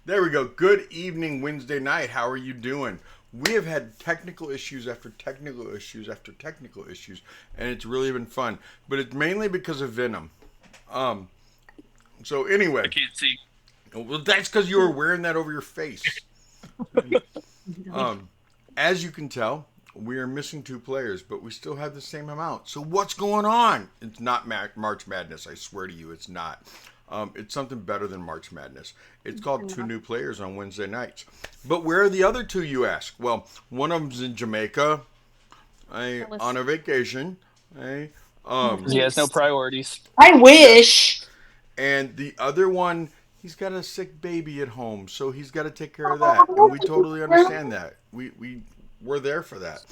There we go. Good evening, Wednesday night. How are you doing? We have had technical issues after technical issues after technical issues, and it's really been fun. But it's mainly because of Venom. Um. So I anyway, can't see. well, that's because you were wearing that over your face. Um. As you can tell, we are missing two players, but we still have the same amount. So what's going on? It's not March Madness. I swear to you, it's not. It's something better than March Madness. It's called Two New Players on Wednesday nights. But where are the other two, you ask? Well, one of them's in Jamaica, on a vacation, eh, um, He has no priorities. I yes, wish. and the other one, he's got a sick baby at home, so he's got to take care of that, and we totally understand that. We're there for that.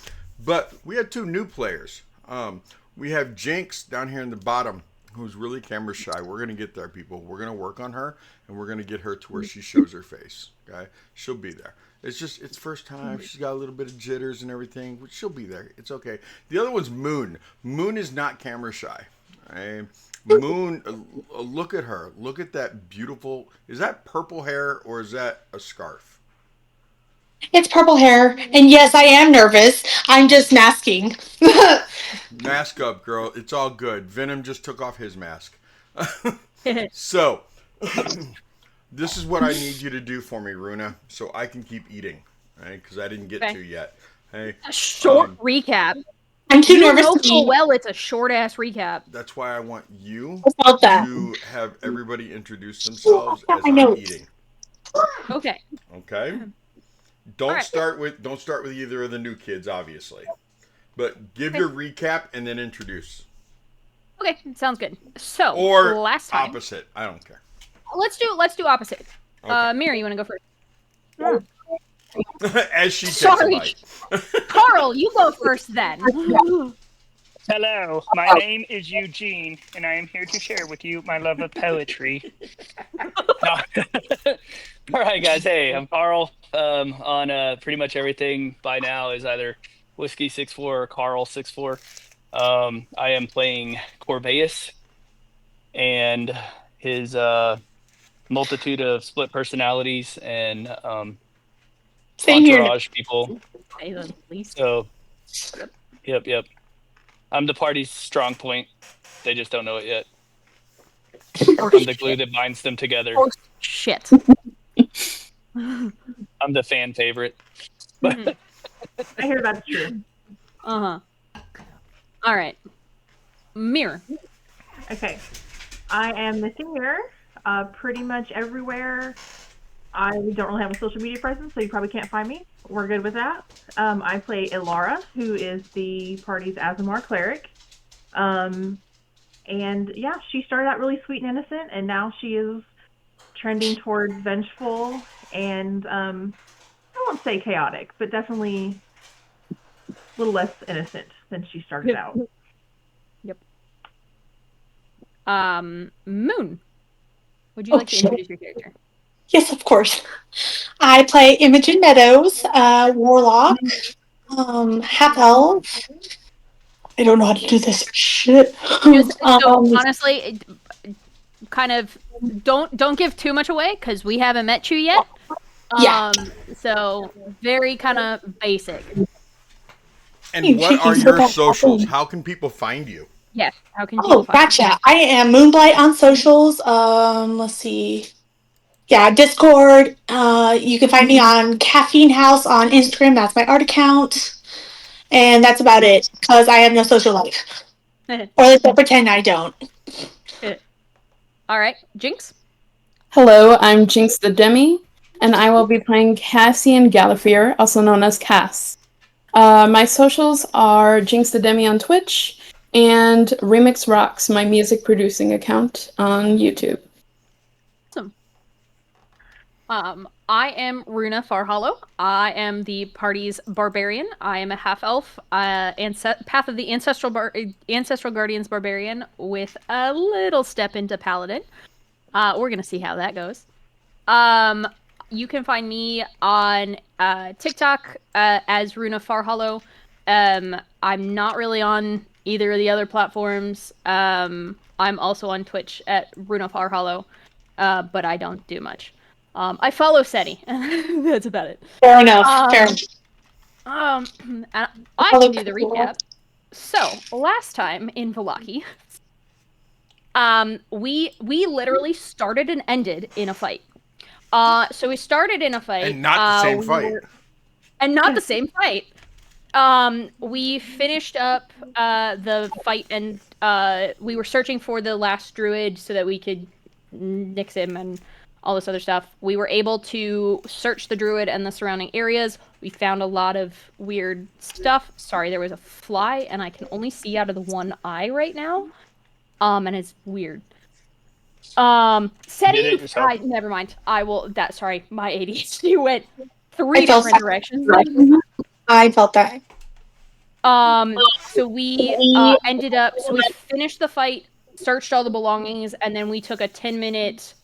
But we had two new players. We have Jinx down here in the bottom, who's really camera shy. We're gonna get there, people. We're gonna work on her, and we're gonna get her to where she shows her face. Okay, she'll be there. It's first time. She's got a little bit of jitters and everything, but she'll be there. It's okay. The other one's Moon. Moon is not camera shy. Okay? Moon, look at her. Look at that beautiful. Is that purple hair or is that a scarf? It's purple hair. And yes, I am nervous. I'm just masking. Mask up, girl. It's all good. Venom just took off his mask. So, this is what I need you to do for me, Runa, so I can keep eating, right? Because I didn't get Okay. to yet. Hey, A short recap. I'm too You nervous know to full eat. well it's a short ass recap. that's why I want you I felt that. to have everybody introduce themselves as I I'm know. eating. Okay. Okay? Alright. Don't start with either of the new kids, obviously. But give Okay. your recap and then introduce. Okay, sounds good. So Or last time, opposite. I don't care. let's do opposite. Okay. Mira, you want to go first? As she takes Sorry. a bite. Carl, you go first then. Hello, my name is Eugene, and I am here to share with you my love of poetry. No. All right, guys. Hey, I'm Carl. On pretty much everything by now is either Whiskey 64 or Carl 64. I am playing Corveus and his multitude of split personalities and Same here. entourage people. Say the least. So, yep. I'm the party's strong point. They just don't know it yet. Or I'm the glue that binds them together. Or shit. I'm the fan favorite. Mhm. I hear that's true. Uh-huh. All right. Mirror. Okay. I am missing here pretty much everywhere. I don't really have a social media presence, so you probably can't find me. We're good with that. I play Ilara, who is the party's Azamar cleric. And yeah, she started out really sweet and innocent, and now she is trending towards vengeful and I won't say chaotic, but definitely a little less innocent than she started out. Moon. Would you Oh, like to shit. introduce your character? Yes, of course. I play Imogen Meadows, warlock, half elf. I don't know how to do this shit. So honestly, kind of don't give too much away because we haven't met you yet. Yeah. So very kind of basic. And what are your socials? How can people find you? Yes. How can people Oh, find gotcha. I am Moonblight on socials. Let's see. Yeah, Discord. You can find me on Caffeine House on Instagram. That's my art account. And that's about it, because I have no social life. you? Or let's pretend I don't. All right, Jinx. Hello, I'm Jinx the Demi, and I will be playing Cassian Gallifear, also known as Cass. My socials are Jinx the Demi on Twitch and Remix Rocks, my music producing account on YouTube. Awesome. I am Runa Farhollow. I am the party's barbarian. I am a half elf, Path of the Ancestral Guardians barbarian with a little step into paladin. We're gonna see how that goes. You can find me on TikTok as Runa Farhollow. I'm not really on either of the other platforms. I'm also on Twitch at Runa Farhollow, but I don't do much. I follow SETI. That's about it. Fair enough. Fair enough. And I can do the recap. So last time in Vallaki, we literally started and ended in a fight. So we started in a fight, And not the same fight. And not the same fight. We finished up the fight, and we were searching for the last druid so that we could nix him and all this other stuff. We were able to search the druid and the surrounding areas. We found a lot of weird stuff. Sorry, there was a fly, and I can only see out of the one eye right now. And it's weird. Setting. Never mind. I will. Sorry, my ADHD went three different directions. I felt that. So we ended up. So we finished the fight, searched all the belongings, and then we took a 10-minute.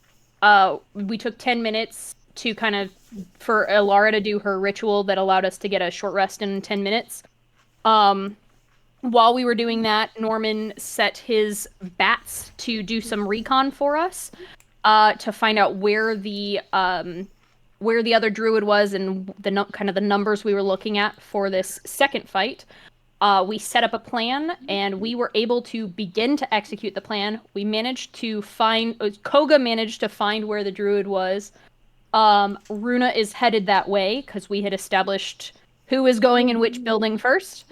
We took 10 minutes to kind of for Elara to do her ritual that allowed us to get a short rest in 10 minutes. While we were doing that, Norman set his bats to do some recon for us, to find out where the other druid was and kind of the numbers we were looking at for this second fight. We set up a plan, and we were able to begin to execute the plan. We managed to find Koga managed to find where the druid was. Runa is headed that way because we had established who is going in which building first.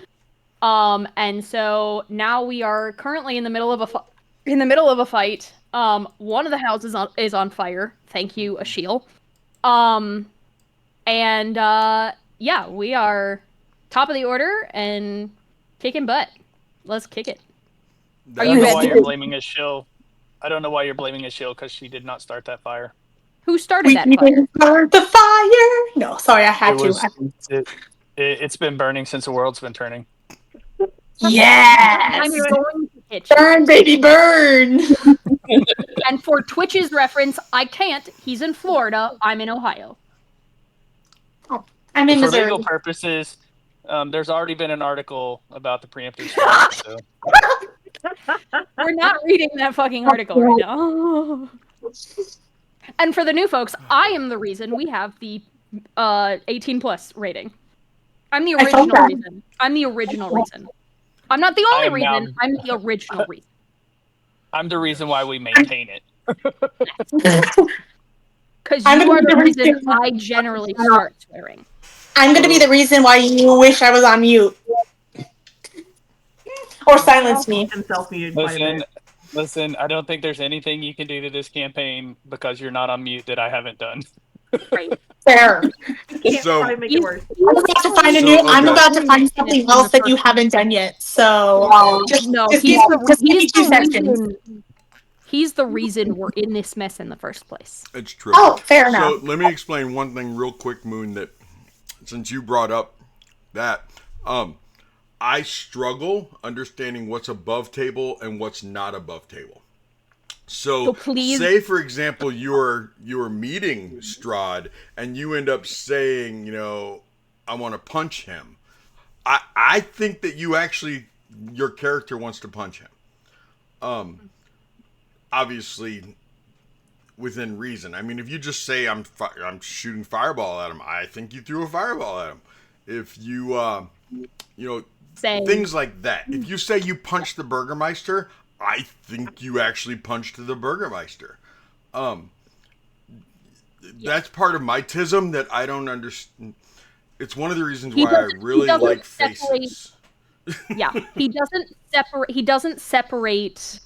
And so now we are currently in the middle of a fight. One of the houses is on fire. Thank you, Ashiel. Yeah, we are top of the order and kicking butt. Let's kick it. I don't know why you're blaming Ashiel. I don't know why you're blaming Ashiel because she did not start that fire. Who started that fire? Didn't start the fire. No, sorry, I had to. It's been burning since the world's been turning. Yes! I'm going to pitch. Burn, baby, burn! And for Twitch's reference, I can't. He's in Florida. I'm in Ohio. Oh, I'm in Missouri. For legal purposes, there's already been an article about the preemptive strike. So. We're not reading that fucking article right now. And for the new folks, I am the reason we have the 18+ rating. I'm the original reason. I'm the original reason. I'm not the only reason. I'm the original reason. I'm the reason why we maintain it. Because you are the reason I generally start swearing. I'm going to be the reason why you wish I was on mute. Or silence me. Listen, I don't think there's anything you can do to this campaign because you're not on mute that I haven't done. Right. Fair. So I'm about to find something else that you haven't done yet. So he's the reason we're in this mess in the first place. It's true. Oh, fair enough. So let me explain one thing real quick, Moon, that since you brought up that, I struggle understanding what's above table and what's not above table. So please, say for example you're meeting Strahd and you end up saying, you know, I want to punch him. I think that your character wants to punch him. Obviously within reason. I mean, if you just say I'm shooting fireball at him, I think you threw a fireball at him. If you things like that. If you say you punched the Burgermeister, I think you actually punched the Burgermeister. That's part of my tism that I don't understand. It's one of the reasons why I really like faces. Yeah, he doesn't separate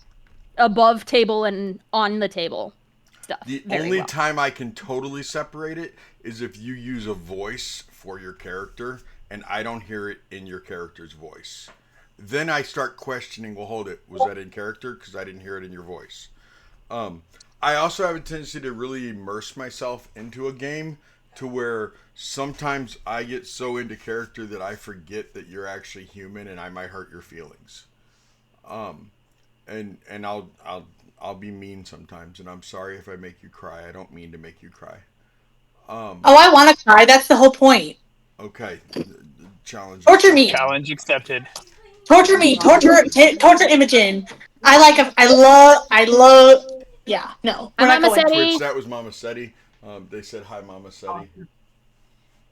above table and on the table stuff. The only time I can totally separate it is if you use a voice for your character and I don't hear it in your character's voice. Then I start questioning, well, hold it, was that in character? Because I didn't hear it in your voice. I also have a tendency to really immerse myself into a game to where sometimes I get so into character that I forget that you're actually human and I might hurt your feelings. And I'll be mean sometimes, and I'm sorry if I make you cry. I don't mean to make you cry. I want to cry. That's the whole point. Okay. Challenge. Torture me. Challenge accepted. Torture me. Torture Imogen. I love. Yeah. No. Twitch, that was Mama Seti. They said hi, Mama Seti.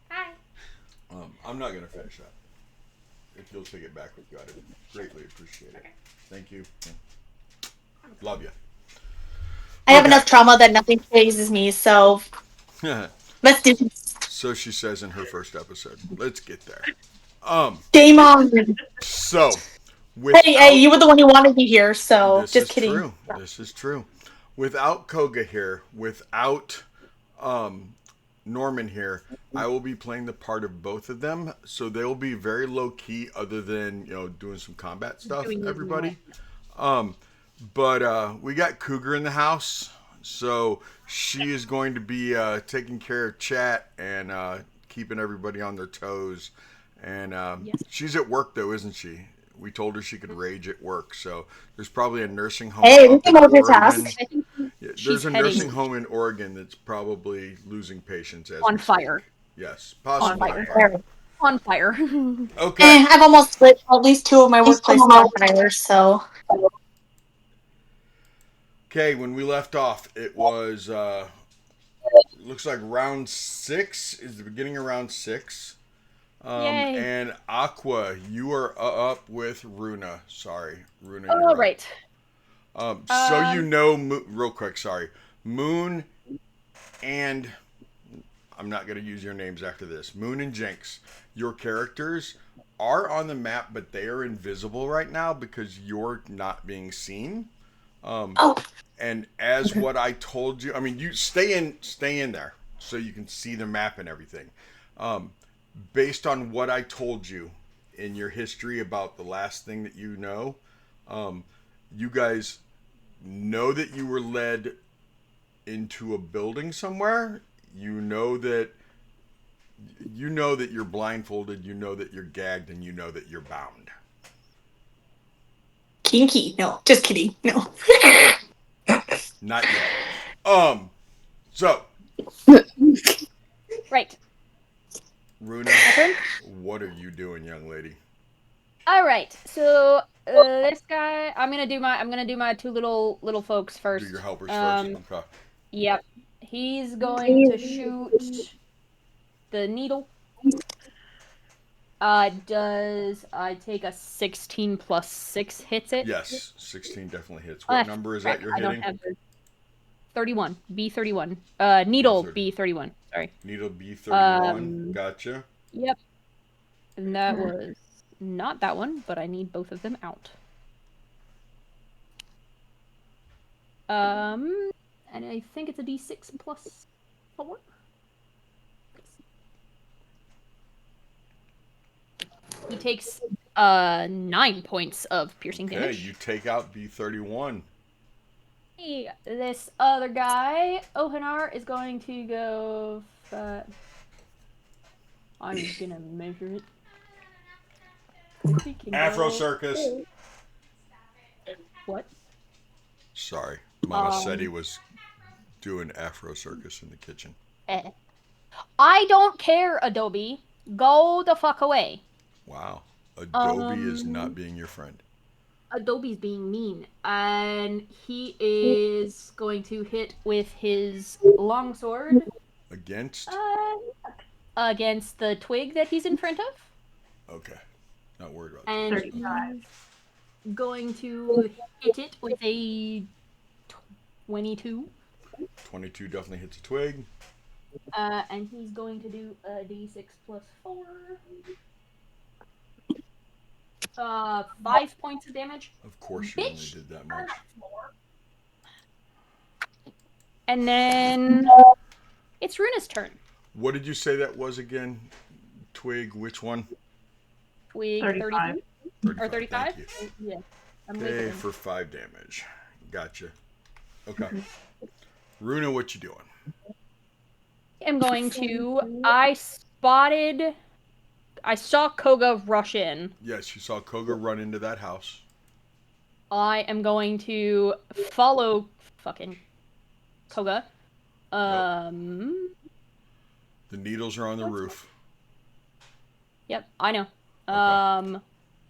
Hi. I'm not gonna finish that. If you'll take it back with you, I'd greatly appreciate it. Thank you. Love you. I have Okay. enough trauma that nothing phases me, so let's do this. So she says in her first episode. Let's get there. Game on. So Hey, without you were the one who wanted me here, so this just is kidding. true. This is true. Without Koga here, without Norman here, I will be playing the part of both of them. So they'll be very low key, other than doing some combat stuff. Everybody. But we got Cougar in the house, so she is going to be taking care of chat and keeping everybody on their toes. And she's at work though, isn't she? We told her she could rage at work, so there's probably a nursing home Hey, we up can in Oregon. multitask. I think Yeah, she's there's a heading nursing home in Oregon that's probably losing patients as on we speak. fire. Yes, possibly On on fire. On fire. Okay. I've almost lit at least 2 of my workplaces on fire, so. Okay, when we left off, it was looks like round 6 is the beginning of round 6. Yay. And Aqua, you are up with Runa. Sorry, Runa. Oh, You're right. up. So real quick. Sorry, Moon and I'm not going to use your names after this. Moon and Jinx, your characters are on the map, but they are invisible right now because you're not being seen. And as what I told you, I mean, you stay in there so you can see the map and everything. Based on what I told you in your history about the last thing that you know, you guys know that you were led into a building somewhere. You know that you're blindfolded, you know that you're gagged, and you know that you're bound. Kinky. No, just kidding. No. Not yet. So Right. Runa, turn? what are you doing, young lady? All right. So this guy, I'm gonna do my 2 little folks first. Do your helpers first. Okay. Yep. He's going to shoot the needle. Does I take a 16 plus 6 hits it? Yes, 16 definitely hits. What number is that you're hitting? I don't have 31. B31. Needle B31. Sorry. Needle B31. Gotcha. Yep. And that was not that one, but I need both of them out. And I think it's a D6 plus 4. He takes 9 points of piercing damage. Okay, you take out B31. Hey, this other guy, Ohanar, is going to go. I'm gonna measure it. Afro Circus. What? Sorry, Mama said he was doing Afro Circus in the kitchen. I don't care, Adobe. Go the fuck away. Wow, Adobe is not being your friend. Adobe's being mean, and he is going to hit with his longsword Against? against the twig that he's in front of. Okay, not worried about that. And 35. he's going to hit it with a 22. 22 definitely hits a twig. And he's going to do a d6 plus 4. 5 points of damage. Of course you only did that much. And then it's Runa's turn. What did you say that was again? Twig, which one? Twig 35. 33? Or 35? Thank you. Yeah. I'm Okay, leaving. for 5 damage. Gotcha. Okay. Runa, what you doing? I'm going to. I saw Koga rush in. Yes, you saw Koga run into that house. I am going to follow fucking Koga. The needles are on the roof. Yep, I know. Okay.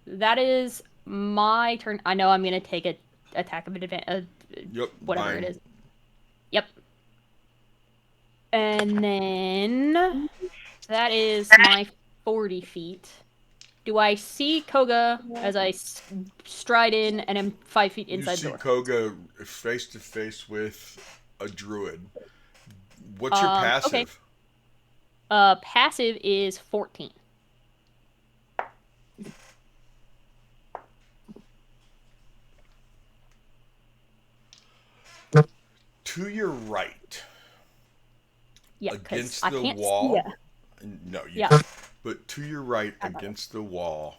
That is my turn. I know I'm gonna take a attack of advantage. Yep. Whatever fine. it is. Yep. And then that is my 40 feet. Do I see Koga as I stride in and am 5 feet You inside the see door? Koga face to face with a druid. What's your Okay. passive? Passive is 14. To your right, Yeah, because against I the can't wall. see ya. No, you. Yeah. But to your right, against the wall,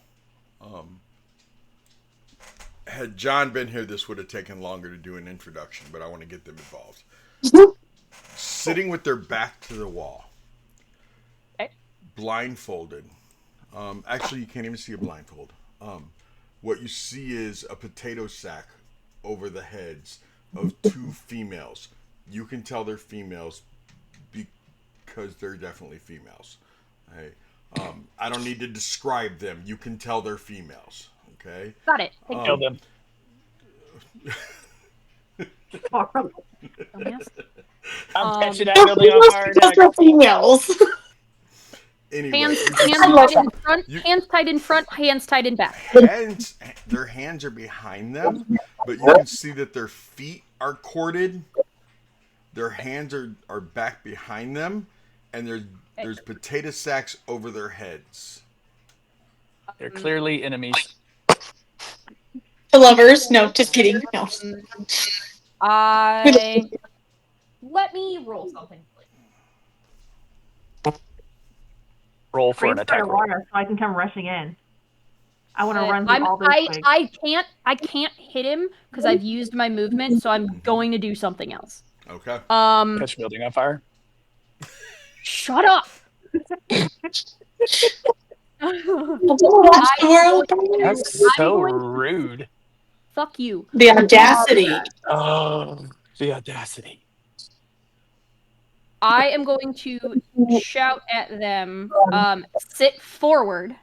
had John been here, this would have taken longer to do an introduction, but I want to get them involved. Sitting with their back to the wall, Okay. blindfolded. Actually, you can't even see a blindfold. What you see is a potato sack over the heads of two females. You can tell they're females because they're definitely females. Hey, I don't need to describe them. You can tell they're females. Okay. Got it. Thank Kill you. them. Dumbass. I'm catching that building on fire Because next. they're females. Anyway, Hands, you can hands see tied in front, you- hands tied in front, hands tied in back. hands. Their hands are behind them, but you can see that their feet are corded. Their hands are back behind them, and there's potato sacks over their heads. They're clearly enemies. The lovers? No, just kidding. No. Let me roll something. Roll for an Scream for attack roll. Alara so I can come rushing in. I want to run through all this quick. I can't hit him because I've used my movement, so I'm going to do something else. Okay. Catch building on fire. Shut up. Watch the world. That's so rude. Fuck you. The audacity. Oh, the audacity. I am going to shout at them, sit forward,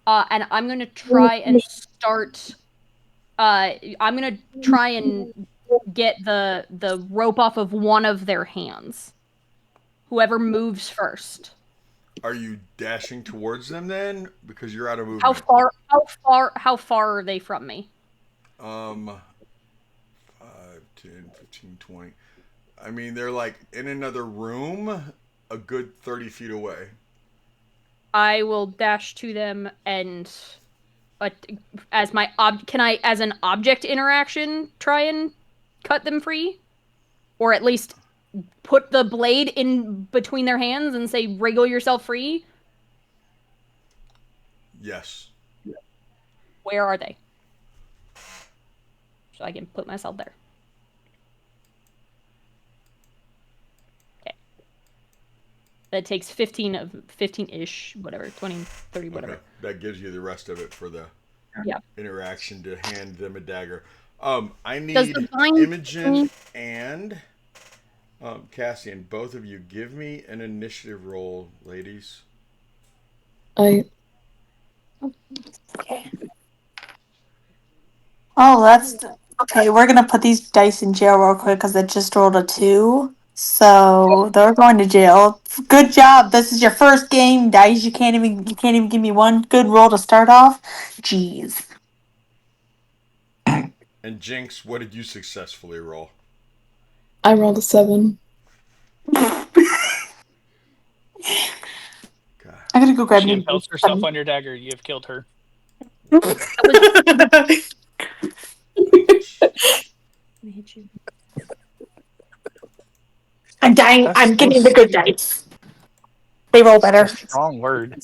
and I'm going to try and start. I'm going to try and get the rope off of one of their hands. Whoever moves first. Are you dashing towards them then? Because you're out of movement. How far are they from me? 5, 10, 15, 20. I mean, they're like in another room, a good 30 feet away. I will dash to them and as an object interaction try and cut them free, or at least put the blade in between their hands and say wriggle yourself free? Yes. Where are they? So I can put myself there. Okay. That takes 15-ish, whatever, 20, 30, whatever. Okay. That gives you the rest of it for the Yeah. interaction to hand them a dagger. I need the vine- Imogen and Cassian. Both of you, give me an initiative roll, ladies. I Okay. Oh, that's okay. We're gonna put these dice in jail real quick because it just rolled a 2, so they're going to jail. Good job. This is your first game, dice. You can't even give me one good roll to start off. Jeez. And Jinx, what did you successfully roll? rolled a 7. God. I'm gonna go grab She me. impales herself on your dagger. You have killed her. I'm dying. That's I'm getting the good dice. They roll better. a strong word.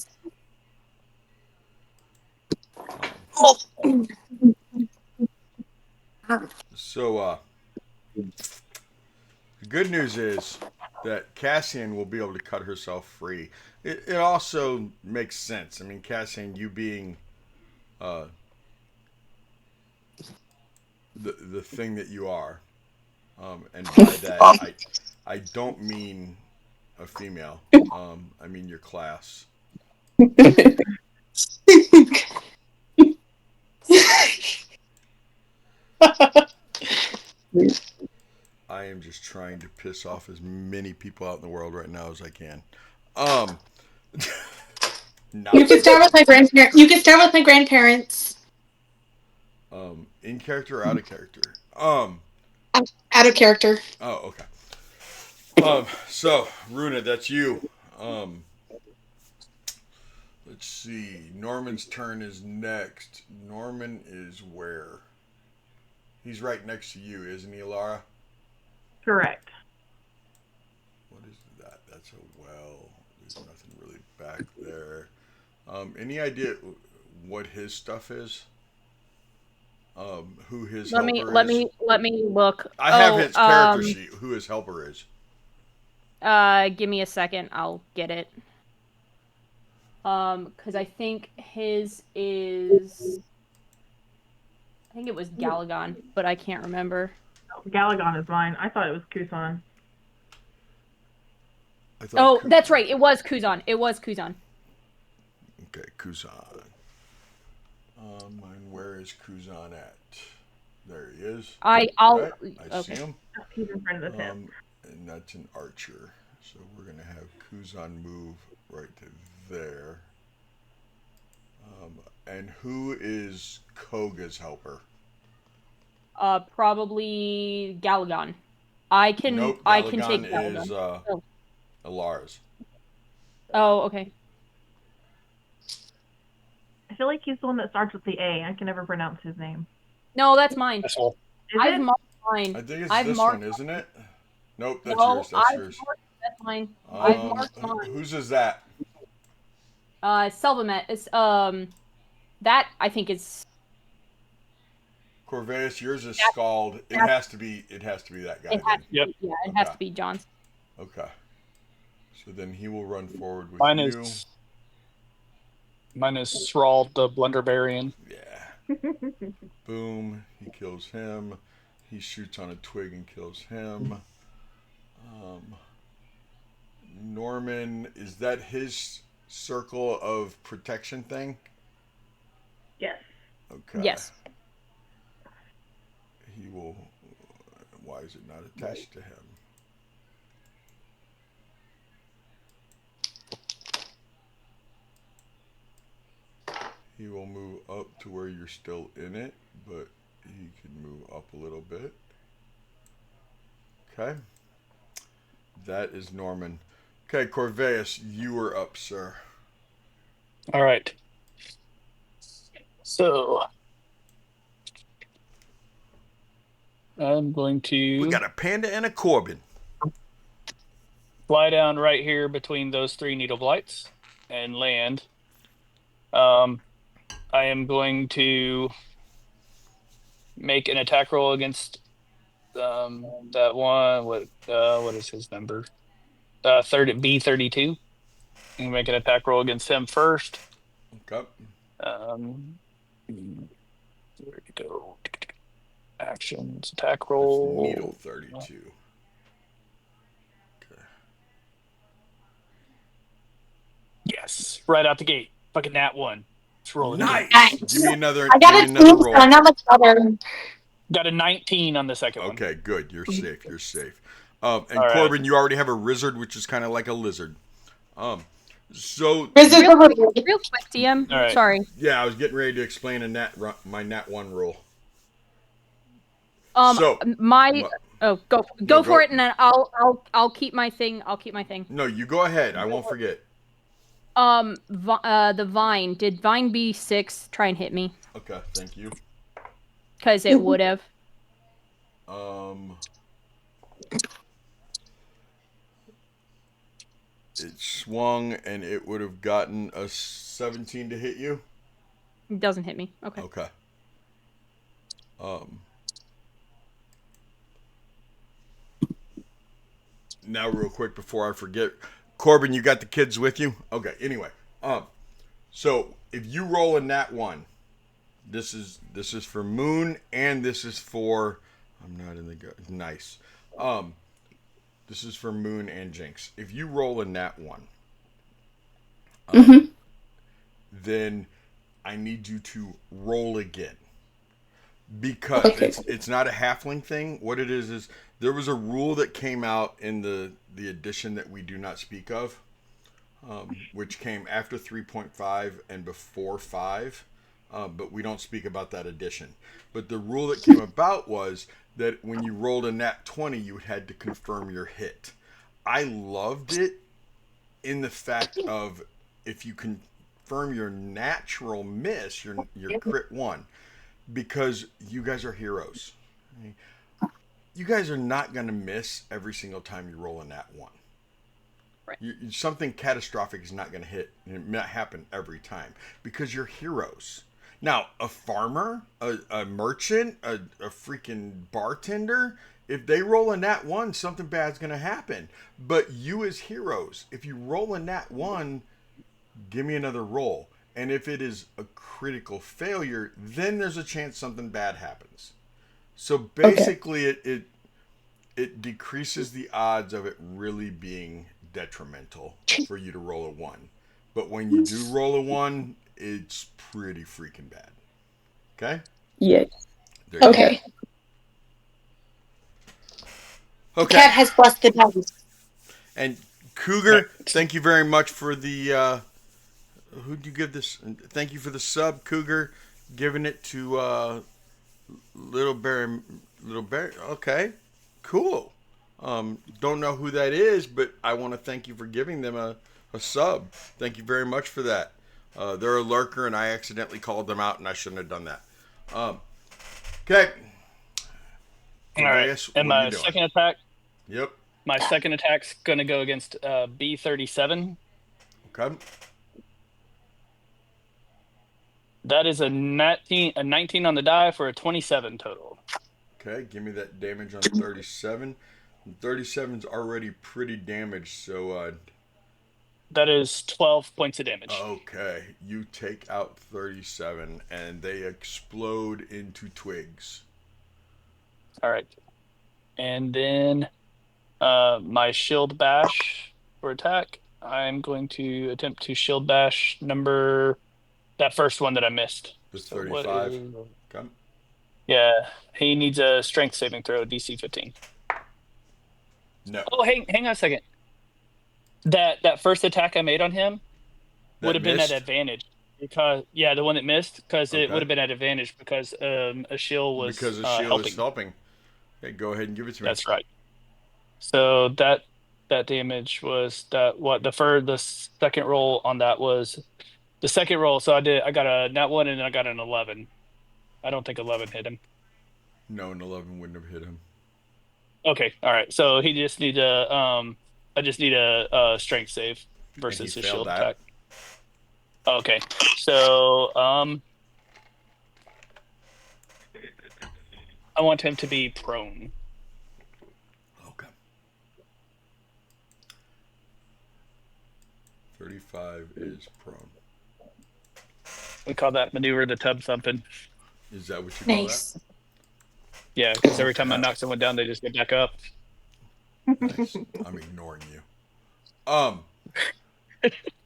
So, the good news is that Cassian will be able to cut herself free. It also makes sense. I mean, Cassian, you being the thing that you are, and by that I don't mean a female. I mean your class. I am just trying to piss off as many people out in the world right now as I can. Um, not You can start with my grandparents. You can start with my grandparents. In character or out of character? I'm out of character. Oh, okay. So Runa, that's you. Um, let's see. Norman's turn is next. Norman is where? He's right next to you, isn't he, Laura? Correct. What is that? That's a well. There's nothing really back there. Any idea what his stuff is? Who his Let me helper let is? me let me look. I have his character sheet. Who his helper is? Give me a second. I'll get it. Because I think his is. I think it was Galagon, but I can't remember. Galagon is mine. I thought it was Kusan. Oh, that's right. It was Kuzan. It was Kuzan. Okay, Kuzan. And where is Kuzan at? There he is. I'll. Right? I Okay. see him. He's in front of the pit. And that's an archer. So we're gonna have Kuzan move right to there. And who is Koga's helper? Probably Galagon. I can. Nope, I can take Galagon Galagon. is Alara's. Oh, okay. I feel like he's the one that starts with the A. I can never pronounce his name. No, that's mine. That's all. Is I've it? marked mine. I think it's I've this marked- one, isn't it? Nope, that's No, yours. That's I've yours. marked- That's mine. I've marked mine. Whose is that? Selvamet is that I think is Corvus, yours is Scald. It has to be that guy. it has Then. to be, yeah, it has to be John's. Okay. So then he will run forward with Mine you. Mine is Strahd, the Blunderbarian. Yeah. Boom. He kills him. He shoots on a twig and kills him. Norman, is that his circle of protection thing? Yes. Okay. Yes. He will. Why is it not attached to him? He will move up to where you're still in it, but he can move up a little bit. Okay. That is Norman. Okay, Corvus, you are up, sir. All right. So I'm going to We got a panda and a Corbin. fly down right here between those three needle blights and land. I am going to make an attack roll against that one. What is his number? B32. And make an attack roll against him first. Okay. Where to go? Actions, attack roll. That's needle 32. Okay. Yes, right out the gate. Fucking nat one. Let's roll it. Nice. Give me another. I got give a me another roll. tombstone. Not much better. Got a 19 on the second one. Okay, good. You're safe. You're safe. And All right. Corbin, you already have a lizard, which is kind of like a lizard. So Real Real quick, DM. All right. Sorry. yeah, I was getting ready to explain my nat 1 roll. Go No, for it, and then I'll keep my thing. I'll keep my thing. No, you go ahead. I won't forget. The vine. Did vine B6 try and hit me? Okay, thank you. Because it would have. It swung and it would have gotten a 17 to hit you. It doesn't hit me. Okay. Okay. Now, real quick before I forget, Corbin, you got the kids with you? Okay. Anyway, so if you roll a nat 1, this is for Moon and this is for I'm not in the nice. This is for Moon and Jinx. If you roll a nat 1, then I need you to roll again. Because it's not a halfling thing. What it is There was a rule that came out in the edition that we do not speak of, which came after 3.5 and before 5, but we don't speak about that edition. But the rule that came about was that when you rolled a nat 20, you had to confirm your hit. I loved it in the fact of if you confirm your natural miss, your crit 1, because you guys are heroes. You guys are not going to miss every single time you roll a nat 1. Right. Something catastrophic is not going to hit. It may not happen every time because you're heroes. Now, a farmer, a merchant, a freaking bartender, if they roll a nat 1, something bad's going to happen. But you as heroes, if you roll a nat 1, give me another roll. And if it is a critical failure, then there's a chance something bad happens. So basically, it decreases the odds of it really being detrimental for you to roll a 1. But when you do roll a 1, it's pretty freaking bad. Okay? Yeah. There you Okay. go. Okay. Cat has blessed the dice. And Cougar, thank you very much for the. Who'd you give this? Thank you for the sub, Cougar. Giving it to Little Bear. Little Bear. Okay. Cool. Don't know who that is, but I want to thank you for giving them a sub. Thank you very much for that. They're a lurker, and I accidentally called them out, and I shouldn't have done that. Okay. All right. And my second attack. Yep. My second attack's gonna go against B37. Okay. That is a 19 on the die for a 27 total. Okay, give me that damage on 37. 37's already pretty damaged, so that is 12 points of damage. Okay, you take out 37 and they explode into twigs. All right. And then my shield bash for attack. I'm going to attempt to shield bash that first one that I missed. The 35. Okay. Yeah, he needs a strength saving throw, DC 15. No. Oh, hang on a second. That first attack I made on him would have been at advantage because the one that missed because it would have been at advantage because a shield was helping. Okay, go ahead and give it to me. That's right. So that damage was the second roll on that was the second roll. So I got a nat 1 and then I got an 11. I don't think 11 hit him. No, an 11 wouldn't have hit him. Okay, all right. So he just needs I just need a strength save versus his shield attack. Okay, so I want him to be prone. Okay. 35 is prone. We call that maneuver the tub thumping. Is that what you call Nice. that? Yeah, because every time I knock someone down, they just get back up. Nice. I'm ignoring you.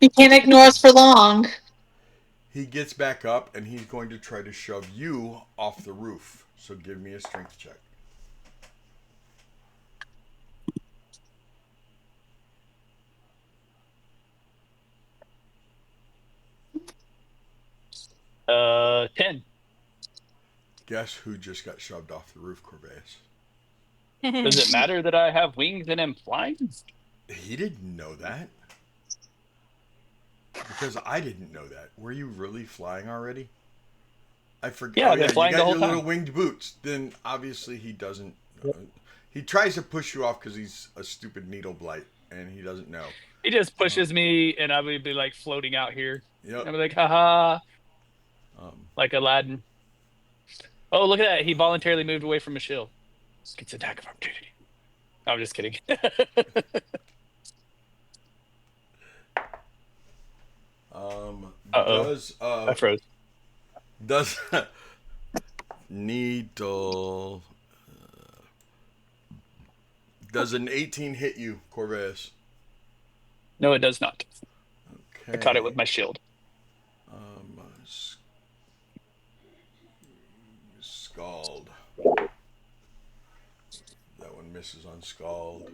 You can't ignore us for long. He gets back up and he's going to try to shove you off the roof. So give me a strength check. Uh, 10. Guess who just got shoved off the roof, Corvais? Does it matter that I have wings and am flying? He didn't know that. Because I didn't know that. Were you really flying already? I forgot. Yeah, I've been flying you the got whole your time. little winged boots. Then obviously he doesn't. He tries to push you off because he's a stupid needle blight and he doesn't know. He just pushes me, and I would be like floating out here. Yep. I'd be like, haha, like Aladdin. Oh, look at that! He voluntarily moved away from a shield. Gets attack of opportunity. I'm just kidding. I froze. Does needle does an 18 hit you, Corvais? No, it does not. Okay. I caught it with my shield. Scald. That one misses on Scald.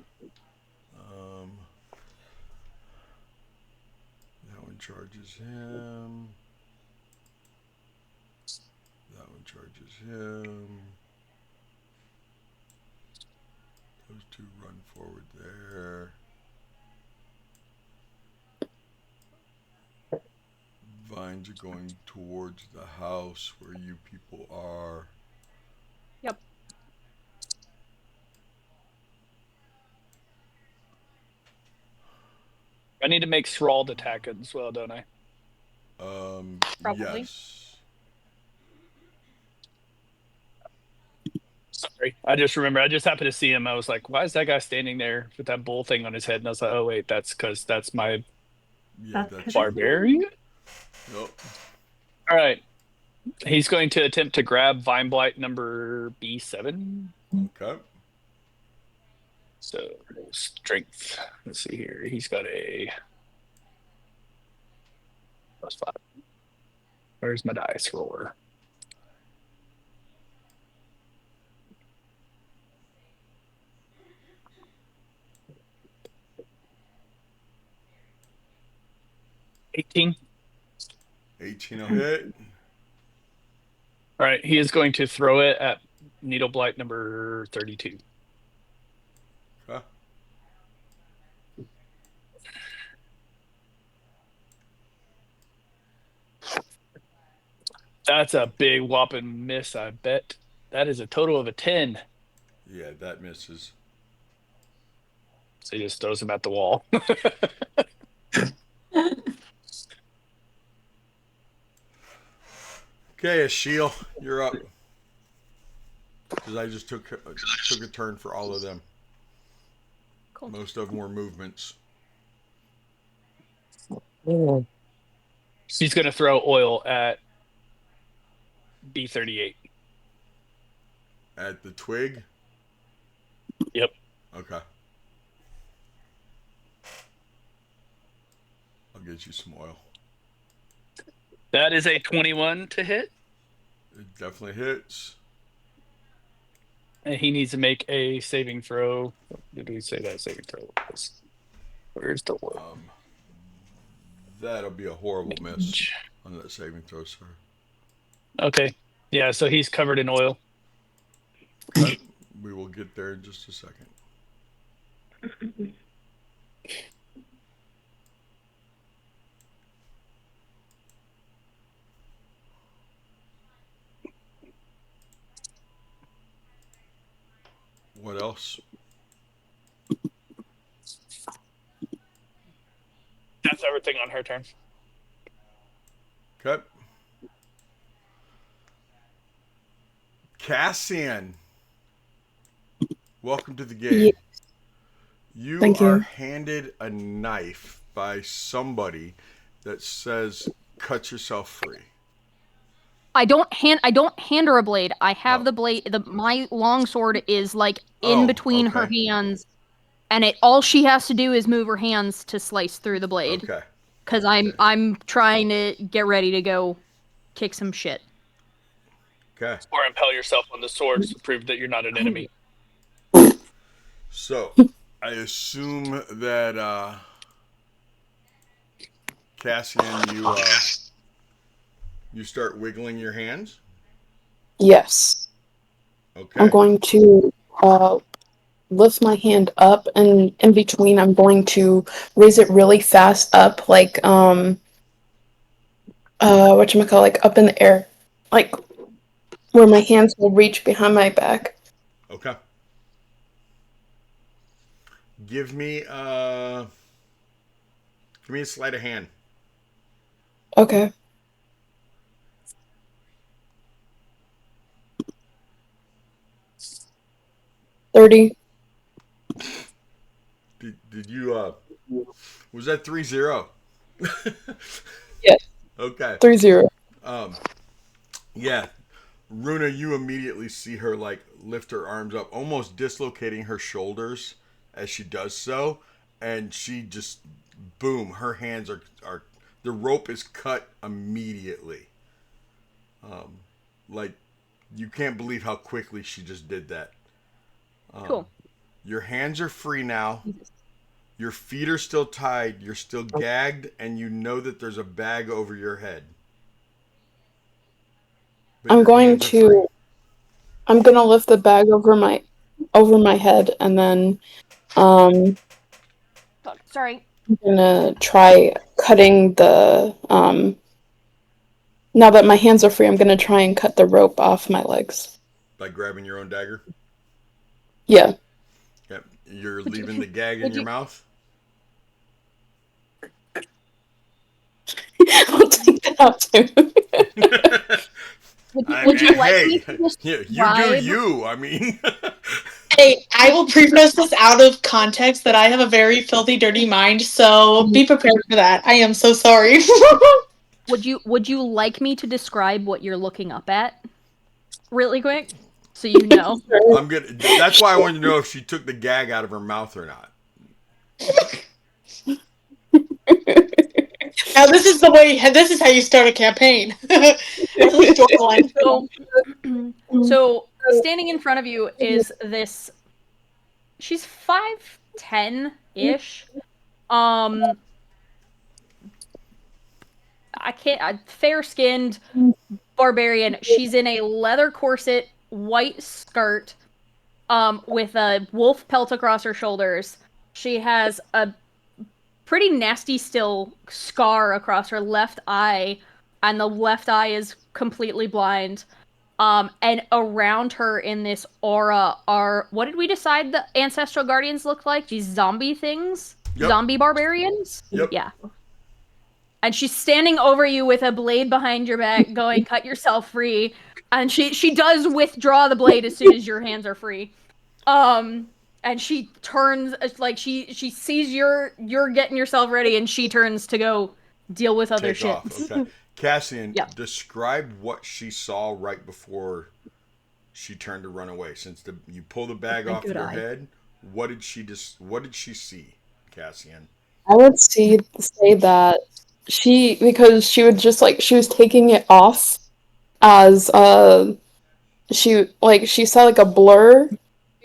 That one charges him. That one charges him. Those two run forward there. Vines are going towards the house where you people are. Yep. I need to make Strahd attack it as well, don't I? Probably. Yes. Sorry. I just remember, I just happened to see him. I was like, why is that guy standing there with that bull thing on his head? And I was like, oh, wait, that's because that's my Yeah, That's that's. barbarian. Nope. All right. He's going to attempt to grab Vine Blight number B7. Okay. So, strength. Let's see here. He's got a +5. Where's my dice roller? $18. 18 will hit. All right. He is going to throw it at Needle Blight number 32. Okay. That's a big whopping miss, I bet. That is a total of a 10. Yeah, that misses. So he just throws him at the wall. Okay, Ashiel, you're up. Because I just took a turn for all of them. Cool. Most of them were movements. He's going to throw oil at B38. At the twig? Yep. Okay. I'll get you some oil. That is a 21 to hit. It definitely hits. And he needs to make a saving throw. Did we say that saving throw was? Where's the oil? That'll be a horrible miss on that saving throw, sir. Okay. Yeah, so he's covered in oil. Okay. We will get there in just a second. What else? That's everything on her turn. Okay. Cassian, welcome to the game. Yeah. You Thank are you. handed a knife by somebody that says cut yourself free. I don't hand her a blade. I have Oh. the blade. My long sword is like in between her okay. hands, and all she has to do is move her hands to slice through the blade. Okay. Because I'm trying to get ready to go kick some shit. Okay. Or impale yourself on the sword to prove that you're not an enemy. So, I assume that Cassian, you start wiggling your hands. Yes. Okay. I'm going to lift my hand up, and in between I'm going to raise it really fast up, like whatchamacallit, like up in the air, like where my hands will reach behind my back. Okay. Give me a sleight of hand. Okay. 30. Did you was that 3-0? Yes. Okay. 30. Yeah. Runa, you immediately see her like lift her arms up, almost dislocating her shoulders as she does so, and she just boom, her hands are the rope is cut immediately. Like you can't believe how quickly she just did that. Cool. Your hands are free now. Your feet are still tied. You're still gagged, and you know that there's a bag over your head. But I'm your going hands are free. to. I'm gonna lift the bag over my head, and then um, Oh, sorry. I'm gonna try cutting the Now that my hands are free, I'm gonna try and cut the rope off my legs. By grabbing your own dagger. Yeah. Yep. You're Would you leaving the gag in would your you mouth. I'll take that out too. would you like me Hey, to you do describe you. I mean, Hey, I will preface this out of context that I have a very filthy, dirty mind, so be prepared for that. I am so sorry. would you like me to describe what you're looking up at really quick so you know? I'm good. That's why I wanted to know if she took the gag out of her mouth or not. Now this is how you start a campaign. Or at least join one. So so standing in front of you is this she's 5'10" ish. Um I can't fair skinned barbarian. She's in a leather corset, white skirt, with a wolf pelt across her shoulders. She has a pretty nasty still scar across her left eye, and the left eye is completely blind. And around her in this aura are what did we decide the ancestral guardians look like? These zombie things? Yep. Zombie barbarians? Yep. Yeah. And she's standing over you with a blade behind your back, going, "Cut yourself free." And she does withdraw the blade as soon as your hands are free. Um, and she turns like she sees you're getting yourself ready, and she turns to go deal with other Take shit. off. Okay. Cassian, Yeah. describe what she saw right before she turned to run away. Since you pull the bag My off good your eye. head, what did she see, Cassian? I would say that because she was taking it off as she saw like a blur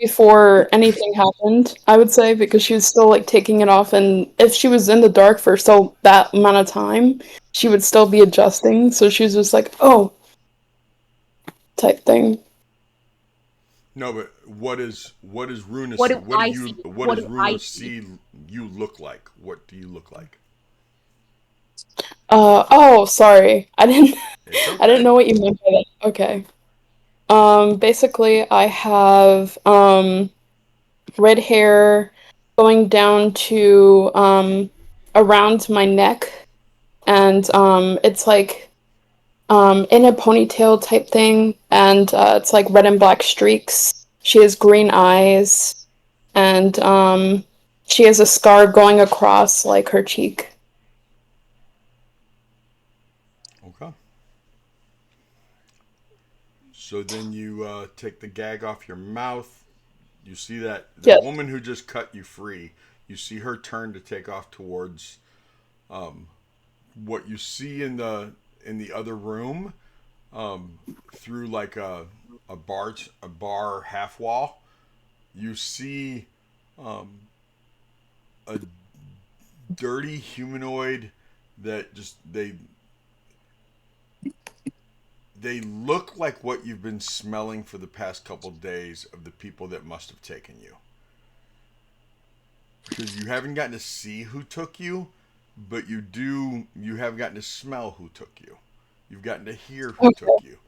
before anything happened, I would say, because she was still like taking it off, and if she was in the dark for so that amount of time, she would still be adjusting, so she was just like, oh, type thing. No, but what is Runa What see? do I see? What What does do I Runa see? see you look like? What do you look like? Oh, sorry. It's I didn't okay. know what you meant by that. Okay. Basically I have red hair going down to around my neck, and it's like in a ponytail type thing, and it's like red and black streaks. She has green eyes, and she has a scar going across like her cheek. Okay. So then you take the gag off your mouth. You see that the Yes. woman who just cut you free. You see her turn to take off towards what you see in the other room, through like a bar half wall. You see a dirty humanoid that just they look like what you've been smelling for the past couple days of the people that must have taken you. Because you haven't gotten to see who took you, but you have gotten to smell who took you. You've gotten to hear who Okay. took you.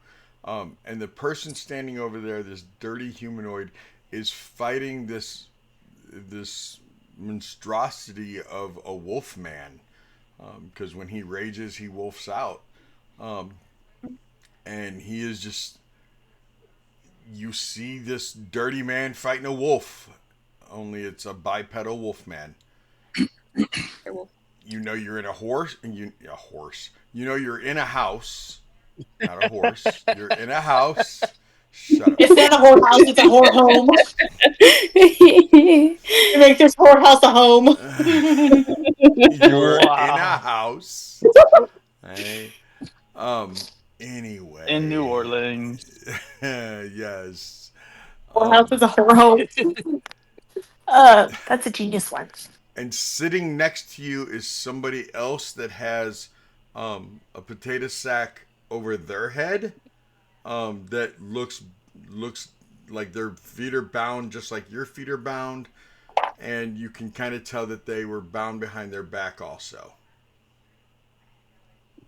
And the person standing over there, this dirty humanoid, is fighting this monstrosity of a wolf man. Because when he rages, he wolfs out. And he is just, you see this dirty man fighting a wolf, only it's a bipedal wolf man. You know you're in a horse. You know you're in a house, not a horse. You're in a house. Shut up. It's not a whorehouse, it's a whore home. We make this whorehouse a home. You're in a Wow. house. Hey. In New Anyway. Orleans. Yes. Whorehouse is a whore home. That's a genius one. And sitting next to you is somebody else that has a potato sack over their head that looks like their feet are bound just like your feet are bound, and you can kind of tell that they were bound behind their back also.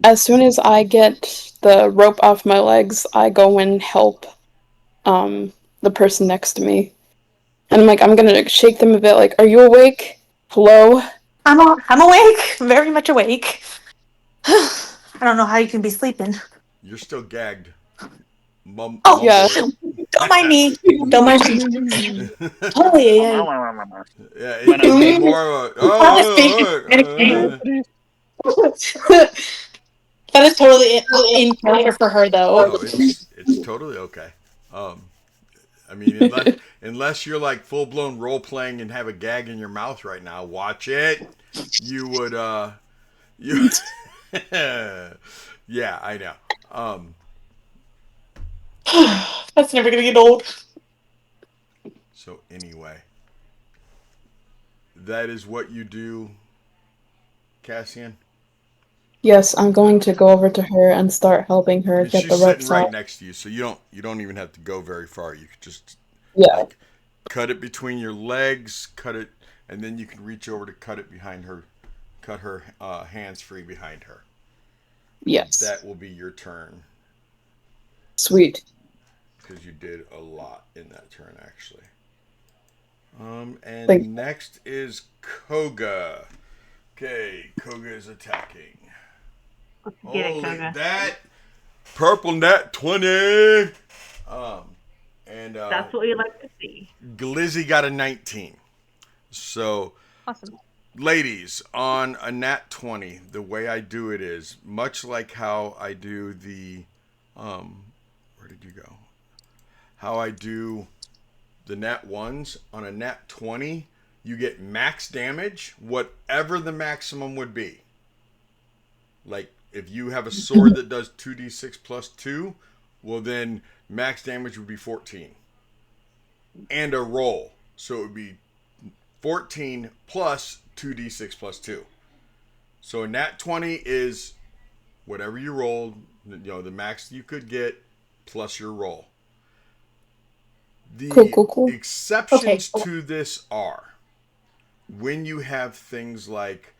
As soon as I get the rope off my legs, I go and help the person next to me. And I'm gonna shake them a bit, like, are you awake? Hello? I'm awake, very much awake. I don't know how you can be sleeping. You're still gagged. Oh, Yeah. Mumble don't mind me. Don't mind me. it. Oh yeah, Yeah, When it'd be yeah. more of a I was thinking. That is totally in character for her, though. oh, it's totally okay. Um, I mean, unless you're like full blown role playing and have a gag in your mouth right now, watch it. You would you yeah, I know. Um, That's never gonna get old. so anyway, that is what you do, Cassian. Yes, I'm going to go over to her and start helping I her mean, get she's the sitting ropes right off. next to you, so you don't even have to go very far. You could just Yeah, like cut it between your legs, cut it, and then you can reach over to cut it behind her, cut her hands free behind her. yes. That will be your turn Sweet. because you did a lot in that turn actually. Thank And next is Koga. Okay, Koga is attacking. Get it, Holy Koga. that purple net 20. Um, and That's what we like to see. Glizzy got a 19. So Awesome. ladies, on a nat 20, the way I do it is much like how I do the where did you go? How I do the nat 1s on a nat 20, you get max damage, whatever the maximum would be. Like if you have a sword that does 2d6 plus 2, well then max damage would be 14. And a roll. So it would be 14 plus 2d6 plus 2. So a nat 20 is whatever you rolled, the max you could get plus your roll. The cool. exceptions to this are when you have things like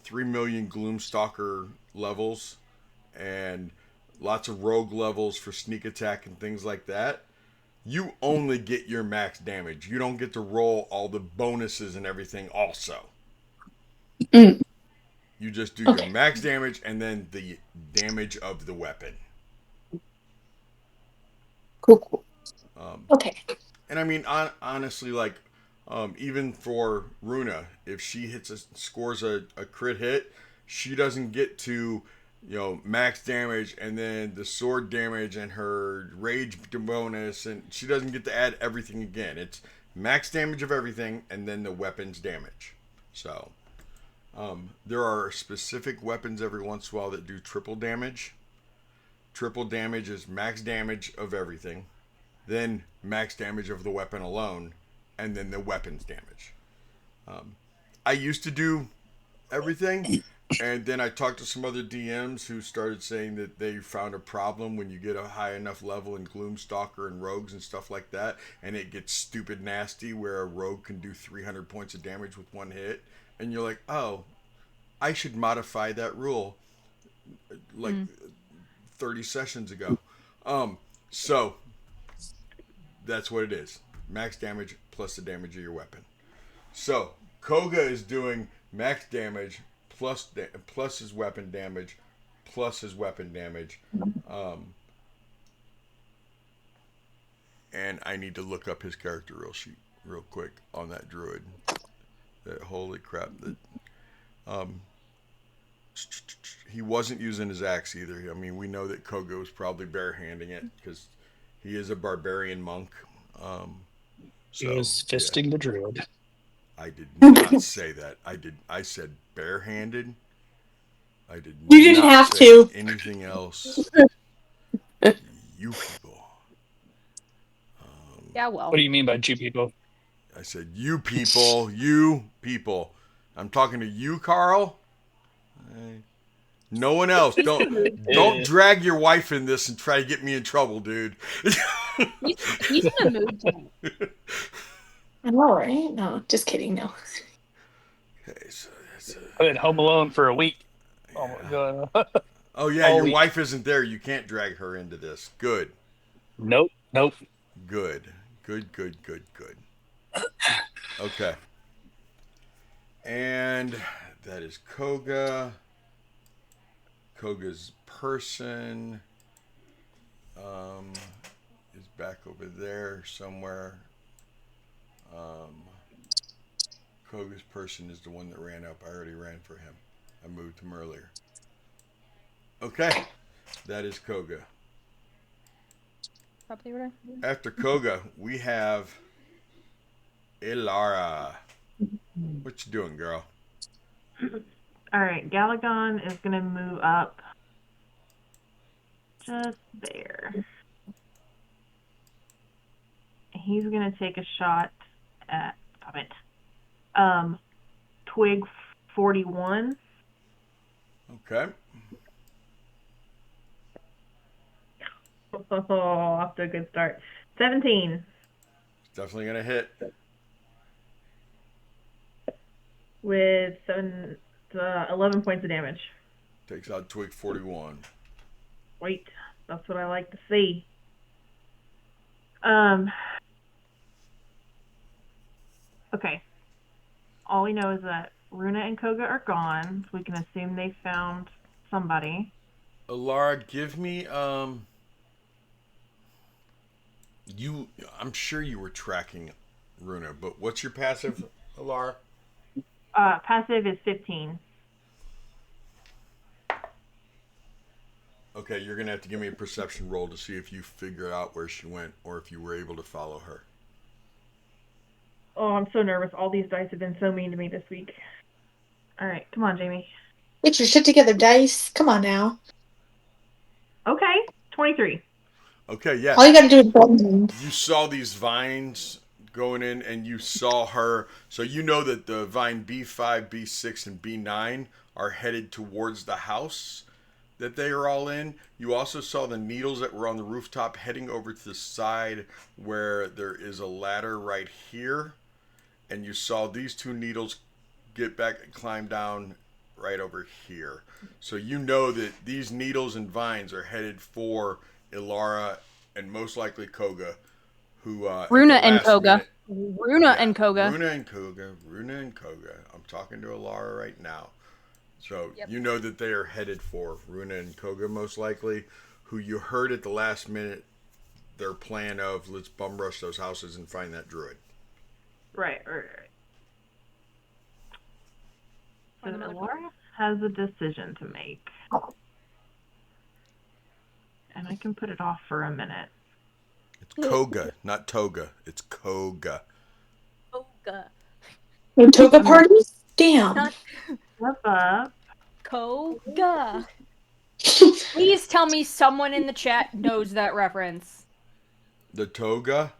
3 million Gloomstalker levels and lots of rogue levels for sneak attack and things like that. You only get your max damage. You don't get to roll all the bonuses and everything also. Mm. You just do your max damage and then the damage of the weapon. Cool. Okay. And I mean, honestly, like, even for Runa, if she scores a crit hit, she doesn't get to, max damage and then the sword damage and her rage bonus, and she doesn't get to add everything again. It's max damage of everything and then the weapons damage. So, there are specific weapons every once in a while that do triple damage. Triple damage is max damage of everything, then max damage of the weapon alone, and then the weapons damage. I used to do everything, and then I talked to some other DMs who started saying that they found a problem when you get a high enough level in Gloomstalker and rogues and stuff like that, and it gets stupid nasty where a rogue can do 300 points of damage with one hit, and you're like, oh, I should modify that rule like 30 sessions ago. So that's what it is. Max damage plus the damage of your weapon. So Koga is doing max damage plus his weapon damage plus his weapon damage. And I need to look up his character real quick on that druid. Holy crap! He wasn't using his axe either. I mean, we know that Koga was probably barehanding it because he is a barbarian monk. He was fisting the druid. I did not say that. I said barehanded. I did You didn't not have say to. anything else. You people. Yeah, well. What do you mean by Jew people? I said, you people, you people. I'm talking to you, Carl. No one else. Don't drag your wife in this and try to get me in trouble, dude. He's in a mood tonight. I know, right? No, just kidding. No. Okay, so that's I've been home alone for a week. yeah. Oh, Oh yeah, all your week. wife isn't there. You can't drag her into this. Good, Nope. good, good. Okay, and that is Koga. Koga's person is back over there somewhere. Koga's person is the one that ran up. I already ran for him. I moved him earlier. Okay, that is Koga. Property order. After Koga, we have Ilara. What you doing, girl? All right, Galagon is gonna move up just there. He's gonna take a shot at stop it. Twig 41. Okay. Oh, off to a good start. 17 Definitely gonna hit. with 11 points of damage. Takes out Twig 41. Wait, that's what I like to see. Okay. All we know is that Runa and Koga are gone, so we can assume they found somebody. Ilara, give me I'm sure you were tracking Runa, but what's your passive, Ilara? Passive is 15. Okay, you're gonna have to give me a perception roll to see if you figured out where she went or if you were able to follow her. Oh, I'm so nervous. All these dice have been so mean to me this week. All right, come on, Jamie. Get your shit together, Dice. Come on now. Okay, 23. Okay, yeah. All you gotta do is button. You saw these vines going in and you saw her, so you know that the vine B5, B6, and B9 are headed towards the house that they are all in. You also saw the needles that were on the rooftop heading over to the side where there is a ladder right here, and you saw these two needles get back and climb down right over here. So you know that these needles and vines are headed for Ilara and most likely Koga, who Runa at the and last Koga. minute- Runa yeah, and Koga. Runa and Koga. I'm talking to Ilara right now. So Yep. you know that they are headed for Runa and Koga most likely, who you heard at the last minute their plan of let's bum rush those houses and find that druid. Right. So Laura has a decision to make. And I can put it off for a minute. It's Koga, not Toga. It's Koga. Koga. Toga parties? Damn. Not What's up? Koga. Please tell me someone in the chat knows that reference. The Toga?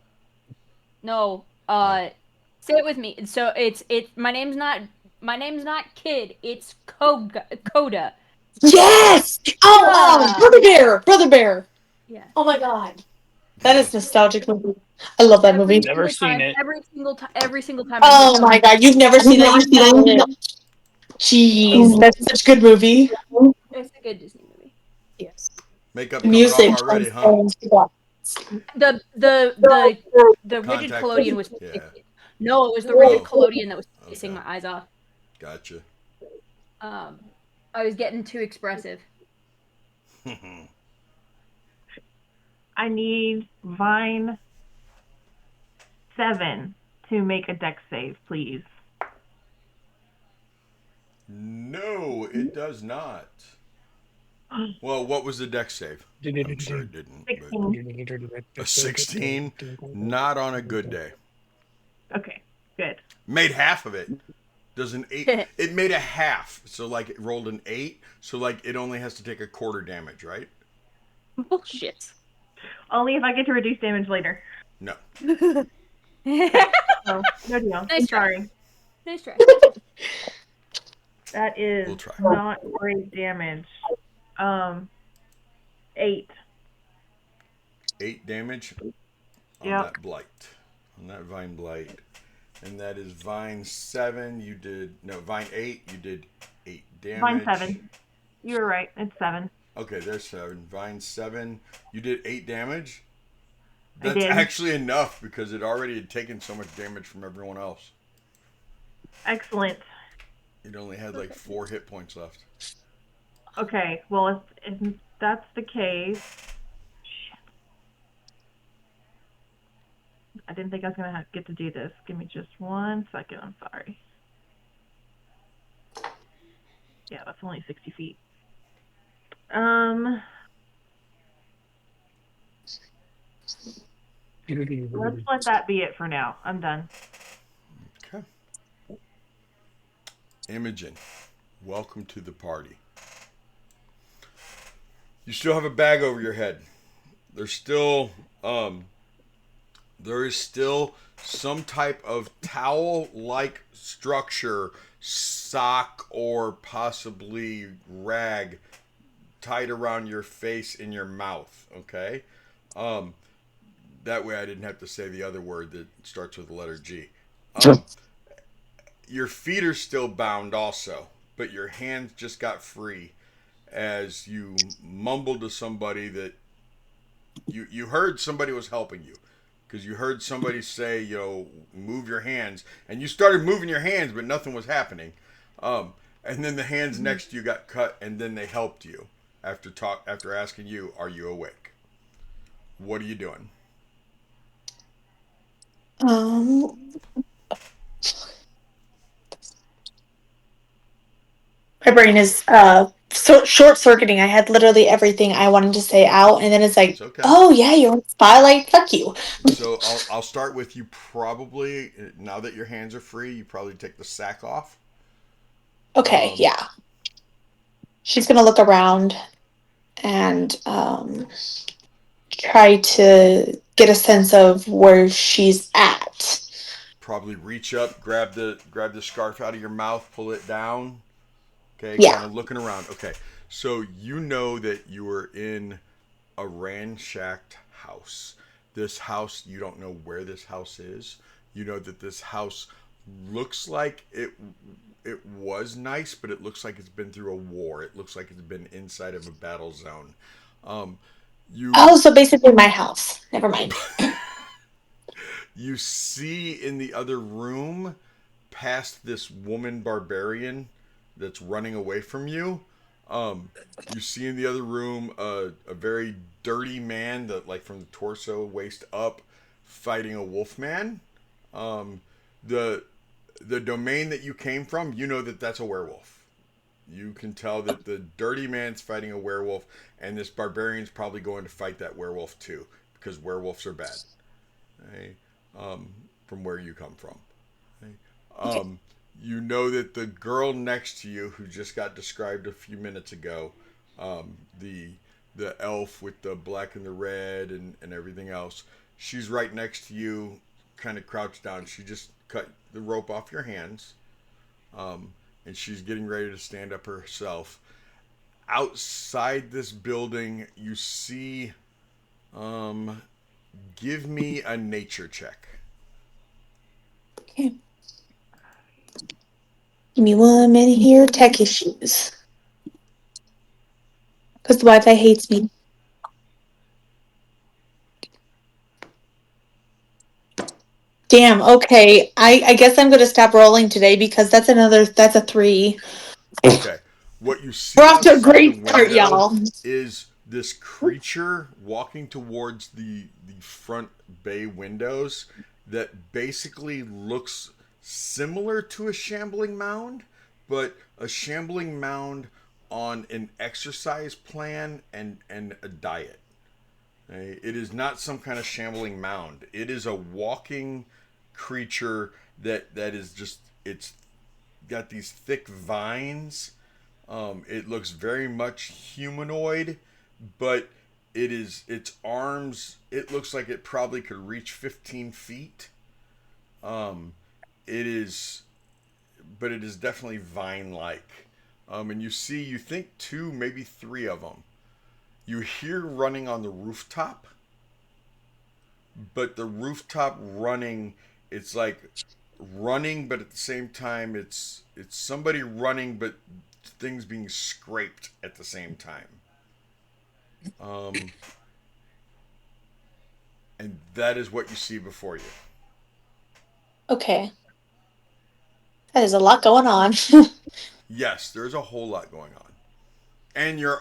No. Say it with me. So it's my name's not Kid. It's Coda. Yes! Oh, Brother Bear. Yeah. Oh my god. That is nostalgic movie. I love that movie. Never seen it. Every single time. Oh my god, you've never seen that? Jeez, Nope. that's such a good movie. It's a good Disney movie. Yes. Makeup coming Music. off already, huh? The rigid Contact collodion was yeah. No, it was the rigid Oh. collodion that was pissing Okay. my eyes off. Gotcha. I was getting too expressive. I need Vine 7 to make a dex save, please. No, it does not. Well, what was the dex save? I'm sure it didn't. But a 16? Not on a good day. Okay, good. Made half of it. Does an 8? It made a half. So, like, it rolled an 8. So, like, it only has to take a quarter damage, right? Bullshit. Only if I get to reduce damage later. No. Oh, no deal. Nice try. Sorry. Nice try. That is We'll try. not great damage. 8. 8 damage on Yep. that blight. On that vine blight. And that is vine 7. You did vine 8. You did 8 damage. Vine 7. You were right. It's 7. Okay, there's 7. Vine 7. You did 8 damage. I That's did. actually enough because it already had taken so much damage from everyone else. Excellent. It only had like 4 hit points left. Okay, well, if that's the case, shit. I didn't think I was gonna get to do this. Give me just 1 second. I'm sorry. Yeah, that's only 60 feet. Let's let that be it for now. I'm done. Okay. Imogen, welcome to the party. You still have a bag over your head. There is still some type of towel-like structure, sock or possibly rag tied around your face and your mouth, okay? That way I didn't have to say the other word that starts with the letter G. Your feet are still bound also, but your hands just got free as you mumbled to somebody that you heard somebody was helping you because you heard somebody say, move your hands, and you started moving your hands, but nothing was happening. And then the hands next to you got cut, and then they helped you after asking you, "Are you awake? What are you doing?" My brain is so short circuiting. I had literally everything I wanted to say out, and then it's like, It's okay. oh yeah, you're on spotlight. Fuck you. So I'll start with you. Probably now that your hands are free, you probably take the sack off. Okay, yeah. She's gonna look around and try to get a sense of where she's at. Probably reach up, grab the scarf out of your mouth, pull it down. Okay, Yeah. kind of looking around. Okay, so you know that you are in a ransacked house. This house, you don't know where this house is. You know that this house looks like it was nice, but it looks like it's been through a war. It looks like it's been inside of a battle zone. You Oh, so basically my house. Never mind. you see in the other room past this woman barbarian that's running away from you. You see in the other room a very dirty man that like from the torso waist up fighting a wolf man. The domain that you came from, you know that that's a werewolf. You can tell that the dirty man's fighting a werewolf, and this barbarian's probably going to fight that werewolf too, because werewolves are bad. Okay? From where you come from. Okay? You know that the girl next to you, who just got described a few minutes ago, the elf with the black and the red and everything else, she's right next to you, kind of crouched down. She just cut the rope off your hands, and she's getting ready to stand up herself. Outside this building, you see. Give me a nature check. Okay. Give me 1 minute here. Tech issues. Because the Wi-Fi hates me. Damn, okay. I guess I'm gonna stop rolling today because that's a 3. Okay. What you see We're off to a outside the great start, window y'all. is this creature walking towards the front bay windows that basically looks similar to a shambling mound, but a shambling mound on an exercise plan and a diet. Okay? It is not some kind of shambling mound. It is a walking creature that is just, it's got these thick vines. It looks very much humanoid, but its arms, it looks like it probably could reach 15 feet. It is, but it is definitely vine-like. And you think two, maybe three of them. You hear running on the rooftop, but the rooftop running, it's like running, but at the same time, it's somebody running, but things being scraped at the same time. Um, and that is what you see before you. Okay. That is a lot going on. Yes, there's a whole lot going on, and you're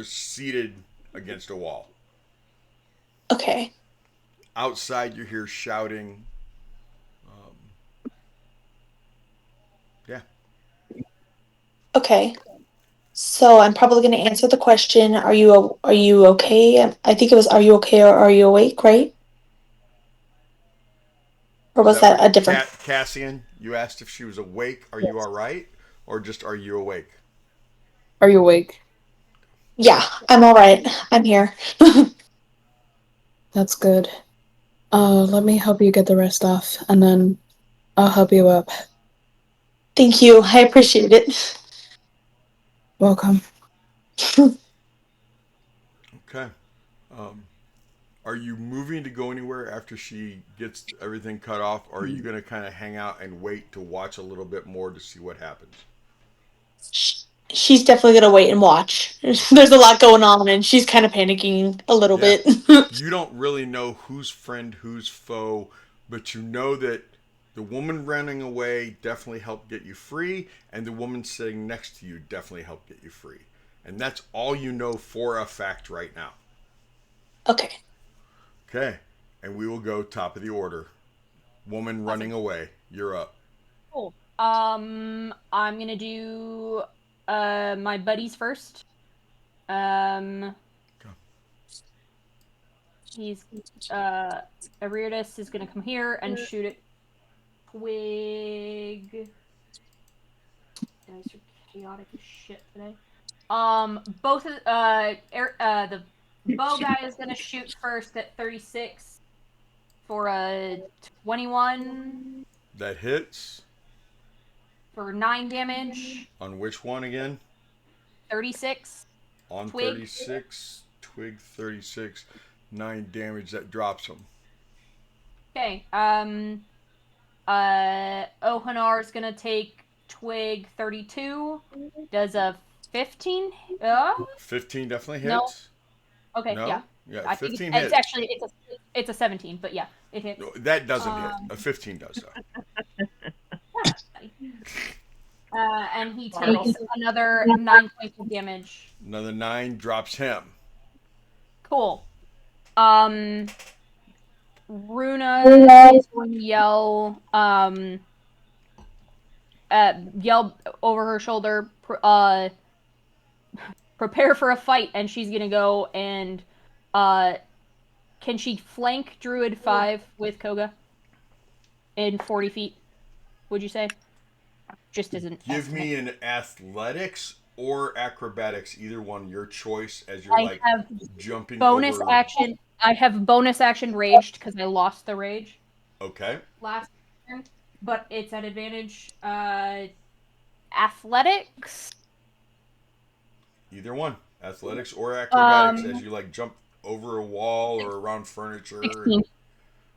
seated against a wall. Okay. Outside, you hear shouting. Um, yeah. Okay. So I'm probably going to answer the question. Are you okay? I think it was are you okay or are you awake, right? Or Was was that that for a different? Cassian? You asked if she was awake. Are you all right, or just are you awake? Are you awake? Yeah, I'm all right. I'm here. That's good. Let me help you get the rest off, and then I'll help you up. Thank you. I appreciate it. Welcome. Okay. Um, are you moving to go anywhere after she gets everything cut off, or are you going to kind of hang out and wait to watch a little bit more to see what happens? She's definitely going to wait and watch. There's a lot going on and she's kind of panicking a little Yeah. bit. You don't really know who's friend, who's foe, but you know that the woman running away definitely helped get you free, and the woman sitting next to you definitely helped get you free. And that's all you know for a fact right now. Okay. Okay. And we will go top of the order. Woman running away. You're up. Cool. I'm gonna do my buddies first. Um, Okay. he's Arirdis is gonna come here and shoot at Twig. Dice are chaotic as shit today. Both of the bow guy is gonna shoot first at 36 for a 21 That hits. for 9 damage. On which one again? 36 On Twig. 36. Twig 36. 9 damage. That drops him. Okay. Ohanar is gonna take Twig 32. Does a 15? 15 definitely No. hits. Okay, yeah. No? Yeah, I think 15 it's hits. actually it's a 17, but yeah, it hits. No, that doesn't hit. A 15 does, though. And he takes another 9 points of damage. Another 9 drops him. Cool. Runa is going to yell yell over her shoulder, prepare for a fight, and she's gonna go and can she flank Druid 5 with Koga in 40 feet, would you say? Just as an Give estimate. me an athletics or acrobatics, either one, your choice, as you're I have jumping bonus over. action. I have bonus action raged because I lost the rage Okay. last turn, but it's at advantage. Athletics. Either one, athletics or acrobatics, as Um, you jump over a wall or around furniture. 16.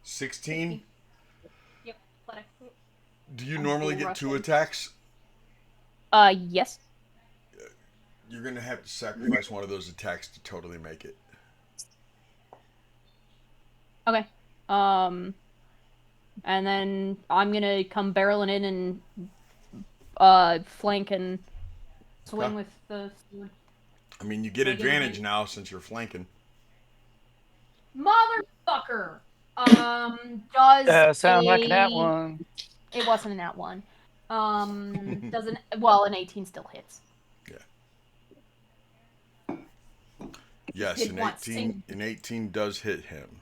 16. Yep, athletics. Do you I'm normally cool get 2 rushing. attacks? Yes. You're gonna have to sacrifice one of those attacks to totally make it. Okay. And then I'm gonna come barreling in and flank and swing Okay. with the sword. I mean, you get Do I get advantage advantage? now since you're flanking. Motherfucker. Does Sound like that a one. It wasn't an at one. Doesn't well an 18 still hits. Yes, Did an once. 18 does hit him.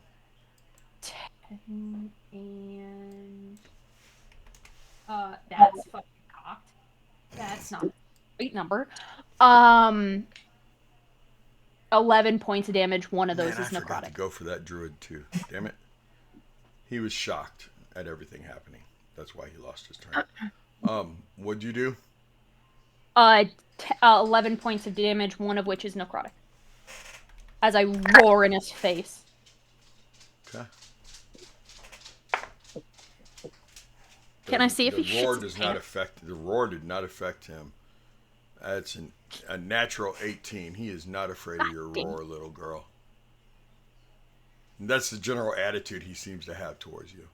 10 and that's fucking cocked. That's not a great number. 11 points of damage. One of those Man, I is forgot to necrotic. go for that druid too. Damn it. He was shocked. at everything happening. That's why he lost his turn. What'd you do? 11 points of damage, one of which is necrotic. As I roar in his face. Okay. Can I see if he roar shits does his not pants? affect the roar did not affect him. That's a natural 18. He is not afraid of your roar, little girl. And that's the general attitude he seems to have towards you.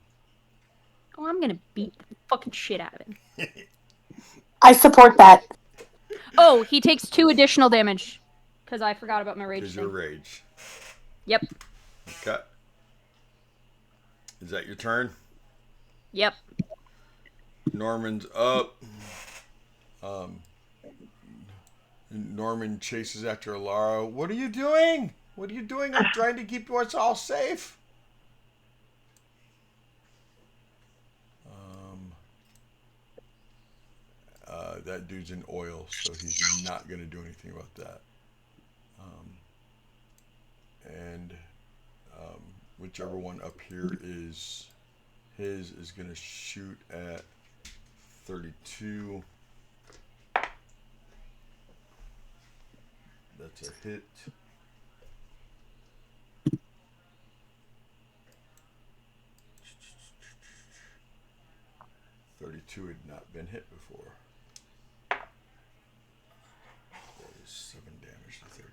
Oh, I'm gonna beat the fucking shit out of him. I support that. Oh, he takes 2 additional damage. Because I forgot about my rage Because thing. you're rage. Yep. Okay. Is that your turn? Yep. Norman's up. Norman chases after Alara. What are you doing? What are you doing? I'm trying to keep us all safe. That dude's in oil, so he's not going to do anything about that. And whichever one up here is his is going to shoot at 32. That's a hit. .32 had not been hit before. That is 7 damage to 32.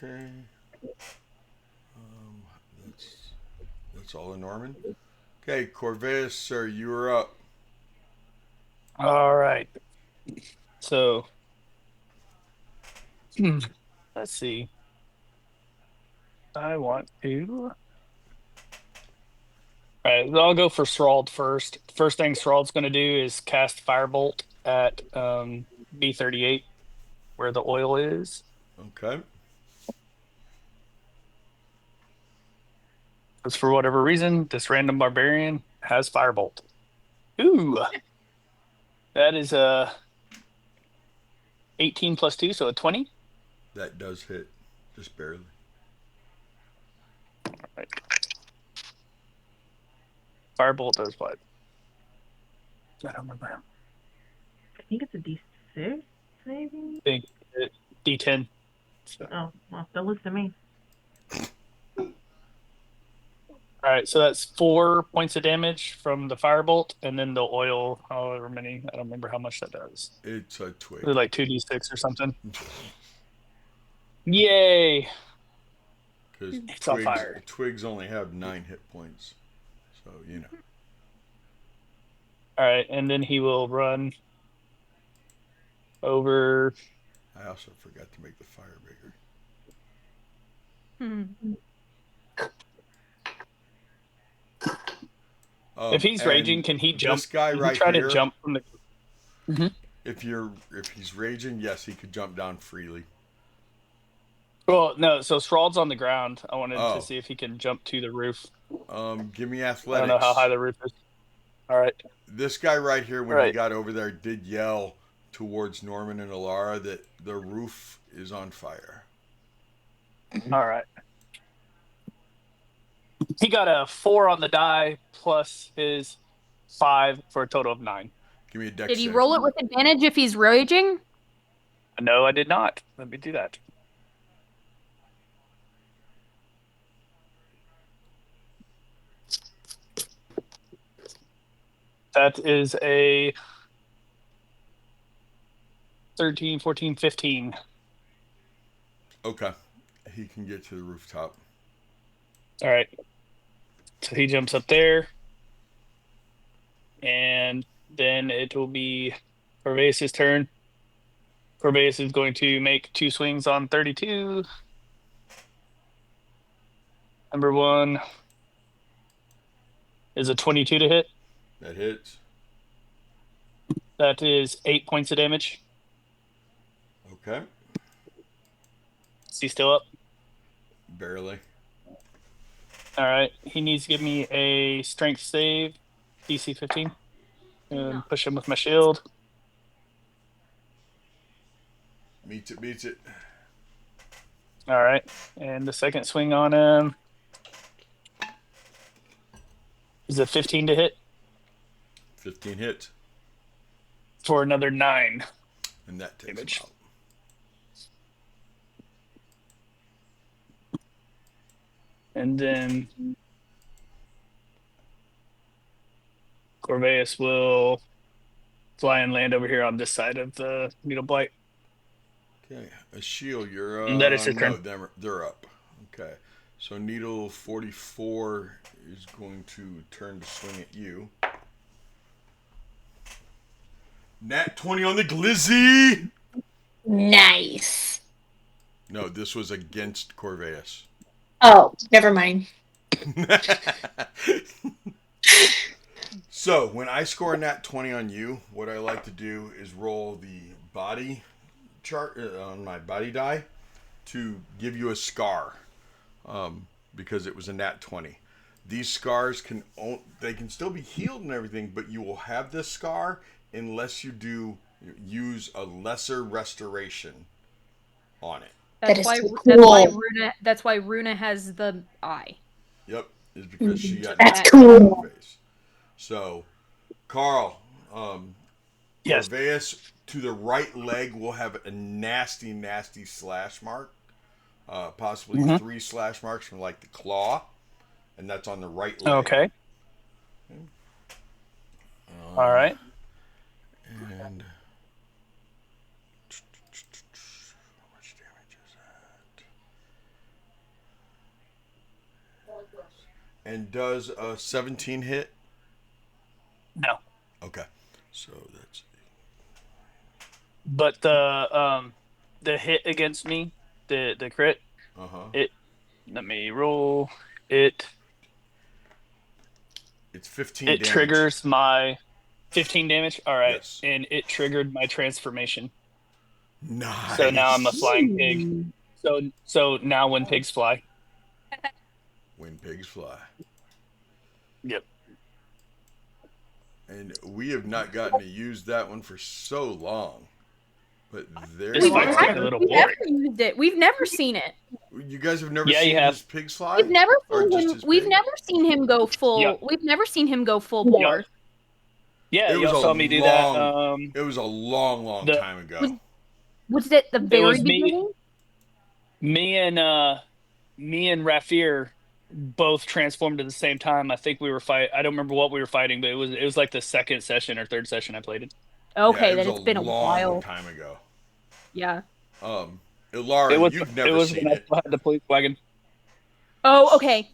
Okay. That's all in Norman. Okay, Corvus, sir, you are up. All right. So, let's see. I want to. All right, I'll go for Strahd first. First thing Strahrd's going to do is cast Firebolt at B38, where the oil is. Okay. Because for whatever reason, this random barbarian has Firebolt. Ooh, that is a 18 plus 2, so a 20. That does hit, just barely. Right. Firebolt does what? I don't remember. I think it's a D6, maybe? I think D10. So. Oh, well, don't listen to me. All right, so that's 4 points of damage from the firebolt, and then the oil, however many. I don't remember how much that does. It's a twig. Is it like 2d6 or something? Yay! Because It's on fire. twigs only have 9 hit points. So, you know. All right, and then he will run over. I also forgot to make the fire bigger. If he's raging, can he jump? This guy can right he try here, to jump from the. if he's raging, yes, he could jump down freely. Well, no. So Strahd's on the ground. I wanted Oh. to see if he can jump to the roof. Give me athletics. I don't know how high the roof is. All right. This guy right here, when he Right. got over there, did yell towards Norman and Alara that the roof is on fire. All right. He got a 4 on the die plus his 5 for a total of 9. Give me a dex Did he save. roll it with advantage if he's raging? No, I did not. Let me do that. That is a 13, 14, 15. Okay. He can get to the rooftop. All right. So he jumps up there. And then it will be Corvus' turn. Corvus is going to make 2 swings on 32. Number 1 is a 22 to hit. That hits. That is 8 points of damage. Okay. Is he still up? Barely. All right. He needs to give me a strength save, DC 15. And push him with my shield. Meets it, beats it. All right. And the second swing on him is a 15 to hit 15 hits. for another 9 And that takes damage. him out. And then Corvus will fly and land over here on this side of the needle blight. Okay, a shield. You're And that is his no, turn. they're up. Okay, so needle 44 is going to turn to swing at you. Nat 20 on the glizzy. Nice. No, this was against Corvus. Oh, never mind. So when I score a nat 20 on you, what I like to do is roll the body chart on my body die to give you a scar, because it was a nat 20. These scars they can still be healed and everything, but you will have this scar unless you use a lesser restoration on it. That That's is why. so That's why cool. Runa. That's why Runa has the eye. Yep, is because she got That's knocked cool. in the face. So, Carl, Yes. Corvus to the right leg will have a nasty, nasty slash mark. Possibly 3 slash marks from like the claw, and that's on the right leg. Okay. All right. And how much damage is that? And does a 17 hit? No. Okay, so that's. But the hit against me, the crit, it let me roll it. It's 15 It damage. triggers my 15 damage. All right. Yes. And it triggered my transformation. Nice. So now I'm a flying pig. So now when pigs fly. When pigs fly. Yep. And we have not gotten to use that one for so long. But there This you fight's are. getting a little We've boring. never used it. We've never seen it. You guys have never Yeah, you seen have. his pigs fly? We've never Or seen just him. his We've pig? never seen him go full. Yeah. We've never seen him go full bore. Yeah, It was y'all a saw me do that. long. It was a long the- time ago. Was it the very was me. beginning? Me and Rafir both transformed at the same time. I think we were I don't remember what we were fighting, but it was like the second session or third session I played it. Okay, yeah, then it it's was been a long while. time ago. Yeah. Ilara, you've never was seen when I it. still had the police wagon. Oh, okay.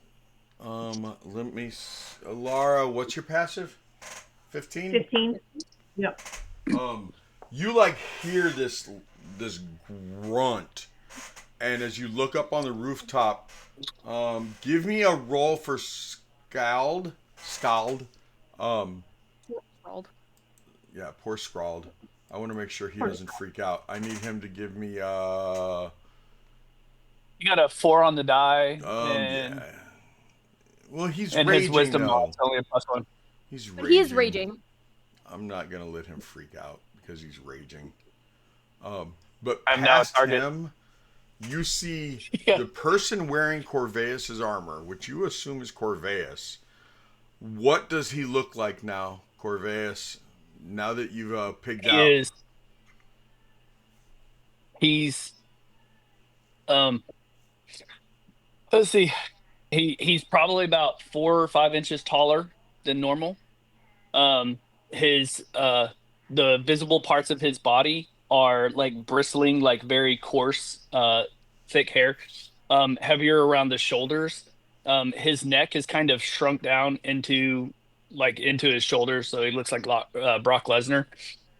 Let me. Ilara, what's your passive? 15. 15. Yep. You like hear this grunt, and as you look up on the rooftop, give me a roll for Scald. World. Yeah, poor Scrawled. I want to make sure he doesn't freak out. I need him to give me You got a 4 on the die, and yeah. Well, he's his raging wisdom though. is only a +1. He's But raging. he is raging. I'm not gonna let him freak out because he's raging. But I'm now a past target. him, you see Yeah. the person wearing Corvus's armor, which you assume is Corvus. What does he look like now, Corvus? Now that you've pigged out, He's let's see, he's probably about 4 or 5 inches taller than normal. His the visible parts of his body are like bristling, like very coarse, thick hair, heavier around the shoulders. His neck is kind of shrunk down into his shoulders, so he looks like Brock Lesnar, a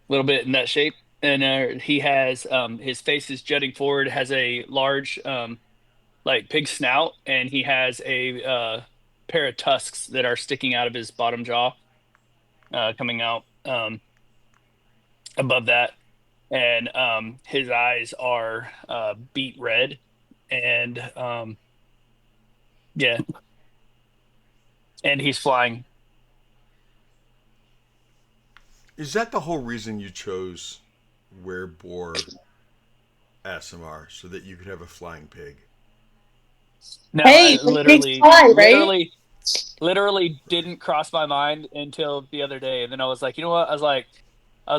little bit in that shape. And he has his face is jutting forward, has a large like pig snout, and he has a pair of tusks that are sticking out of his bottom jaw, coming out above that. And his eyes are beet red, and yeah, and he's flying. Is that the whole reason you chose Werebore ASMR so that you could have a flying pig? No, I Hey, big fly, right? literally didn't cross my mind until the other day, and then I was like, you know what? I was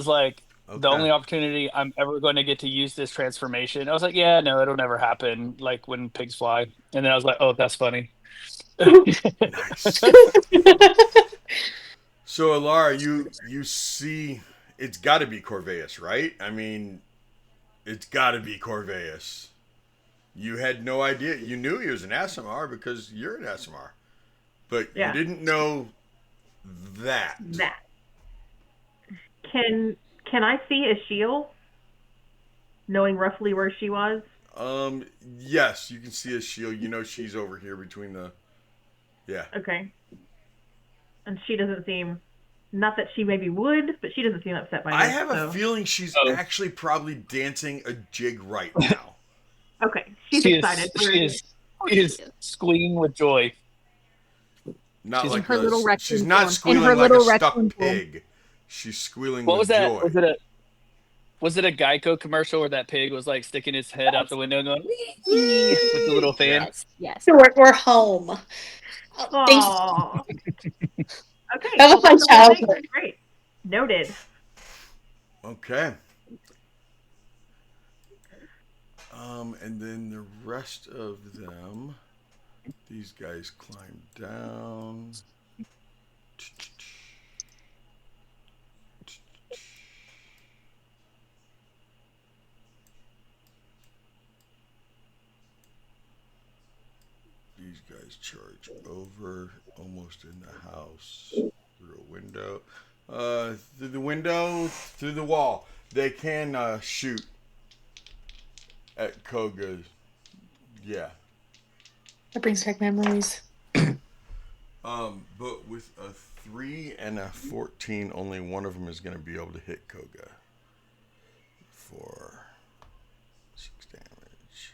like, the Okay. only opportunity I'm ever going to get to use this transformation. I was like, yeah, no, it'll never happen. Like when pigs fly, and then I was like, oh, that's funny. Nice. So Alara, you see, it's got to be Corvus, right? I mean, it's got to be Corvus. You had no idea. You knew he was an ASMR because you're an ASMR, but you Yeah. didn't know that. That. Can I see a shield, knowing roughly where she was? Yes, you can see a shield. You know she's over here between the. Yeah. Okay. And she doesn't seem, not that she maybe would, but she doesn't seem upset by I this. have a So feeling she's Oh, actually probably dancing a jig right now. okay, she's she excited. is, she is, Of course she she is is. squealing with joy. Not She's In like her a. little She's raccoon not form. In her squealing like a little stuck raccoon form. pig. She's squealing What was with that? joy. Was it a Geico commercial where that pig was like sticking his head out the window and going "Wee," with the little fan? Yeah. Yes, yes. We're home. Thanks. Aww. Okay, That well was my that's the whole thing. childhood. That's great. Noted. Okay. And then the rest of them, these guys climb down. These guys charge over, almost in the house, through a window. Through the window, through the wall. They can shoot at Koga. Yeah. That brings back memories. But with a 3 and a 14, only one of them is going to be able to hit Koga for 6 damage.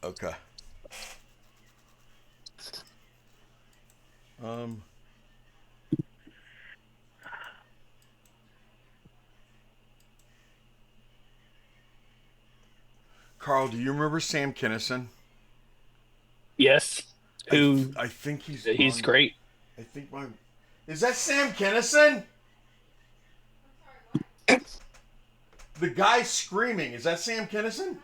Okay. Um, Carl, do you remember Sam Kinison? Yes. Who? I think he's He's on. great. I think my. Is that Sam Kinison? The guy screaming. Is that Sam Kinison?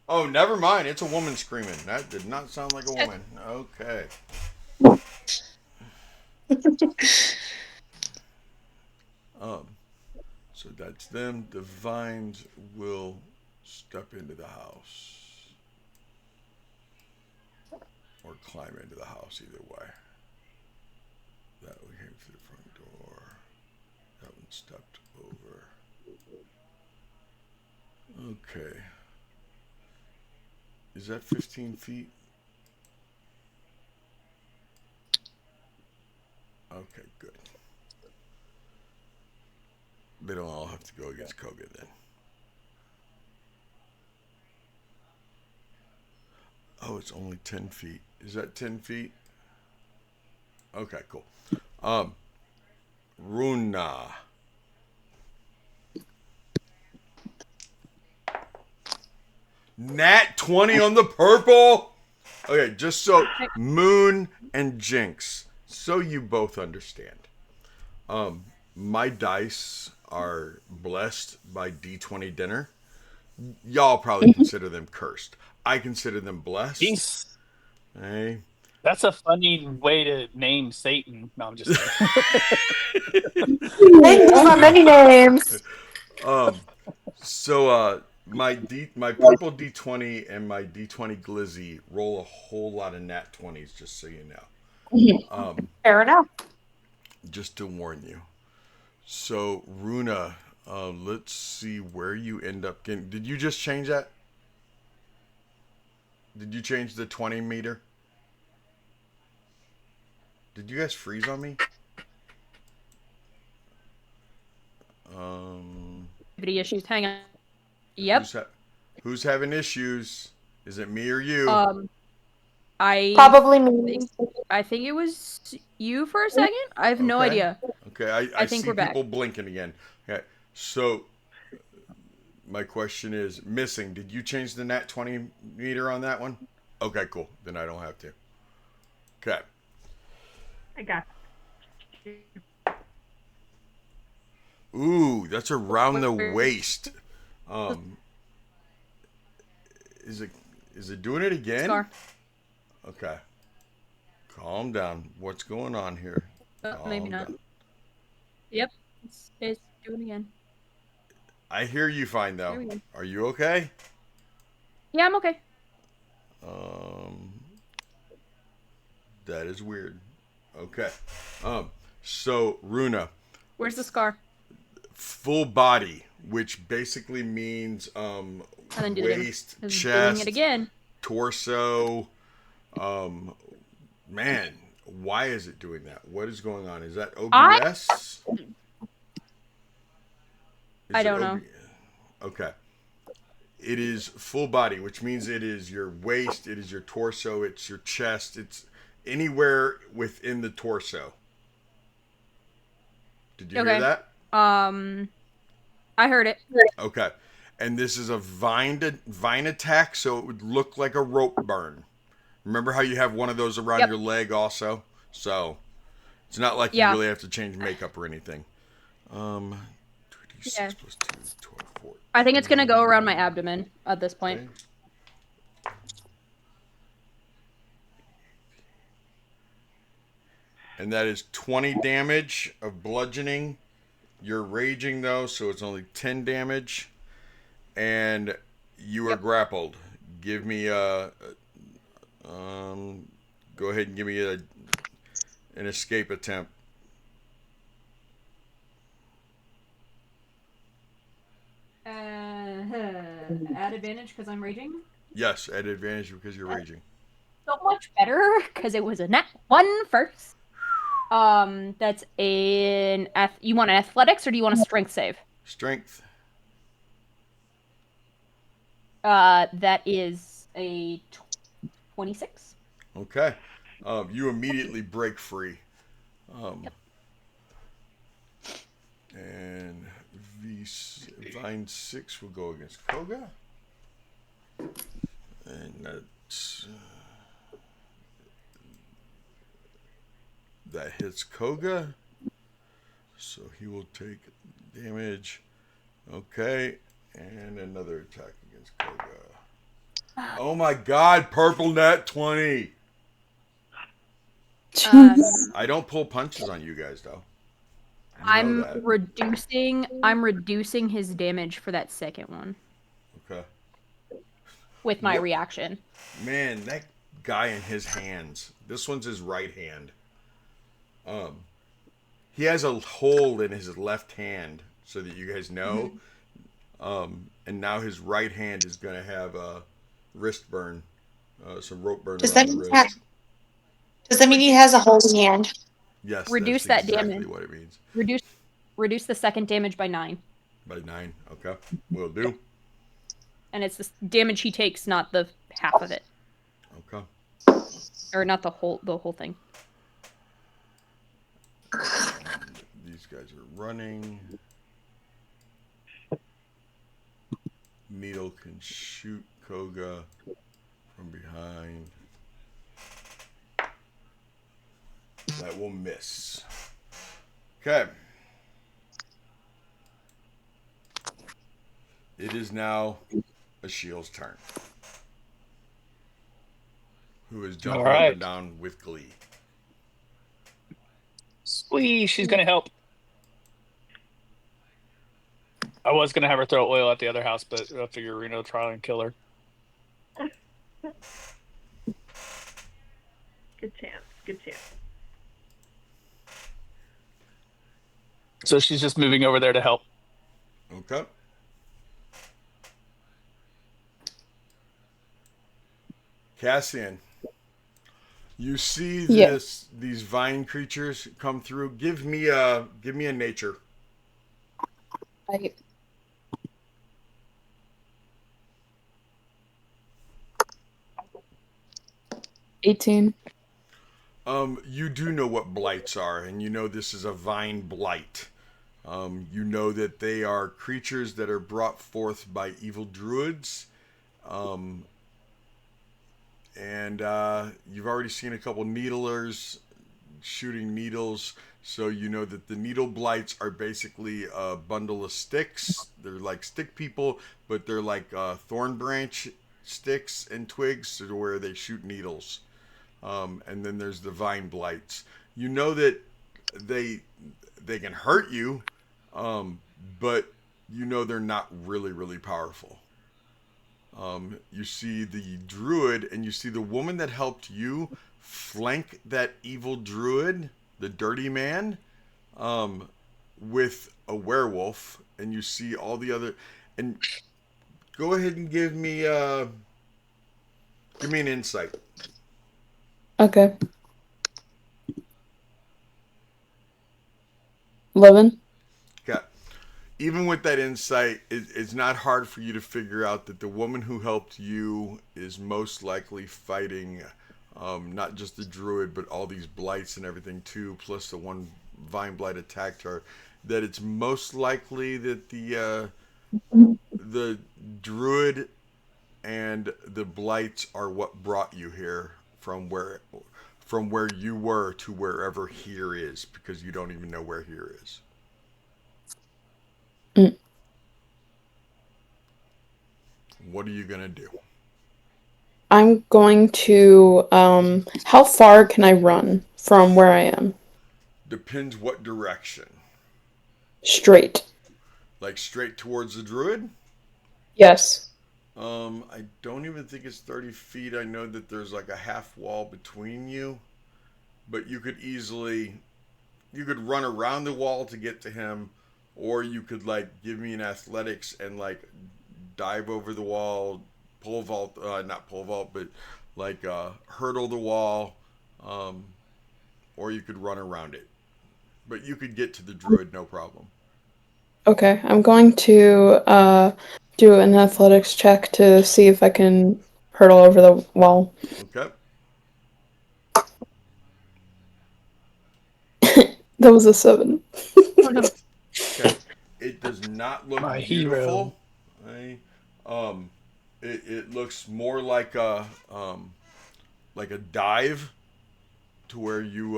Oh, never mind. It's a woman screaming. That did not sound like a woman. Okay. Um. So that's them. The vines will step into the house or climb into the house, either way. That one came through the front door. That one stepped over. Okay. Is that 15 feet? Okay, good. They don't all have to go against Koga then. Oh, it's only 10 feet. Is that 10 feet? Okay, cool. Runa. Nat 20 on the purple. Okay, just so Moon and Jinx, so you both understand. My dice are blessed by D20 dinner. Y'all probably consider them cursed. I consider them blessed. He's Hey. That's a funny way to name Satan. No, I'm just kidding. Names are many names. So my purple D20 and my D20 glizzy roll a whole lot of nat 20s, just so you know. Fair enough. Just to warn you. So Runa, let's see where you end up getting. Did you just change that? Did you change the 20 meter? Did you guys freeze on me? Video issues. Hang on. Yep. Who's having issues? Is it me or you? I Probably me. think I think it was you for a second. I have no Okay. idea. Okay, I I think see we're back. people blinking again. Okay, so my question is missing. Did you change the nat 20 meter on that one? Okay, cool. Then I don't have to. Okay. I got you. Ooh, that's around the waist. Um, is it doing it again? Scar. Okay. Calm down. What's going on here? Oh, maybe Calm not. down. Yep. It's doing it again. I hear you fine There though. we go. Are you okay? Yeah, I'm okay. Um, that is weird. Okay. Um, so Runa, Where's the scar? full body, which basically means And then do the damage. waist, It's doing it chest, again. torso. Um, man, why is it doing that? What is going on? Is that OBS? I Is it don't know. Okay. It is full body, which means it is your waist, it is your torso, it's your chest, it's anywhere within the torso. Did you hear Okay. that? I heard it. Okay. And this is a vine attack, so it would look like a rope burn. Remember how you have one of those around Yep. your leg also? So it's not like you Yeah. really have to change makeup or anything. 2d6 Yeah. plus 2, 12, 14. I think it's gonna go around my abdomen at this point. Okay. And that is 20 damage of bludgeoning. You're raging though, so it's only 10 damage. And you are Yep. grappled. Give me a go ahead and give me an escape attempt. Add advantage because I'm raging. Yes, at advantage because you're raging. So much better because it was a nat 1 first. That's you want an athletics or do you want a strength save? Strength. That is a 26. Okay. You immediately break free. Yep. And Vine 6 will go against Koga. And that's that hits Koga. So he will take damage. Okay. And another attack against Koga. Oh my god, purple net 20. I don't pull punches on you guys though. You know that. I'm reducing his damage for that second one Okay. with my What? reaction. Man, that guy in his hands. This one's his right hand. He has a hole in his left hand, so that you guys know. And now his right hand is gonna have a wrist burn, some rope burn Does around that the mean wrist. does that mean he has a whole hand? Yes, Reduce that's that exactly damage. what it means. Reduce the second damage by 9. By 9. Okay, will do. And it's the damage he takes, not the half of it. Okay. Or not the whole thing. These guys are running. Needle can shoot Koga from behind. That will miss. Okay. It is now Ashil's turn. Who is jumping up and down with glee. Squee, she's gonna help. I was gonna have her throw oil at the other house, but I figure Reno will try and kill her. Good chance. Good chance. So she's just moving over there to help. Okay. Cassian, you see these vine creatures come through. Give me a nature. Right. 18. You do know what blights are, and you know this is a vine blight. You know that they are creatures that are brought forth by evil druids. Um, and you've already seen a couple needlers shooting needles, so you know that the needle blights are basically a bundle of sticks. They're like stick people, but they're like thorn branch sticks and twigs to where they shoot needles. And then there's the vine blights. You know that they they can hurt you, um, but you know they're not really powerful. You see the druid, and you see the woman that helped you flank that evil druid, the dirty man, um, with a werewolf, and you see all the other. And go ahead and give me an insight. Okay. 11. Okay. Even with that insight, it's not hard for you to figure out that the woman who helped you is most likely fighting not just the druid, but all these blights and everything too, plus the one vine blight attacked her. That it's most likely that the druid and the blights are what brought you here from where you were to wherever here is, because you don't even know where here is. Mm. What are you gonna do? I'm going to, how far can I run from where I am? Depends what direction. Straight. Like straight towards the druid? Yes. I don't even think it's 30 feet. I know that there's like a half wall between you, but you could run around the wall to get to him, or you could like give me an athletics and like dive over the wall, pole vault, not pole vault, but like hurdle the wall, um, or you could run around it. But you could get to the druid, no problem. Okay, I'm going to do an athletics check to see if I can hurdle over the wall. Okay. That was a 7. Oh no. Okay. It does not look My hero. beautiful. I, um, it looks more like a dive to where you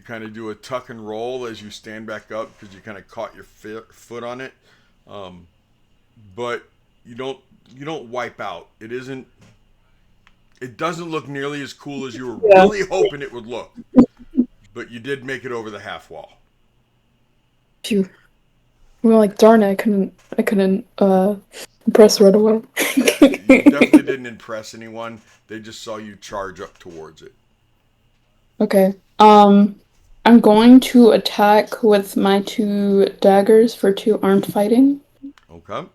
kind of do a tuck and roll as you stand back up because you kind of caught your foot on it. Um, but you don't you don't wipe out. It isn't. It doesn't look nearly as cool as you were Yeah. really hoping it would look. But you did make it over the half wall. Phew. Well, like, darn it, I couldn't, press right away. You definitely didn't impress anyone. They just saw you charge up towards it. Okay. I'm going to attack with my 2 daggers for 2 armed fighting. Okay.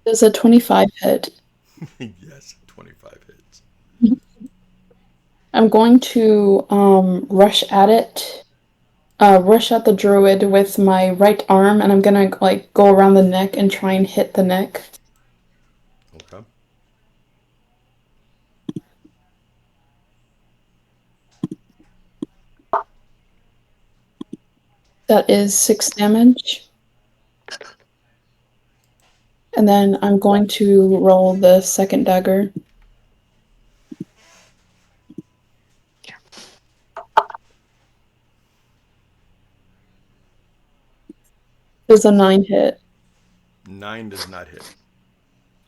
Does a 25 hit? Yes, 25 hits. I'm going to rush at it. Rush at the druid with my right arm, and I'm gonna like go around the neck and try and hit the neck. Okay. That is 6 damage. And then I'm going to roll the second dagger. Does a 9 hit? 9 does not hit.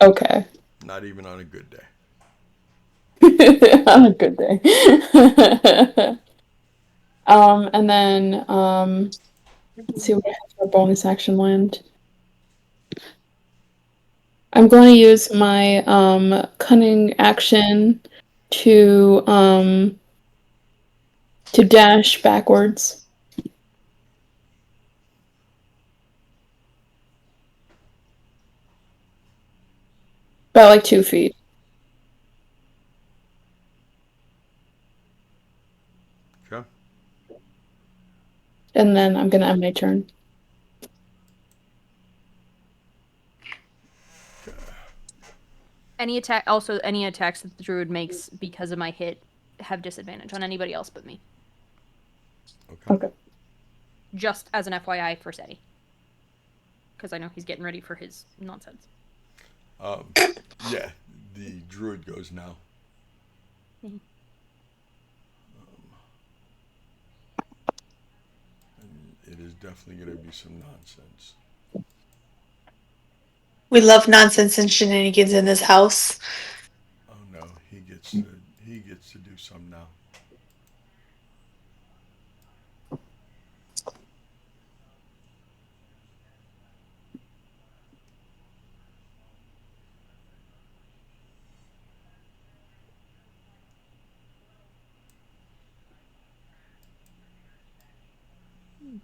Okay. Not even on a good day. On a good day. And then let's see what I have for a bonus action land. I'm going to use my cunning action to dash backwards. About like 2 feet. And then I'm gonna end my turn. Any attacks that the druid makes because of my hit have disadvantage on anybody else but me. Okay. Just as an FYI for Seti. Because I know he's getting ready for his nonsense. Yeah, the druid goes now. It is definitely going to be some nonsense. We love nonsense and shenanigans in this house. Oh no, he gets to do some now.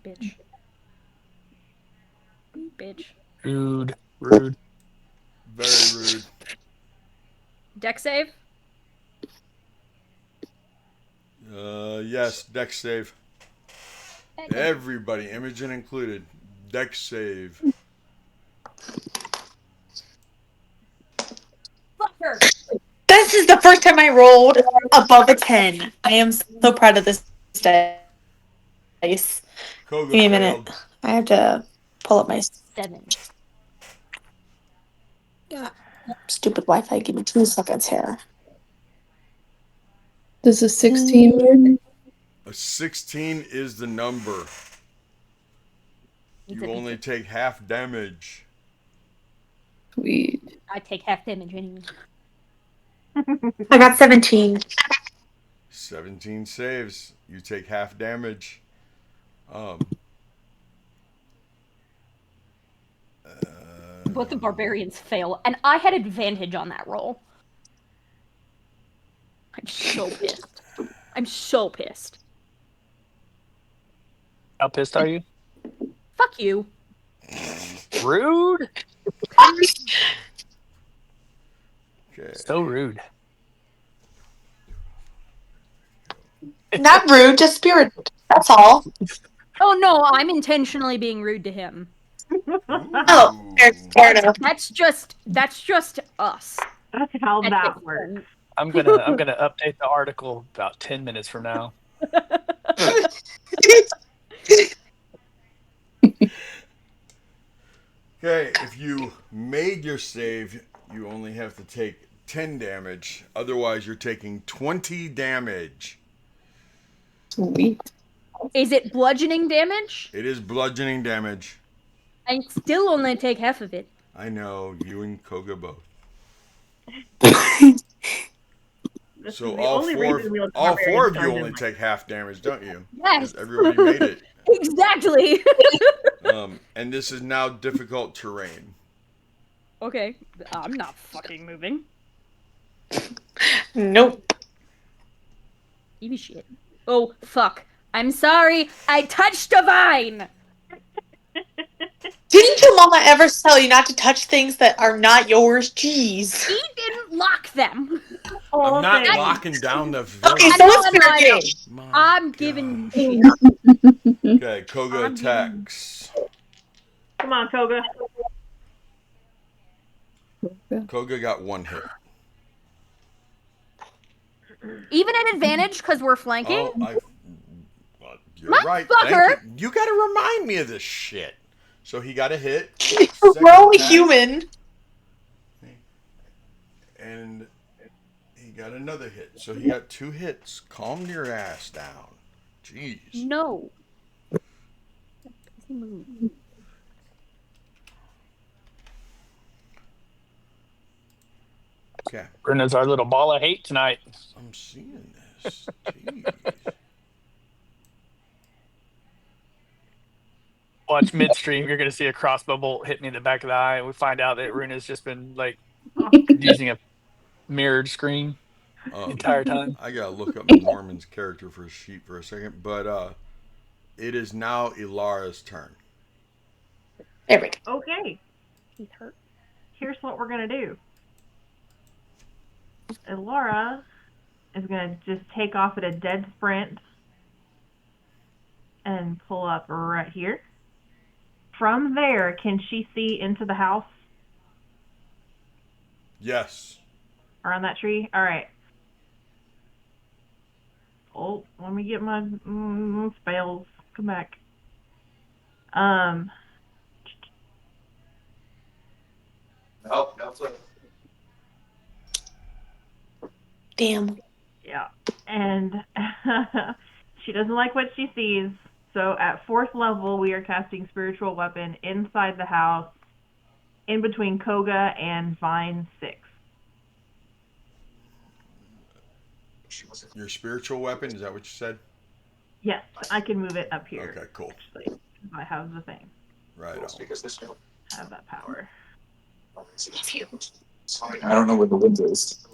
Bitch. Bitch. Rude. Very rude. Deck save? Yes, dex save. Okay. Everybody, Imogen included, dex save. Fucker! This is the first time I rolled above a 10. I am so proud of this dice. Give Koga me a failed. minute. I have to pull up my 7. stupid Wi-Fi. Give me 2 seconds here. Does a 16 work? A 16 is the number. You only take half damage. Sweet. I take half damage anyway. I got 17. 17 saves. You take half damage. Both the barbarians fail, and I had advantage on that roll. I'm so pissed. I'm so pissed. How pissed are you? Fuck you. Rude. Okay. So rude. Not rude, just spirit. That's all. Oh no, I'm intentionally being rude to him. Oh, fair enough. That's just us. That's how At that this works. point. I'm gonna update the article about 10 minutes from now. Okay, if you made your save, you only have to take 10 damage. Otherwise, you're taking 20 damage. Sweet. Is it bludgeoning damage? It is bludgeoning damage. I still only take half of it. I know, you and Koga both. This So is the only reason we all four of you started only like take half damage, don't you? Yes. Because everybody made it. Exactly. And this is now difficult terrain. Okay, I'm not fucking moving. Nope. Evie shit. Oh, fuck. I'm sorry. I touched a vine. Didn't your mama ever tell you not to touch things that are not yours? Jeez. He didn't lock them. Oh, I'm not thanks. locking down the village. Okay, so it's fair game. My I'm God. giving you shit. Okay, Koga attacks. Come on, Koga. Koga got 1 hit. Even an advantage because we're flanking? Oh, you're right. Thank Motherfucker! you. You gotta remind me of this shit. So he got a hit. We're only attack, human. And he got another hit. So he got 2 hits. Calm your ass down. Jeez. No. Okay. Brenda's our little ball of hate tonight. I'm seeing this. Jeez. Watch midstream, you're gonna see a crossbow bolt hit me in the back of the eye, and we find out that Runa's just been like using a mirrored screen the entire time. I gotta look up Norman's character for a sheet for a second, but it is now Ilara's turn. There we go. Okay, He's hurt. here's what we're gonna do. Laura is gonna just take off at a dead sprint and pull up right here. From there, can she see into the house Yes. around that tree? All right. Oh, let me get my spells. Come back. Damn. Yeah. And she doesn't like what she sees. So at 4th level, we are casting Spiritual Weapon inside the house, in between Koga and Vine 6. Your spiritual weapon, is that what you said? Yes, I can move it up here. Okay, cool. Actually, if I have the thing. Right on. I have that power. I don't know where the wind is.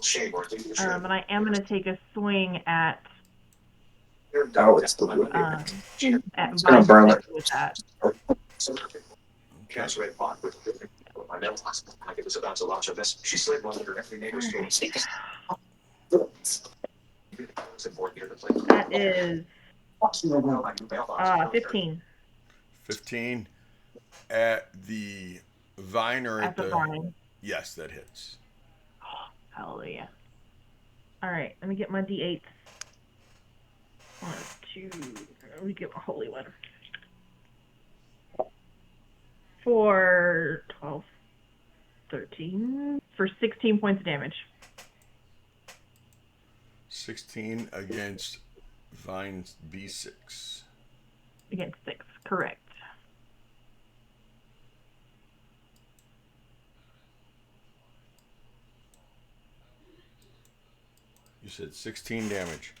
And I am going to take a swing at Oh, it's the wood. at It's gonna Vine burn 6 it. with that. Okay. That is 15 15 at the vine or at at the the. Vine. Yes, that hits. Hallelujah. All right, let me get my D8. 1, 2. Let me get my holy one. For 12, 13, for 16 points of damage. 16 against Vine's B6. Against 6, correct. You said 16 damage.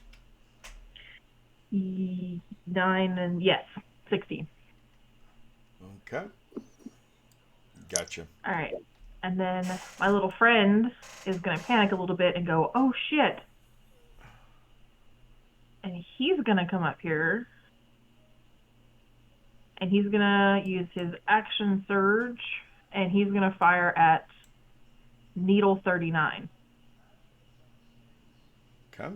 9 and yes, 16. Okay. Gotcha. All right. And then my little friend is going to panic a little bit and go, oh shit. And he's going to come up here. And he's going to use his action surge. And he's going to fire at Needle 39. Okay.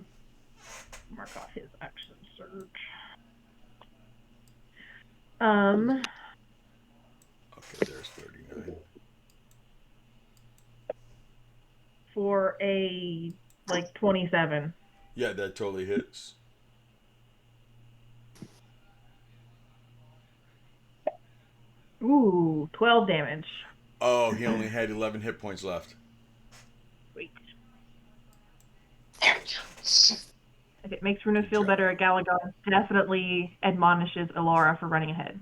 Mark off his action surge. Okay, there's 39. For a, 27. Yeah, that totally hits. Ooh, 12 damage. Oh, he only had 11 hit points left. Sweet. There we go. If it makes Runa Good feel job. better, Galagon definitely admonishes Elara for running ahead.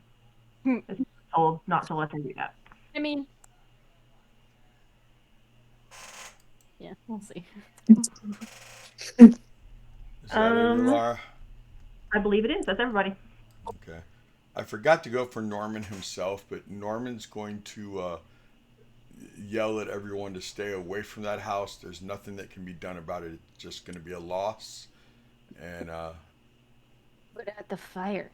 Is told not to let her do that. I mean, yeah, we'll see. Is that it, Laura? I believe it is. That's everybody. Okay. I forgot to go for Norman himself, but Norman's going to yell at everyone to stay away from that house. There's nothing that can be done about it. It's just going to be a loss. And Put out the fire.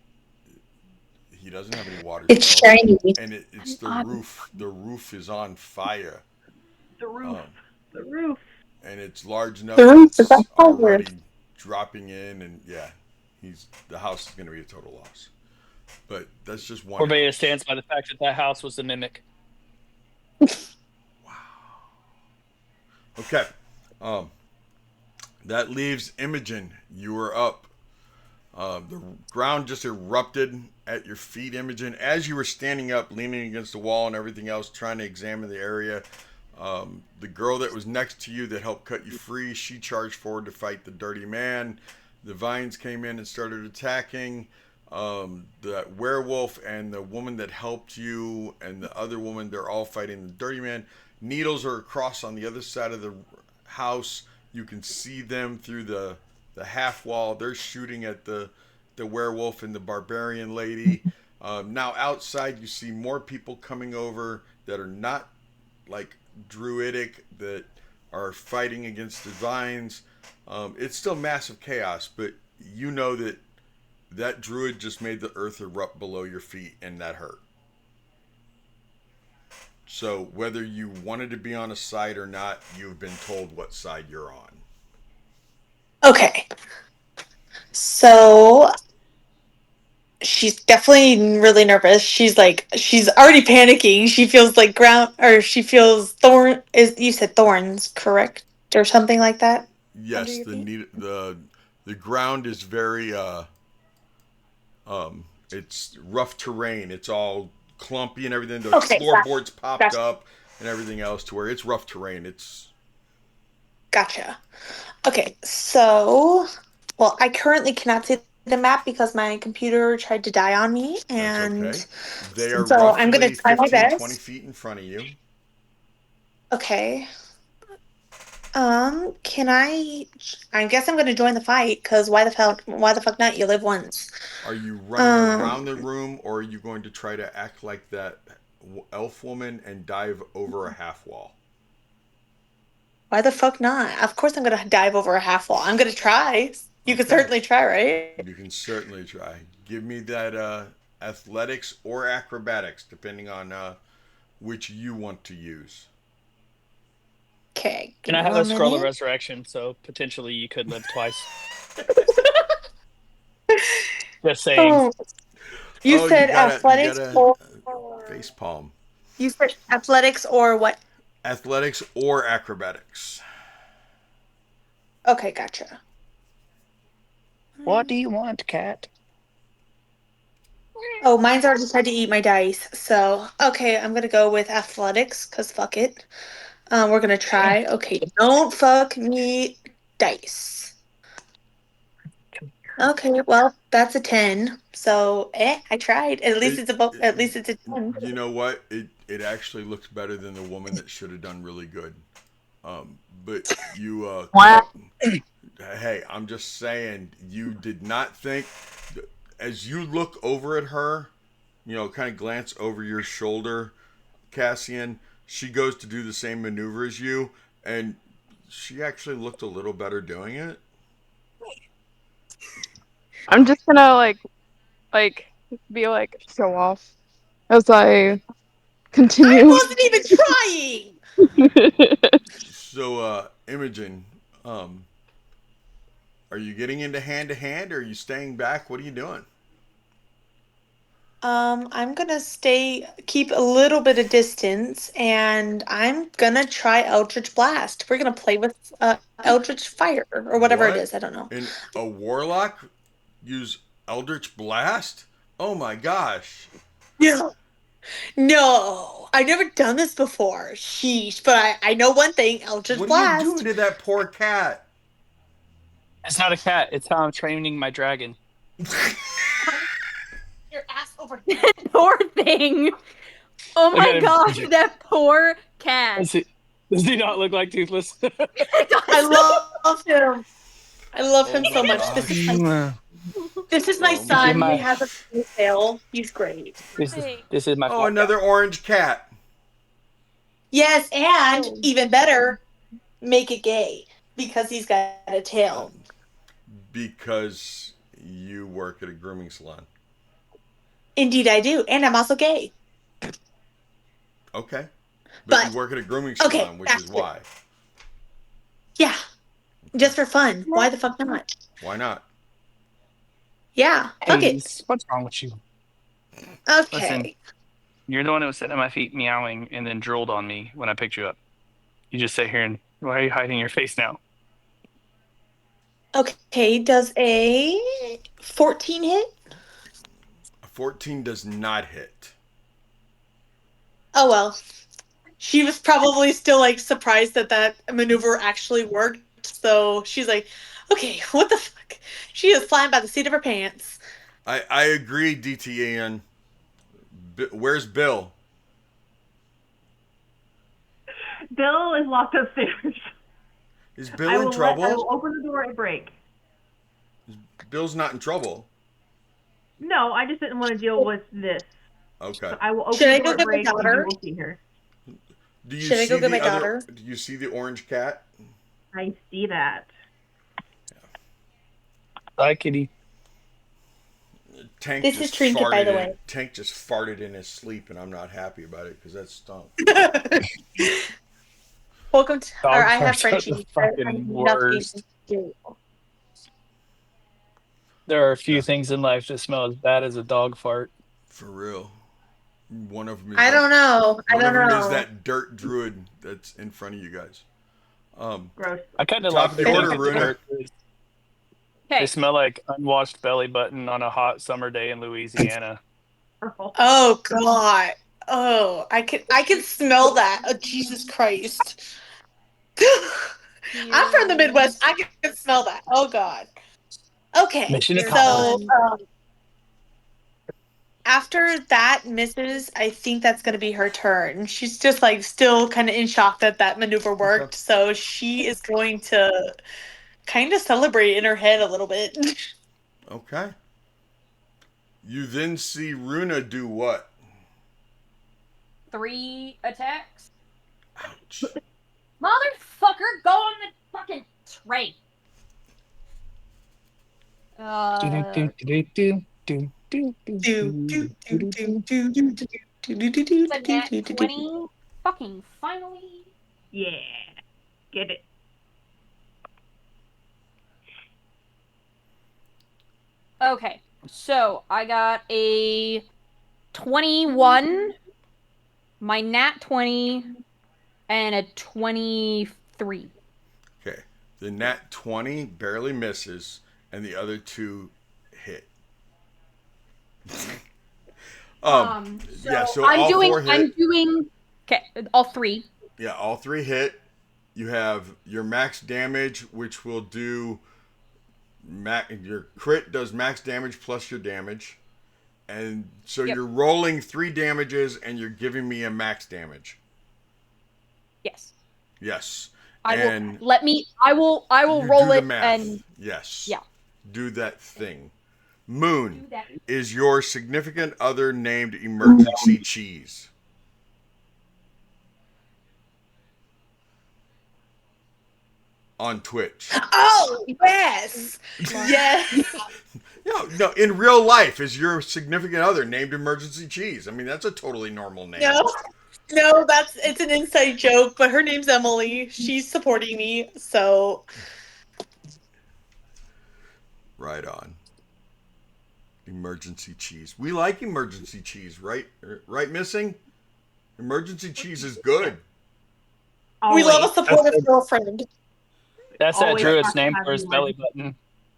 he doesn't have any water. It's spells. shiny. And it's the roof. The roof is on fire. The roof. The roof. And it's large enough The that roof it's is on fire. already dropping in. And yeah, the house is going to be a total loss. But that's just one. Corbeia house. stands by the fact that house was the mimic. Okay. That leaves Imogen. You are up. The ground just erupted at your feet, Imogen. As you were standing up, leaning against the wall and everything else, trying to examine the area, the girl that was next to you that helped cut you free, she charged forward to fight the dirty man. The vines came in and started attacking. The werewolf and the woman that helped you and the other woman, they're all fighting the dirty man. Needles are across on the other side of the house. You can see them through the half wall. They're shooting at the werewolf and the barbarian lady. Now outside you see more people coming over that are not like druidic, that are fighting against the vines. It's still massive chaos, but you know that druid just made the earth erupt below your feet, and that hurt. So whether you wanted to be on a side or not, you've been told what side you're on. Okay. So she's definitely really nervous. She's already panicking. She feels like she feels you said thorns, correct? Or something like that under Yes, your feet? the ground is very it's rough terrain. It's all clumpy and everything. The Okay, floorboards popped gotcha. up and everything else to where it's rough terrain. It's Gotcha. Okay, so, well, I currently cannot see the map because my computer tried to die on me, That's and okay. They are so I'm gonna roughly try my 15, 20 best. feet in front of you. Okay. Can I? I guess I'm gonna join the fight because why the fuck? Why the fuck not? You live once. Are you running around the Um, room or are you going to try to act like that elf woman and dive over a half wall? why the fuck not? Of course I'm gonna dive over a half wall. I'm gonna try. You could Okay. certainly try, right? You can certainly try. Give me that athletics or acrobatics, depending on which you want to use. Okay, give And me I have a one scroll of minute. resurrection, so potentially you could live twice. Just saying. Oh, you Oh, said you athletics gotta or face palm. you said athletics or what? Athletics or acrobatics. Okay, gotcha. What do you want, cat? Oh, mine's already tried to eat my dice. So, okay, I'm gonna go with athletics because fuck it. We're gonna try. Okay, don't fuck me, dice. Okay, well, that's a 10. So, I tried. At least It, it's above. it At least it's a 10. you know what? It actually looks better than the woman that should have done really good. But you come Wow. up. Hey, I'm just saying, you did not think. As you look over at her, kind of glance over your shoulder, Cassian, she goes to do the same maneuver as you, and she actually looked a little better doing it. I'm just gonna like be like show off as I continue. I wasn't even trying. So, Imogen, um, are you getting into hand to hand, or are you staying back? What are you doing? I'm gonna keep a little bit of distance, and I'm gonna try Eldritch Blast. We're gonna play with Eldritch Fire or whatever it What? is. I don't know. In a warlock use Eldritch Blast? Oh my gosh! No, no, I've never done this before. Sheesh, but I know one thing: Eldritch What are you doing Blast. to that poor cat? It's not a cat. It's how I'm training my dragon. Your ass over here. Poor thing. Oh Look my at him. gosh, that poor cat. Does he not look like Toothless? It I does. love him. I love Oh him so my much. gosh! This is my Oh my This is son. He my has a ponytail. He's great. this is my Oh, fat cat. another orange cat. Yes, and even better, make it gay because he's got a tail. Because you work at a grooming salon. Indeed, I do, and I'm also gay. Okay. But you But work at a grooming okay, salon, which back is to it. why. Yeah, just for fun. Why the fuck not? Why not? Yeah, fuck it. Ace, what's wrong with you? Listen, Okay, you're the one who was sitting at my feet meowing and then drooled on me when I picked you up. You just sit here and why are you hiding your face now? okay. Does a 14 hit? A 14 does not hit. Oh well. She was probably still like surprised that that maneuver actually worked. So she's like, "Okay, what the fuck?" She is flying by the seat of her pants. I agree, DTN. Where's Bill? Bill is locked upstairs. Is Bill in I trouble? will open the door and break. Bill's not in trouble. No, I just didn't want to deal with this. Okay. So I will Should open I the door go and get my break, and you daughter? will see her. Do you Should I see go get the my other? daughter? Do you see the orange cat? I see that. Bye, kitty. Tank This is just Trinket, by farted the in. way. Tank just farted in his sleep, and I'm not happy about it because that stunk. Welcome to, or I Dogs are have the Frenchie. fucking Nothing worst. to do. There are a few Yeah. things in life that smell as bad as a dog fart. For real. One of them is I that. don't know. I One of don't them is know. that dirt druid that's in front of you guys. Gross. I kind of Top like of to the think order, that the Runa. dirt is, they Okay. smell like unwashed belly button on a hot summer day in Louisiana. Oh God. Oh, I can smell that. Oh, Jesus Christ. I'm from the Midwest. I can smell that. Oh God. Okay, Mission There's so accomplished. one. after that misses, I think that's gonna be her turn. She's just like still kind of in shock that that maneuver Okay. worked, so she is going to kind of celebrate in her head a little bit. Okay. You then see Runa do what? 3 attacks. Ouch. Motherfucker, go on the fucking tray. Do, do, do, do, do, do, do, Do, do, do, do, do, do, do. do, do, do, do, do, do, do, it's a do, nat do, do, do. 20. Fucking finally. Yeah. Get it. Okay, so I got a 21, my nat 20, and a 23. Okay. The nat 20 barely misses, and the other two hit. Yeah, So so all four I'm hit. doing, okay, all 3. Yeah, all three hit. You have your max damage, which will do. Your crit does max damage plus your damage. And so Yep. you're rolling 3 damages, and you're giving me a max damage. Yes. Yes. I will And I will you roll do the it math. and Yes. yeah. Do that thing. Moon, Do that. is your significant other named Emergency Cheese? On Twitch. Oh yes, yes. No, in real life, is your significant other named Emergency Cheese? I mean, that's a totally normal name. No, no, it's an inside joke. But her name's Emily. She's supporting me, so Right on. Emergency Cheese. We like Emergency Cheese, right? Right, Missing? Emergency Cheese is good. we love Always. a supportive girlfriend. That's that Always druid's have to name have for the his belly emergency. button.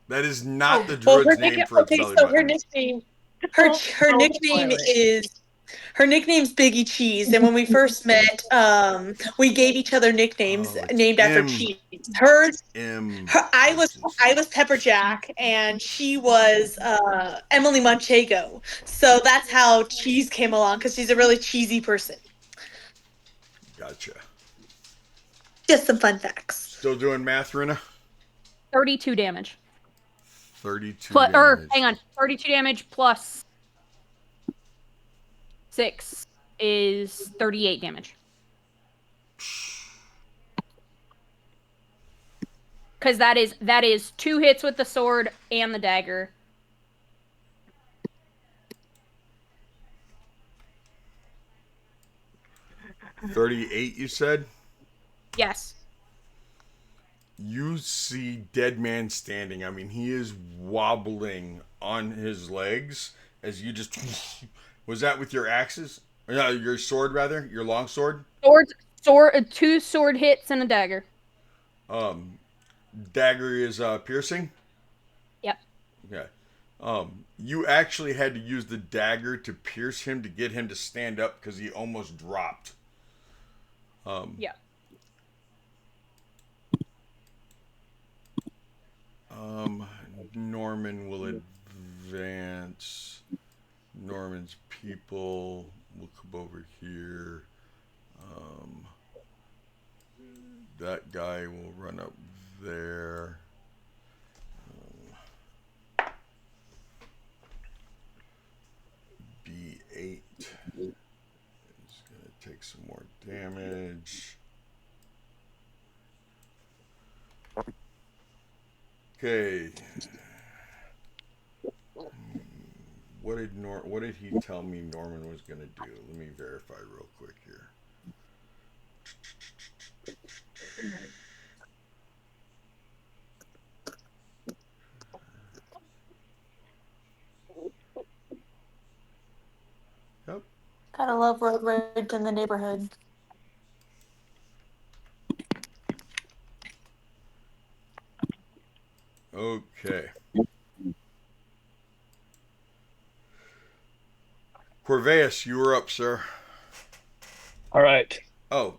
That is not the Well, her druid's name nickname. for its Okay, belly so her button. nickname, her Don't nickname spoil it. is her nickname's Biggie Cheese. And when we first met, we gave each other nicknames Oh, it's named after M. cheese. Hers M. I was Pepper Jack, and she was Emily Manchego. So that's how cheese came along because she's a really cheesy person. Gotcha. Just some fun facts. Still doing math, Runa? 32 damage. 32 Plus, or damage. hang on, 32 damage plus 6 is 38 damage. Because that is 2 hits with the sword and the dagger. $38, you said? Yes. You see Dead Man standing. I mean, he is wobbling on his legs as you just. Was that with your axes? Your sword, rather? Your long sword? Sword, 2 sword hits and a dagger. Dagger is piercing? Yep. Okay. You actually had to use the dagger to pierce him to get him to stand up because he almost dropped. Yeah. Norman will advance. Norman's people will come over here. That guy will run up there. B8 is going to take some more damage. Okay. What did he tell me Norman was going to do? Let me verify real quick here. love road rage in the neighborhood. Okay. Corveus, you were up, sir. All right. Oh,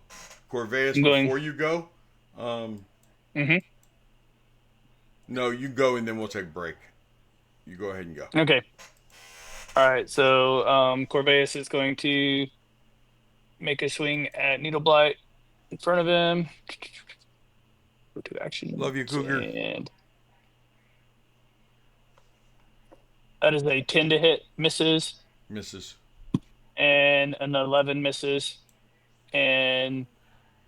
Corveus, I'm going. before you go, um, Hmm. no, you go and then we'll take a break. You go ahead and go. Okay. All right. So Corvus is going to make a swing at Needle Blight in front of him. Go to actions, Love you, Cougar. and that is a 10 to hit, misses, Misses. and an 11 misses. And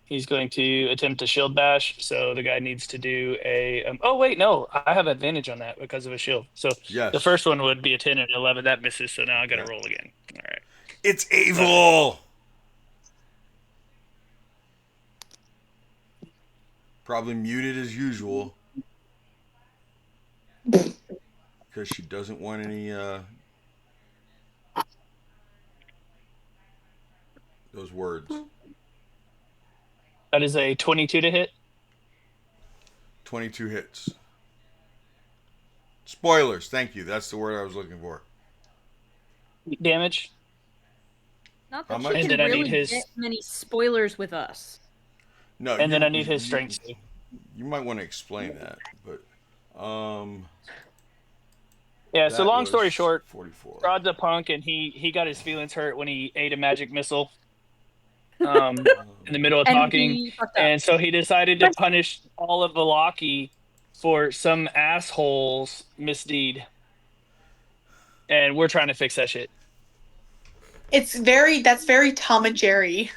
he's going to attempt a shield bash. So the guy needs to do a. Oh wait, no, I have advantage on that because of a shield. So the Yes. first one would be a 10 and 11. That misses. So now I got to Yeah. roll again. All right. It's Okay. evil. Probably muted as usual because she doesn't want any those words. That is a 22 to hit. 22 hits. Spoilers. Thank you. That's the word I was looking for. Damage. Not How that she much? And can then I need really his. get many spoilers with us. No, And then I need his you strength save. you might want to explain that, but Yeah. So that long story was short, 44. Strahd's a punk, and he got his feelings hurt when he ate a magic missile. Um, in the middle of And talking, he fucked up. and so he decided to punish all of Velaki for some asshole's misdeed, and we're trying to fix that shit. That's very Tom and Jerry.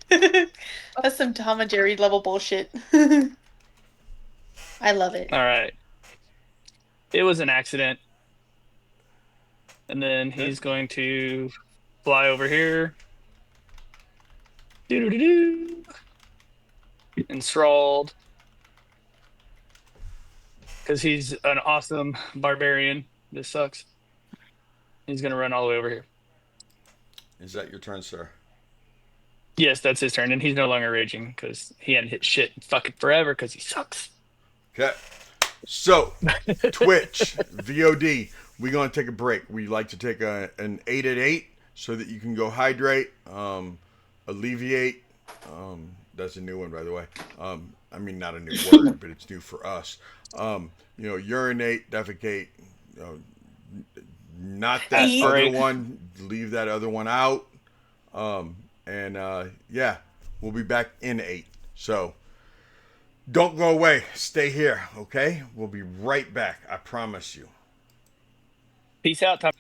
That's some Tom and Jerry level bullshit. I love it. All right, it was an accident, and then Okay. he's going to fly over here, doo-doo-doo-doo, enthralled, because he's an awesome barbarian. This sucks. He's gonna run all the way over here. Is that your turn, sir? Yes, that's his turn, and he's no longer raging because he hadn't hit shit in fucking forever because he sucks. Okay. So, Twitch, VOD, we're going to take a break. We like to take an 8 at 8 so that you can go hydrate, alleviate. That's a new one, by the way. I mean, not a new word, but it's new for us. Urinate, defecate, you know, not that Eat. All other right. one, leave that other one out. Yeah, we'll be back in 8. So, don't go away. Stay here, okay? We'll be right back. I promise you. Peace out, Tom.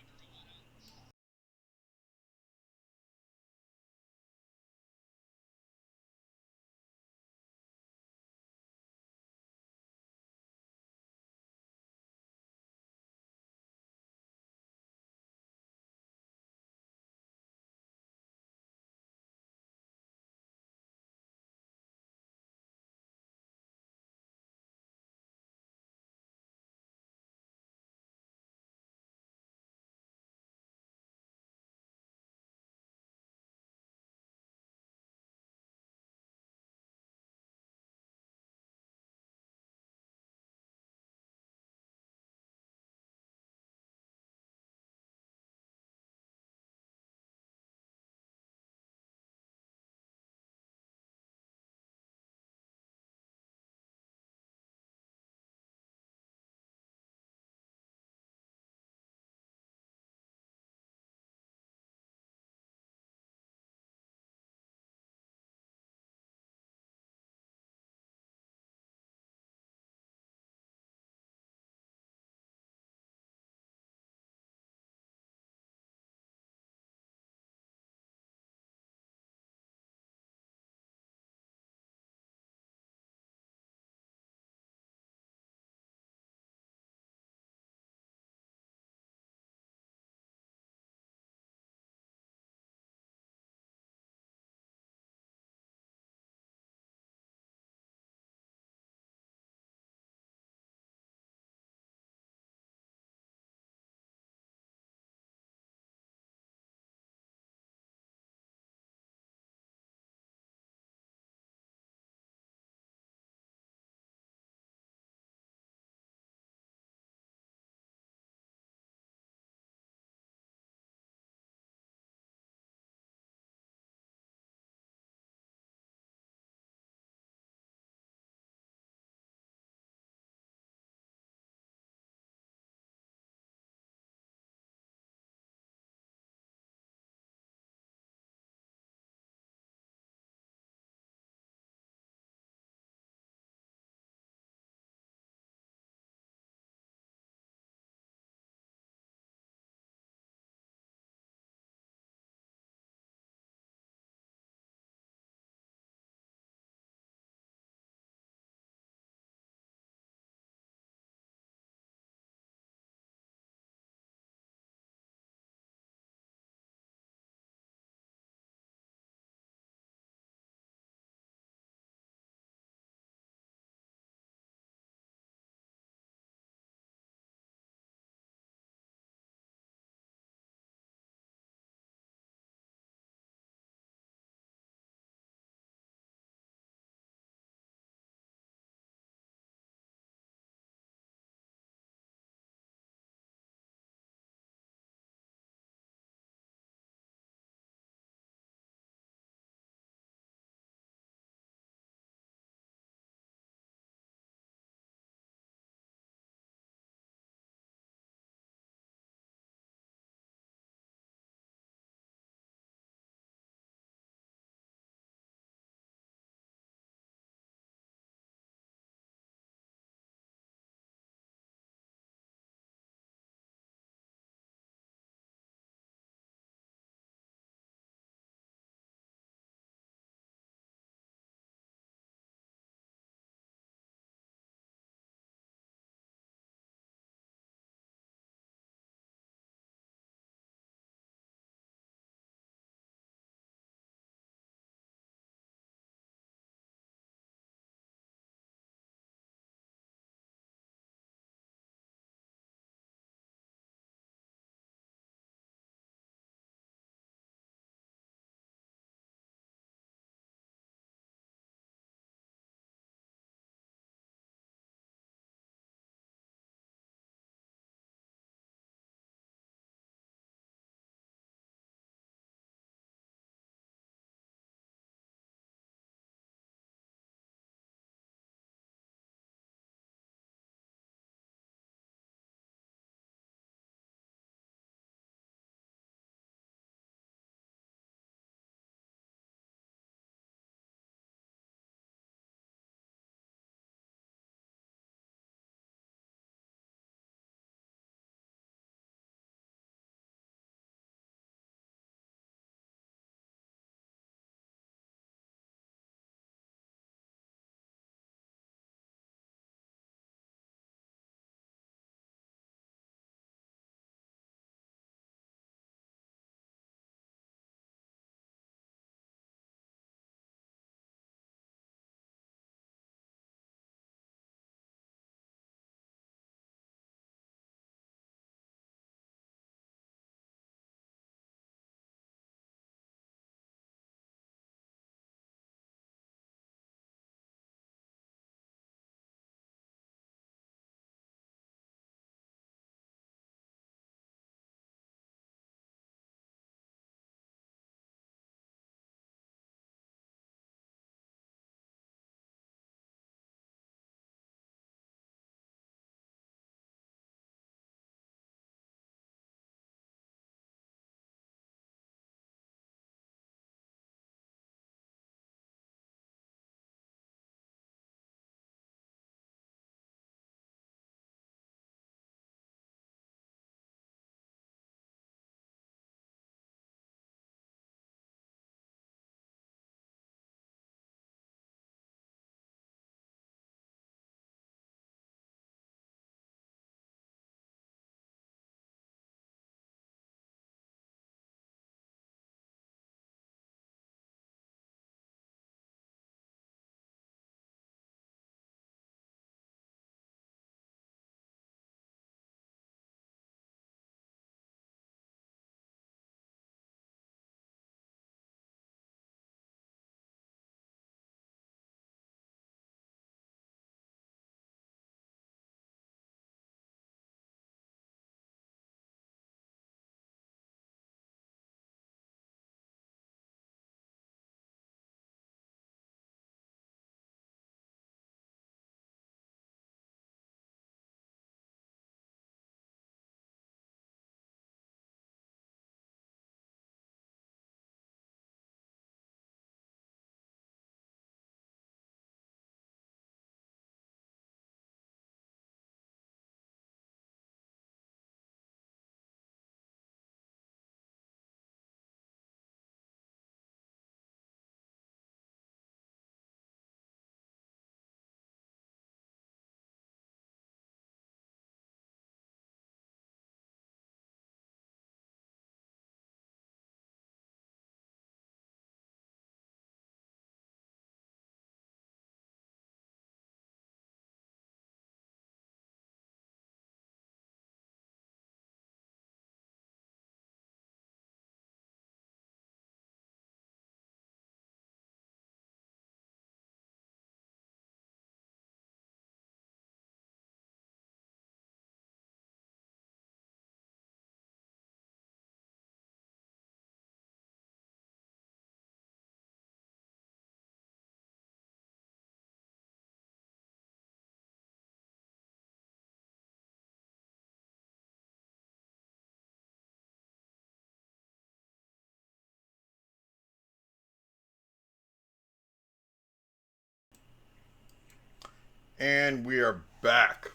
And we are back.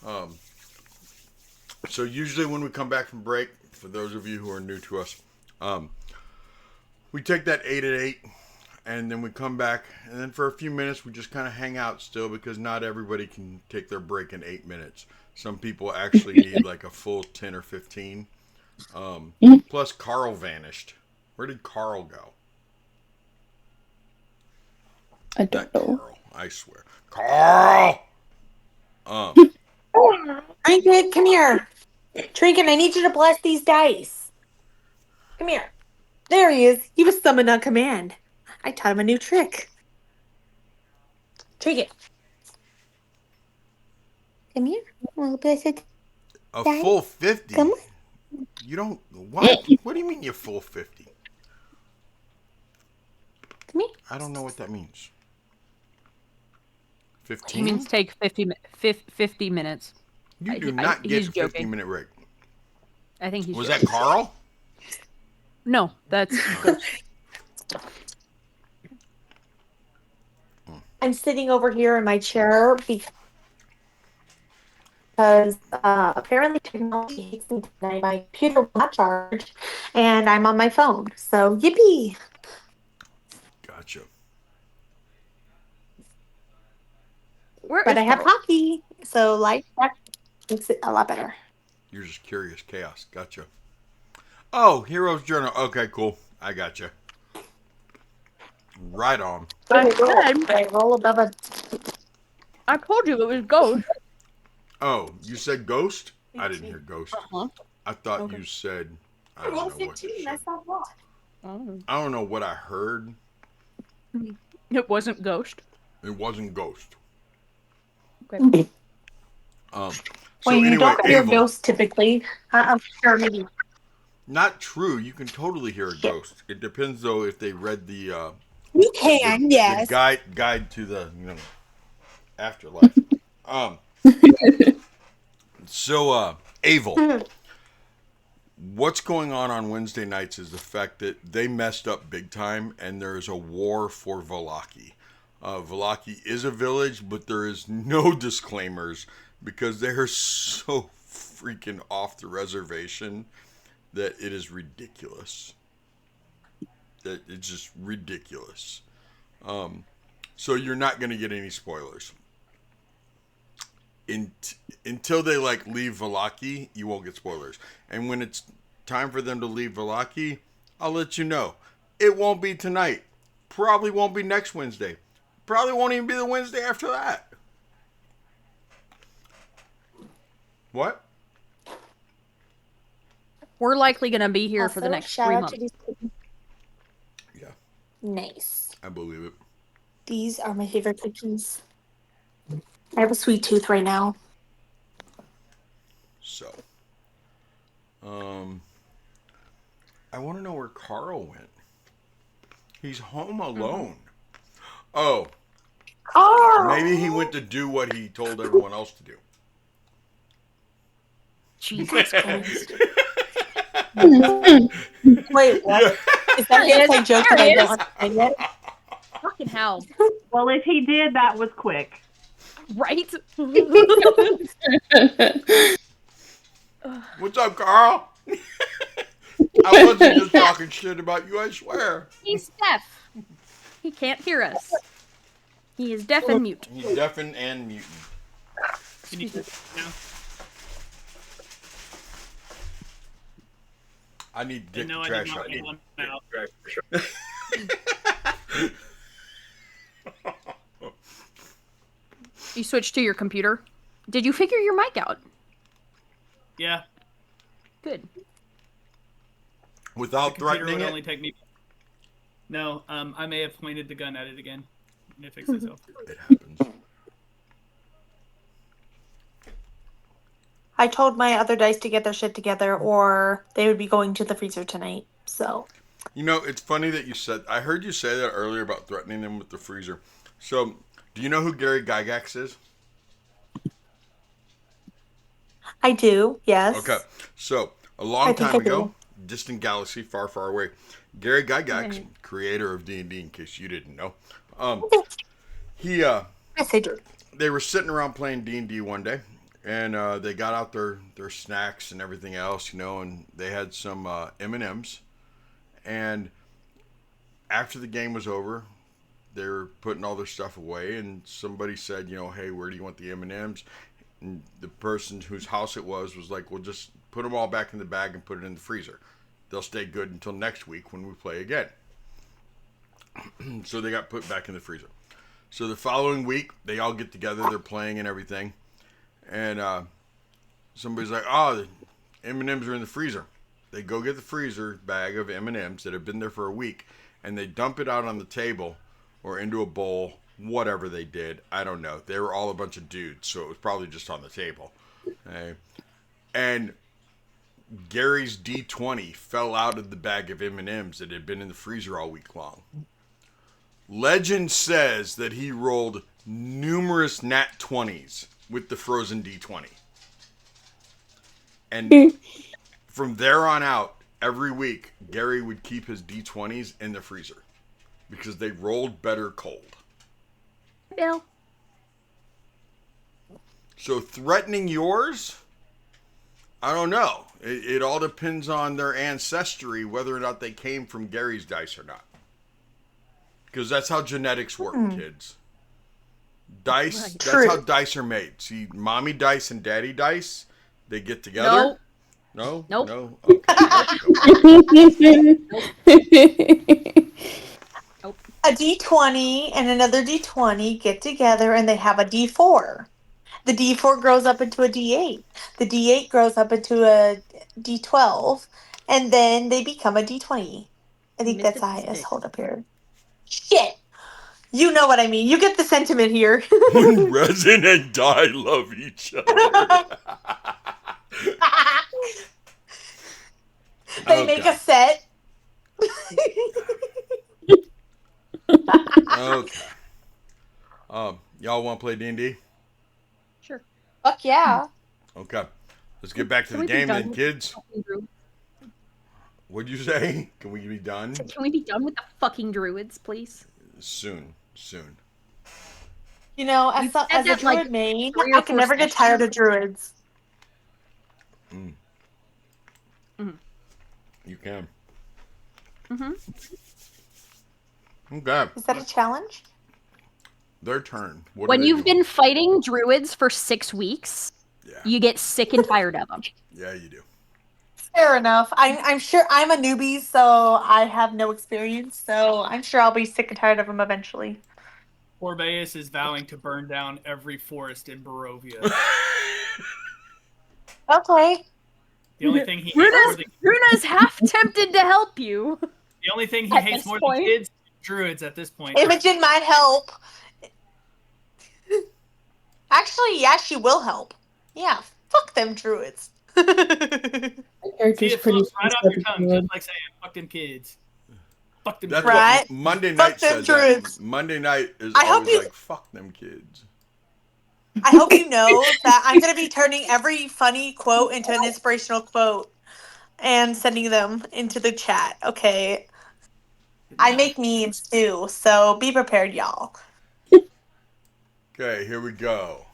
Um, so usually when we come back from break, for those of you who are new to us, we take that 8 at 8, and then we come back, and then for a few minutes we just kind of hang out still because not everybody can take their break in 8 minutes. Some people actually need like a full 10 or 15. Plus, Carl vanished. Where did Carl go? I don't That know. Carl, I swear. Carl! Trinket, come here. Trinket, I need you to bless these dice. Come here. There he is. He was summoned on command. I taught him a new trick. Trinket. Come here. Well, bless it. A Daddy? full 50? Come on. You don't. What? What do you mean you're full 50? Come here. I don't know what that means. He 15? means take 50 minutes. You do I- not get he's a joking. 50-minute break. I think he's Was joking. that Carl? No, that's I'm sitting over here in my chair because apparently technology hates me tonight. My computer will not charge, and I'm on my phone. So yippee! Gotcha. where But is I have Carl? hockey, so life makes it a lot better. You're just curious chaos. Gotcha. Oh, Heroes Journal. Okay, cool. I gotcha. Right on. I said, I roll above a. I told you it was Ghost. Oh, you said ghost? I didn't hear ghost. Uh-huh. I thought Okay. you said. I I don't rolled know what you 15. said. That's not bad. Oh. I don't know what I heard. It wasn't Ghost. It wasn't ghost. Okay. So Well, you anyway, don't hear Abel. ghosts typically. I'm sure maybe. Not true. You can totally hear a ghost. It depends though if they read the You can, yes. guide to the afterlife. So Avel, what's going on Wednesday nights is the fact that they messed up big time, and there is a war for Valaki. Valaki is a village, but there is no disclaimers because they're so freaking off the reservation that it is ridiculous. That it's just ridiculous. So you're not going to get any spoilers. Until they leave Valaki, you won't get spoilers. And when it's time for them to leave Valaki, I'll let you know. It won't be tonight. Probably won't be next Wednesday. Probably won't even be the Wednesday after that. What? We're likely going to be here for the Also, next shout 3 out months. to these. Yeah, Nice. I believe it. These are my favorite cookies. I have a sweet tooth right now. So, I want to know where Carl went. He's home alone. Oh, Oh, maybe he went to do what he told everyone else to do. Jesus Christ. wait, what? Yeah. Is that There an it is. inside joke There that I it don't is. understand yet? Fucking hell. Well, if he did, that was quick. Right? What's up, Carl? I wasn't just talking shit about you, I swear. He's deaf. He can't hear us. He is deaf and mute. He's deafened and mutant. Can you now? I need Dick No, to I did trash not out. get one now. You switched to your computer. Did you figure your mic out? Yeah, Good. Without computer threatening would it. only take me. No, I may have pointed the gun at it again. It fixed itself. It happens. I told my other dice to get their shit together, or they would be going to the freezer tonight. So You know, it's funny that you said. I heard you say that earlier about threatening them with the freezer. So, do you know who Gary Gygax is? I do, yes. Okay, so a I long think time I do. ago, distant galaxy, far, far away, Gary Gygax, Right. creator of D&D, in case you didn't know, he Yes, I do. they were sitting around playing D&D one day, and they got out their snacks and everything else, and they had some M&Ms. And after the game was over, they were putting all their stuff away, and somebody said, hey, where do you want the M&Ms? And the person whose house it was like, well, just put them all back in the bag and put it in the freezer. They'll stay good until next week when we play again. So they got put back in the freezer. So the following week, they all get together, they're playing and everything, and somebody's like, oh, the M&Ms are in the freezer. They go get the freezer bag of M&Ms that have been there for a week, and they dump it out on the table or into a bowl, whatever they did. I don't know. They were all a bunch of dudes, so it was probably just on the table. Okay? And Gary's D20 fell out of the bag of M&Ms that had been in the freezer all week long. Legend says that he rolled numerous nat 20s with the frozen D20. And from there on out, every week, Gary would keep his D20s in the freezer because they rolled better cold. Bill. So threatening yours? I don't know. It all depends on their ancestry, whether or not they came from Gary's dice or not. Because that's how genetics work, kids. Dice, Right. that's True. how dice are made. See, mommy dice and daddy dice, they get together. Nope. No? Nope. No? Okay. Nope. A D20 and another D20 get together and they have a D4. The D4 grows up into a D8. The D8 grows up into a D12. And then they become a D20. I think Missed that's a the highest. D6. Hold up here. Shit! You know what I mean. You get the sentiment here. When resin and dye love each other. They make a set. Okay. Y'all want to play D&D? Sure. Fuck yeah. Okay. Let's get back to Can the we be game done then, with kids. the fucking druids? What'd you say? Can we be done? Can we be done with the fucking druids, please? Soon. You know, You've as said a that, like, druid main, 3 or I can 4 never get sessions. tired of druids. You can. Mm-hmm. Okay. Is that a challenge? Their turn. What When do they you've do? been fighting druids for 6 weeks, Yeah. you get sick and tired of them. Yeah, you do. Fair enough. I'm sure I'm a newbie, so I have no experience. So I'm sure I'll be sick and tired of them eventually. Corbeus is vowing to burn down every forest in Barovia. Okay. The only thing he hates more than Runa's half tempted to help you. the only thing he At hates this more point. than kids, druids at this point. Imogen might help. Actually, yeah, she will help. Yeah, fuck them druids. My See, character's it pretty flows right off your tongue, self-assured. just like saying, fuck them kids. Fuck them That's druids. Right. what Monday Fuck night them said druids. that. Monday night is I hope always you- like, fuck them kids. I hope you know that I'm going to be turning every funny quote into an inspirational quote and sending them into the chat. Okay. I make memes too, so be prepared, y'all. Okay, here we go.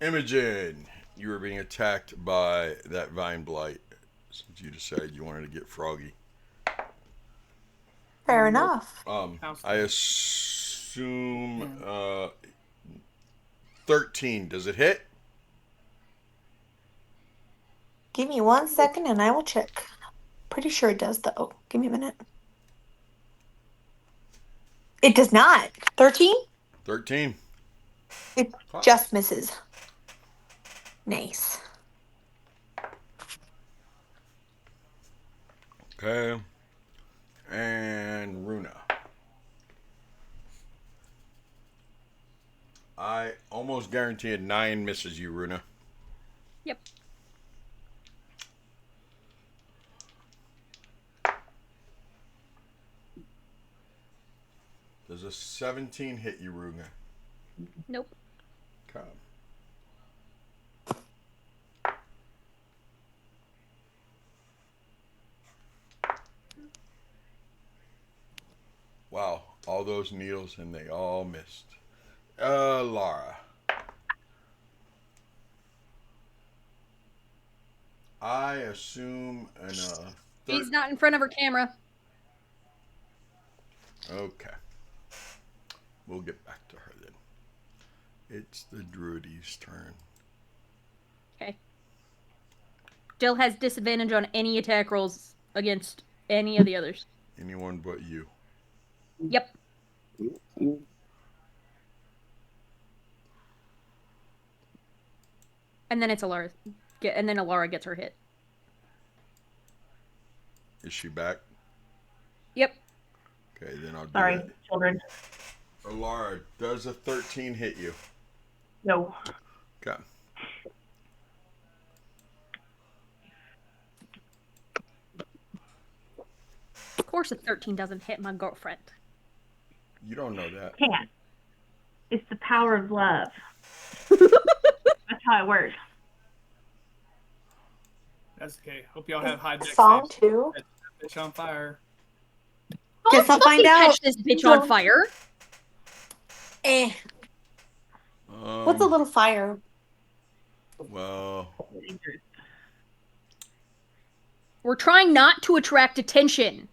Imogen, you were being attacked by that vine blight since you decided you wanted to get froggy. Fair enough. I assume 13. Does it hit? Give me 1 second and I will check. Pretty sure it does, though. Give me a minute. It does not. 13? 13. It just misses. Nice. Okay. And Runa. I almost guarantee a 9 misses you, Runa. Yep. Does a 17 hit you, Runa? Nope. Okay. Wow, all those needles and they all missed. Lara. I assume She's not in front of her camera. Okay. We'll get back to her then. It's the druidy's turn. Okay. Jill has disadvantage on any attack rolls against any of the others. Anyone but you. Yep. And then it's Alara. And then Alara gets her hit. Is she back? Yep. Okay, then I'll do Sorry, that. children. Alara, does a 13 hit you? No. Okay. Of course a 13 doesn't hit my girlfriend. You don't know that. Can't. It's the power of love. That's how it works. That's okay. Hope y'all have high deck Song saves. too. Set that bitch on fire. Guess I'll find fucking out. catch this bitch on fire. Eh. What's a little fire? Well, We're trying not to attract attention.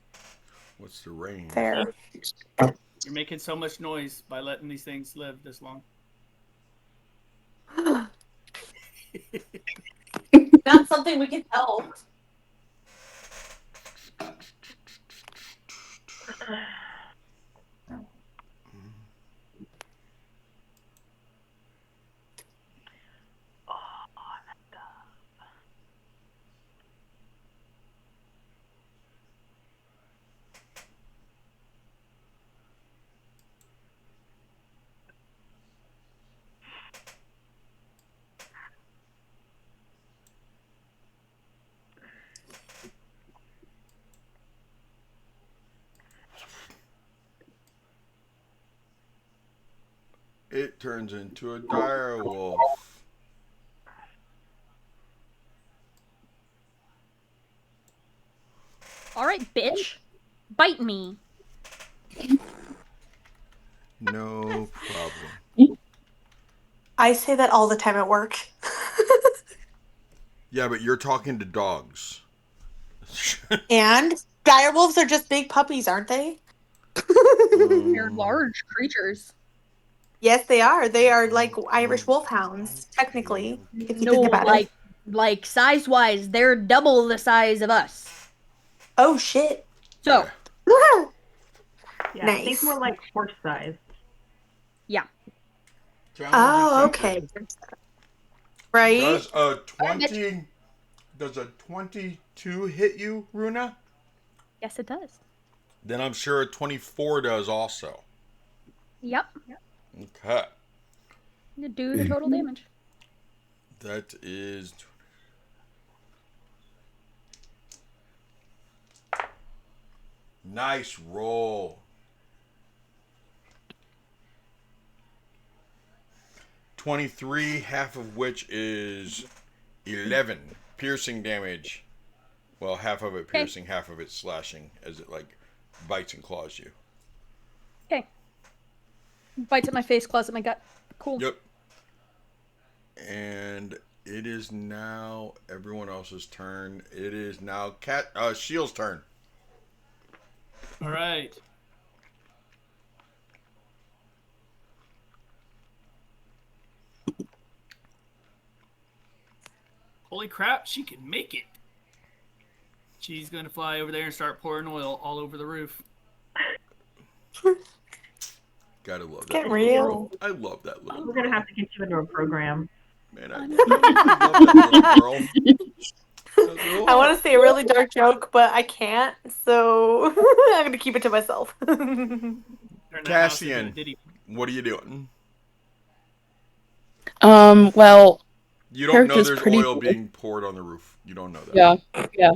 what's the range? Fair. You're making so much noise by letting these things live this long. Not something we can help. It turns into a dire wolf. Alright, bitch. Bite me. No problem. I say that all the time at work. Yeah, but you're talking to dogs. And dire wolves are just big puppies, aren't they? They're large creatures. Yes, they are. They are like Irish wolfhounds, technically, if you No, think about it. like size-wise, they're double the size of us. Oh shit. So, Yeah, Nice. think more like horse size. yeah. Oh, okay. Right? Does a 22 hit you, Runa? Yes, it does. Then I'm sure a 24 does also. Yep. Okay. You do the total damage. That is... Nice roll. 23, half of which is 11 piercing damage. Well, half of it piercing, half of it slashing as it like bites and claws you. Okay. Bites at my face, claws at my gut. Cool. Yep. And it is now everyone else's turn. It is now Shield's turn. All right. Holy crap, she can make it. She's going to fly over there and start pouring oil all over the roof. Gotta love that. Get little real. girl. I love that little We're girl. gonna have to get you into a program. Man, I love that little girl. I want to say a really dark joke, but I can't, so I'm gonna keep it to myself. Turn that house into a Cassian, ditty. what are you doing? Well, You don't know character's there's pretty- oil being poured on the roof. You don't know that. yeah.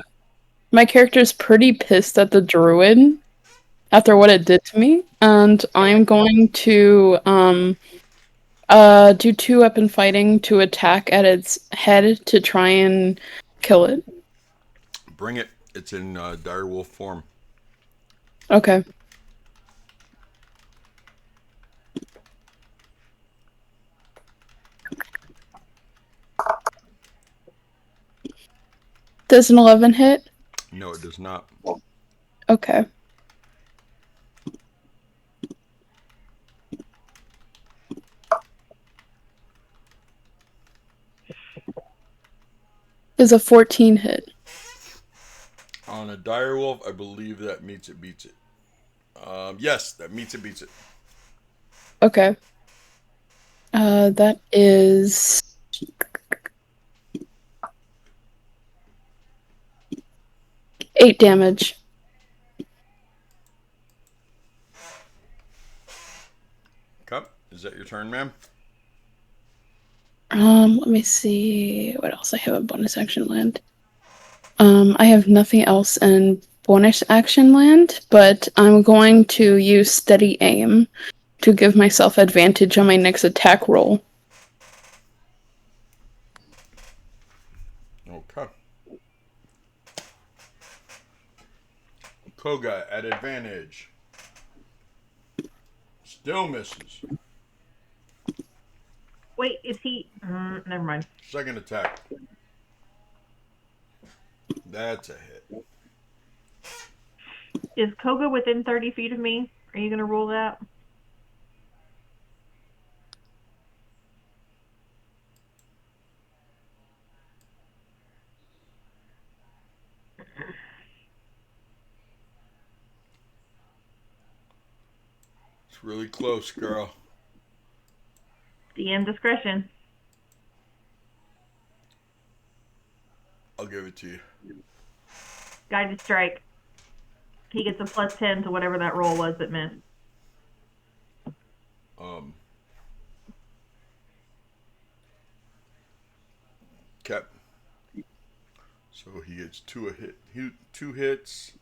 My character's pretty pissed at the druid after what it did to me, and I'm going to do 2-weapon fighting to attack at its head to try and kill it. Bring it. It's in dire wolf form. Okay. Does an 11 hit? No, it does not. Okay. Does a 14 hit? On a dire wolf, I believe that meets it, beats it. Yes, that meets it, beats it. Okay. That is 8 damage. Okay, is that your turn, ma'am? Let me see what else I have in bonus action land. I have nothing else in bonus action land, but I'm going to use steady aim to give myself advantage on my next attack roll. Okay. Koga at advantage. Still misses. Wait, is he? Never mind. Second attack. That's a hit. Is Koga within 30 feet of me? Are you gonna rule that? It's really close, girl. DM discretion. I'll give it to you. Guided strike. He gets a +10 to whatever that roll was that missed. Okay. So he gets two hits,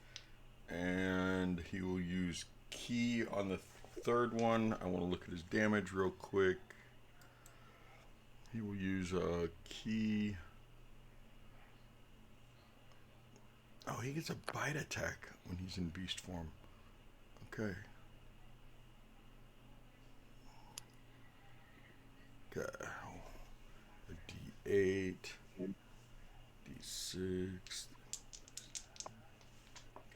and he will use key on the third one. I want to look at his damage real quick. He will use a key. Oh, he gets a bite attack when he's in beast form. Okay. Okay. A D8, D6.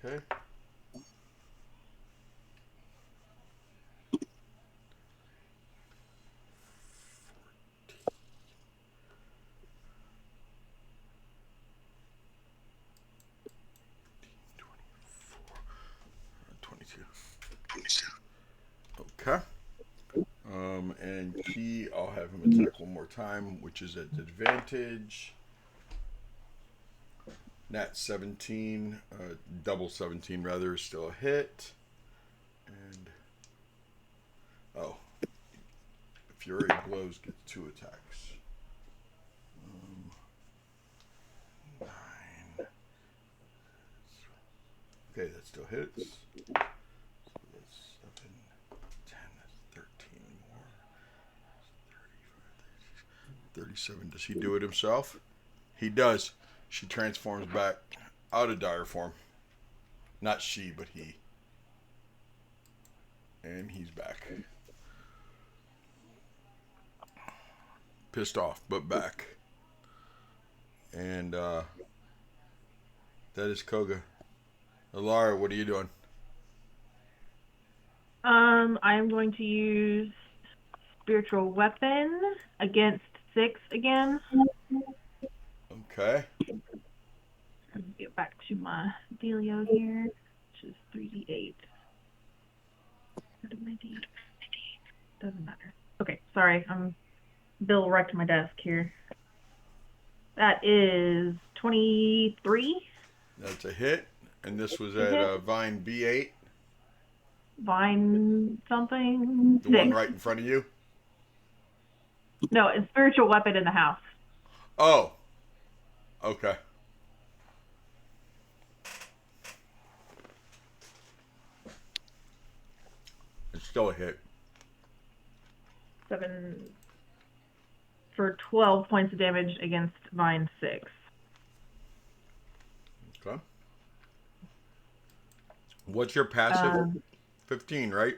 Okay. Okay. And key, I'll have him attack one more time, which is at advantage. Nat 17, double 17 rather, is still a hit. And oh, Fury Blows gets 2 attacks. 9. Okay, that still hits. So that's 7, 10, that's 13 more. 37. Does he do it himself? He does. She transforms back out of dire form. Not she, but he. And he's back. Pissed off, but back. And that is Koga. Alara, what are you doing? I am going to use spiritual weapon against 6 again. Okay. Let me get back to my dealio here, which is 3d8. Where did my d? Doesn't matter. Okay, sorry, Bill wrecked my desk here. That is 23. That's a hit. And this was A at hit. Vine B8. Vine something. The one 6. right in front of you. No, it's spiritual weapon in the house. Oh. Okay. It's still a hit. 7 for 12 points of damage against Vine 6. Okay. What's your passive? 15, right?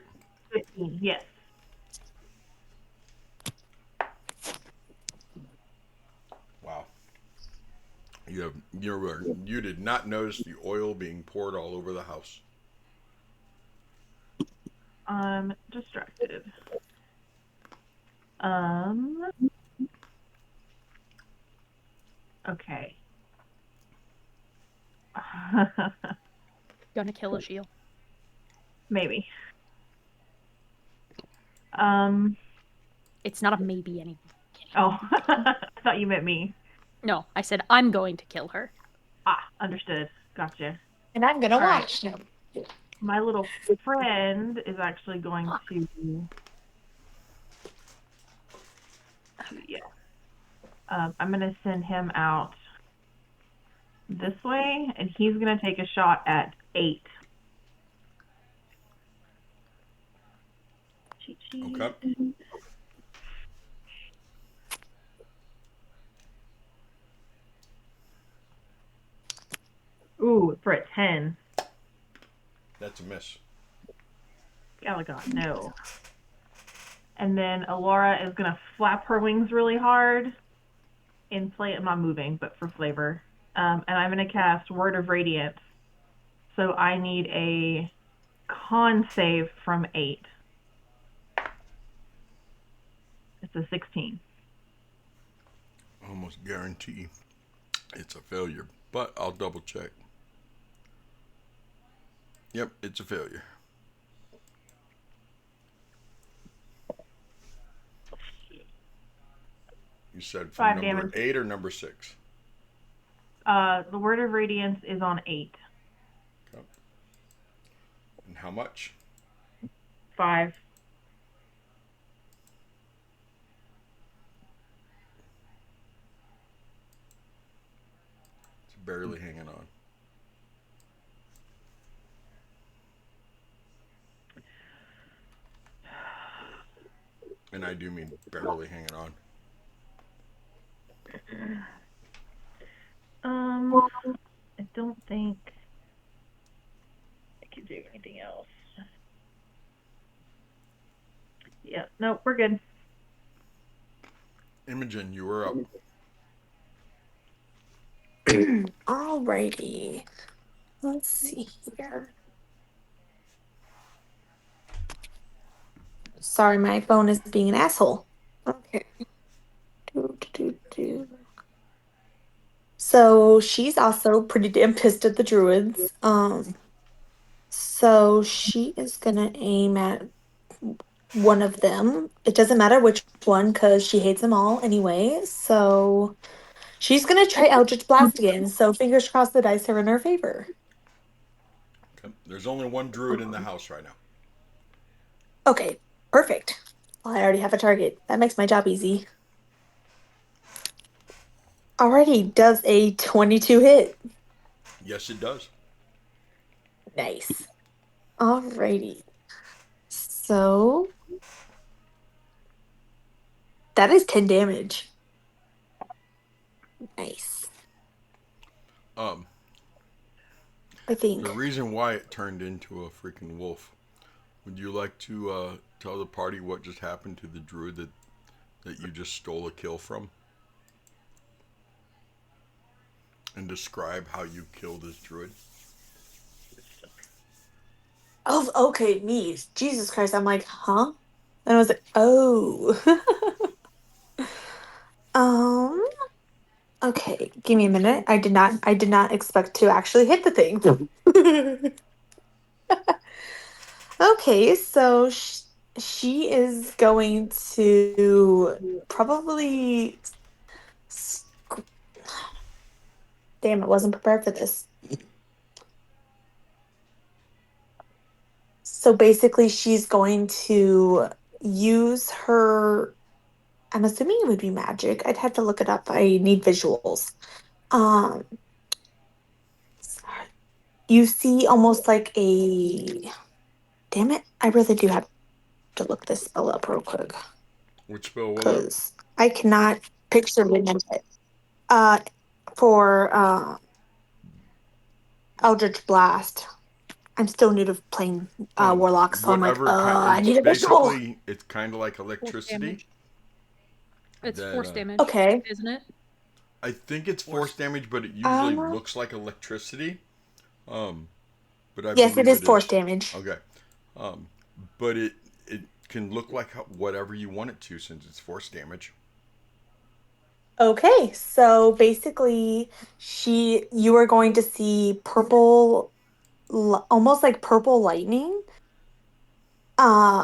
15, yes. Wow. You did not notice the oil being poured all over the house. I'm distracted. Um. Okay. Gonna kill a shield. Maybe. Um. It's not a maybe anymore. Oh, I thought you meant me. No, I said I'm going to kill her. Ah, understood. Gotcha. And I'm gonna All right. watch them. My little friend is actually going to. Yeah. I'm gonna send him out this way, and he's gonna take a shot at 8. Cheat sheet. Okay. Ooh, for a 10. That's a miss. Galagot, no. And then Alora is gonna flap her wings really hard and play. I'm not moving, but for flavor. And I'm gonna cast Word of Radiance. So I need a con save from 8. It's a 16. Almost guarantee it's a failure, but I'll double check. Yep, it's a failure. You said from 5 number damage. 8 or number 6? The Word of Radiance is on 8. Okay. And how much? 5. It's barely hanging on. And I do mean barely hanging on. I don't think I can do anything else. Yeah, nope, we're good. Imogen, you were up. Alrighty. Let's see here. Sorry, my phone is being an asshole. Okay. Do. So she's also pretty damn pissed at the druids. So she is gonna aim at one of them. It doesn't matter which one because she hates them all anyway. So she's gonna try Eldritch Blast again. So fingers crossed the dice are in her favor. Okay. There's only one druid in the house right now. Okay, perfect. Well, I already have a target. That makes my job easy. Already does a 22 hit. Yes, it does. Nice. Alrighty. So that is 10 damage. Nice. Um, I think. the reason why it turned into a freaking wolf. Would you like to tell the party what just happened to the druid that you just stole a kill from? And describe how you killed this druid? Oh, okay, me. Jesus Christ. I'm like, huh? And I was like, oh. um, okay, give me a minute. I did not expect to actually hit the thing. Okay, so she is going to probably. Damn, I wasn't prepared for this. So basically, she's going to use her. I'm assuming it would be magic. I'd have to look it up. I need visuals. Um, you see almost like a. Damn it! I really do have to look this spell up real quick Which spell was it? because I cannot picture it. Uh, for Eldritch Blast. I'm still new to playing Warlock, so I'm like, Whatever kind. I It's need a visual. basically it's kind of like Force electricity. damage. It's That, force damage. Okay. Isn't it? I think it's force damage, but it usually Uh, looks like electricity. Um, but I yes, it believe is it force is. damage. Okay. Um, but it can look like whatever you want it to since it's force damage. Okay, so basically, you are going to see purple, almost like purple lightning,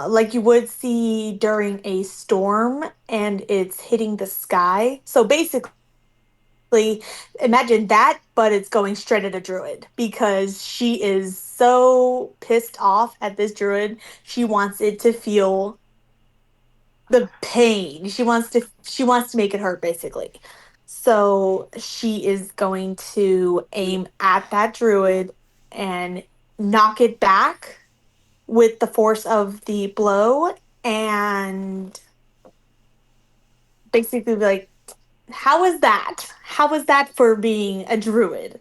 like you would see during a storm, and it's hitting the sky. So basically, imagine that, but it's going straight at a druid because she is so pissed off at this druid. She wants it to feel the pain. She wants to make it hurt basically. So she is going to aim at that druid and knock it back with the force of the blow and basically be like, how is that? How is that for being a druid?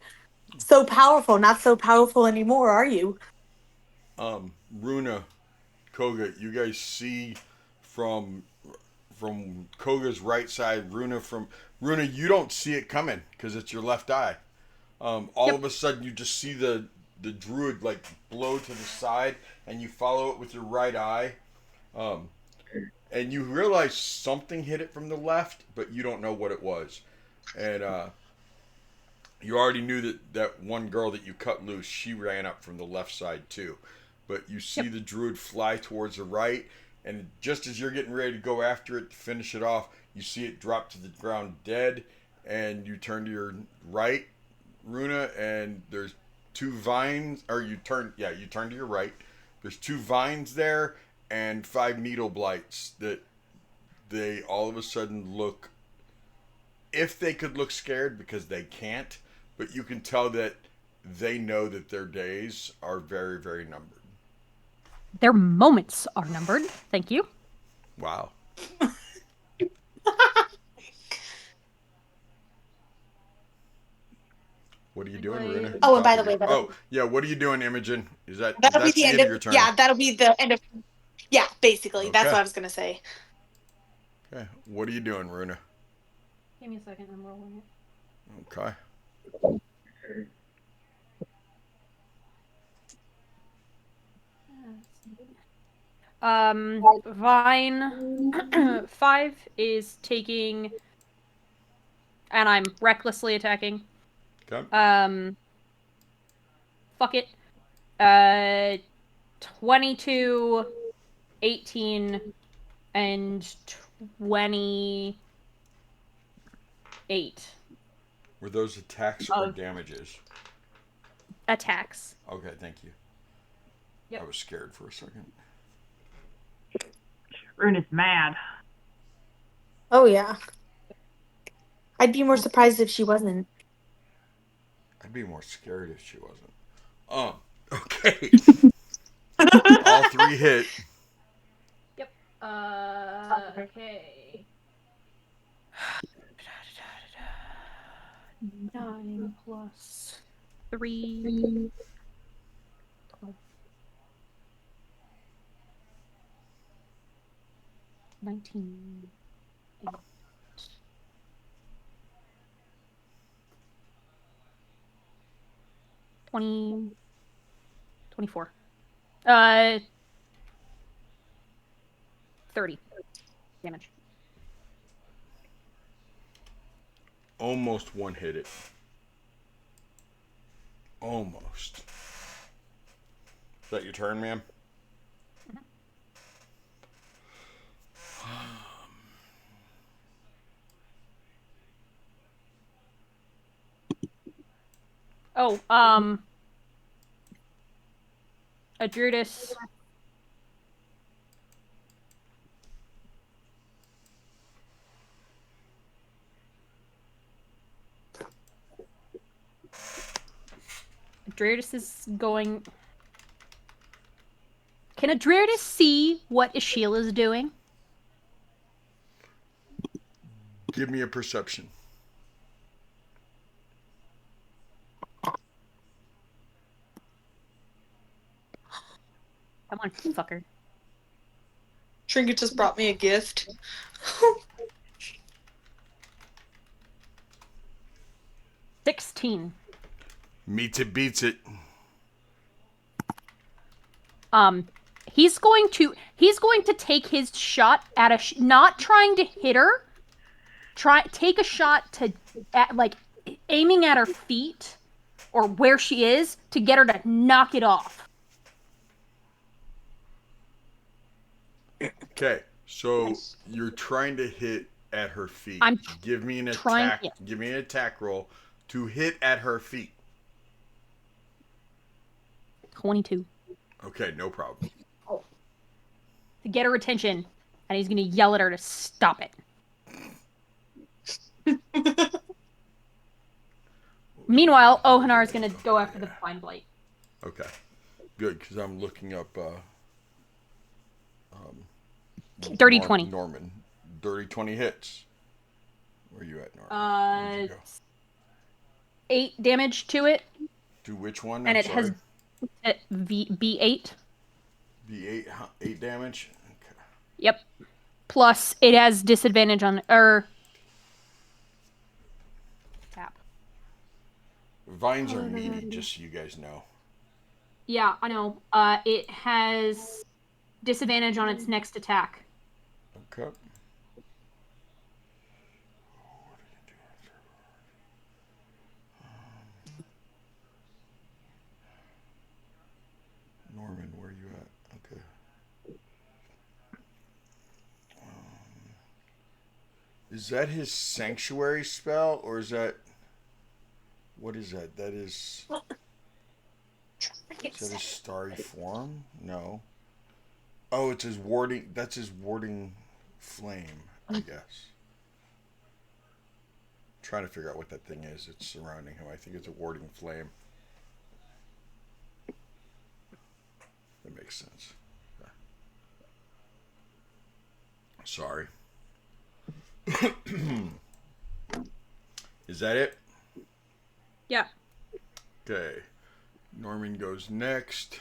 So powerful, not so powerful anymore, are you? Runa, Koga, you guys see from Koga's right side, Runa. You don't see it coming because it's your left eye. All of a sudden, you just see the druid like blow to the side, and you follow it with your right eye. Um, and you realize something hit it from the left, but you don't know what it was. And you already knew that one girl that you cut loose, she ran up from the left side too. But you see the druid fly towards the right, and just as you're getting ready to go after it to finish it off, you see it drop to the ground dead, and you turn to your right, Runa, and there's two vines, or you turn to your right. There's two vines there and five needle blights that they all of a sudden look, if they could look scared, because they can't, but you can tell that they know that their days are very, very numbered. Their moments are numbered. Thank you. Wow. What are you doing, Runa? At the Oh, and top by of the way, your. Oh, yeah. What are you doing, Imogen? that'll be That's the the end end of of your turn? yeah, that'll be the end of yeah, basically. That's Okay. what I was gonna say. Okay. What are you doing, Runa? Give me a second. I'm rolling it. Okay. Vine 5 is taking, and I'm recklessly attacking. Okay. Fuck it. 22, 18, and 28 Were those attacks or damages? attacks. Okay. Thank you. Yep. I was scared for a second. Runa's mad. Oh yeah. I'd be more surprised if she wasn't. I'd be more scared if she wasn't. Okay. All three hit. Yep. Okay. 9 plus 3. 12. 19. 8. 20. 24. 30 damage. Almost one hit it. Almost. Is that your turn, ma'am? Oh, Adrutus. Adrutus is going. Can Adrutus see what Ishil is doing? Give me a perception. Come on, fucker. Trinket just brought me a gift. 16. Meets it, beats it. He's going to take his shot at not trying to hit her. Take a shot like aiming at her feet or where she is to get her to knock it off. Okay, so you're trying to hit at her feet. Give me an trying- attack. Give me an attack roll to hit at her feet. 22. Okay, no problem. To get her attention, and he's gonna yell at her to stop it. Meanwhile, Ohanar is gonna go after the Divine Blight. Okay, good, because I'm looking up Dirty 20. Norman. Dirty 20 hits. Where are you at, Norman? Where'd you go? 8 damage to it. To which one? And I'm it sorry. has B8. B8, 8 damage? Okay. Yep. Plus, it has disadvantage on tap. Vines are meaty, just so you guys know. Yeah, I know. It has disadvantage on its next attack. Okay. Norman, where are you at? Okay. Is that his sanctuary spell, or is that... What is that? That is... Is that his starry form? No. Oh, it's his warding... That's his warding flame, I guess. Trying to figure out what that thing is. It's surrounding him. I think it's a warding flame. That makes sense. Okay. Sorry. Is that it? Yeah. Okay. Norman goes next.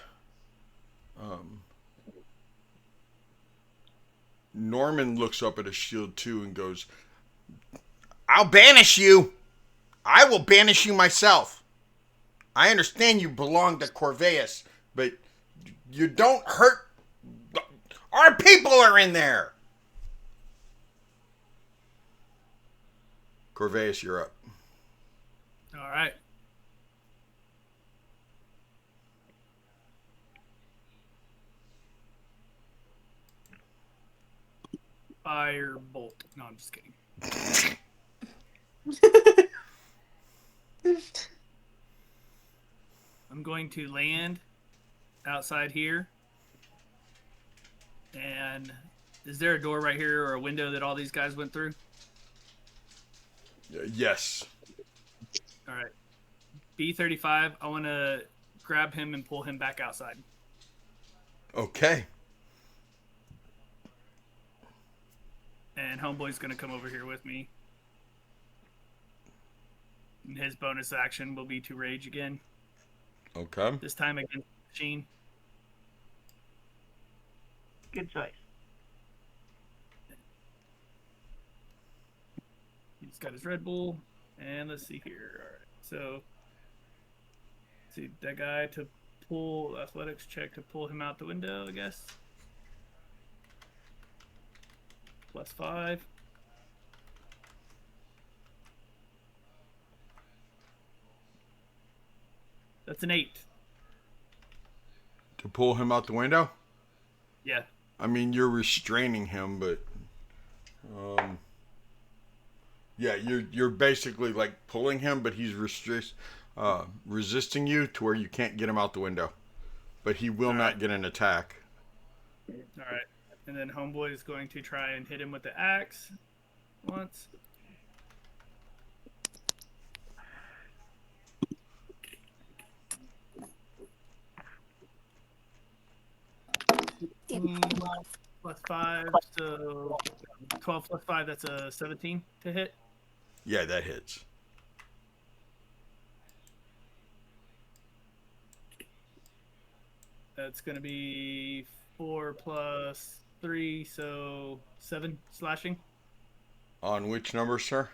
Norman looks up at a shield too and goes, "I'll banish you. I will banish you myself. I understand you belong to Corveus, but you don't hurt. Our people are in there." Corveus, you're up. All right. Firebolt. No, I'm just kidding. I'm going to land outside here. And is there a door right here or a window that all these guys went through? Yes. All right. B35, I want to grab him and pull him back outside. Okay. And Homeboy's going to come over here with me. And his bonus action will be to rage again. Okay. This time against Machine. Good choice. He's got his Red Bull. And let's see here. All right. So, let's see, that guy to pull, athletics check to pull him out the window, I guess. +5. That's an 8. To pull him out the window? Yeah. I mean, you're restraining him, but yeah, you're basically like pulling him, but he's resisting you to where you can't get him out the window. But he will not get an attack. All right. And then Homeboy is going to try and hit him with the axe once. +5, so 12 +5, that's a 17 to hit. Yeah, that hits. That's going to be 4 + 3, so 7 slashing. On which number, sir?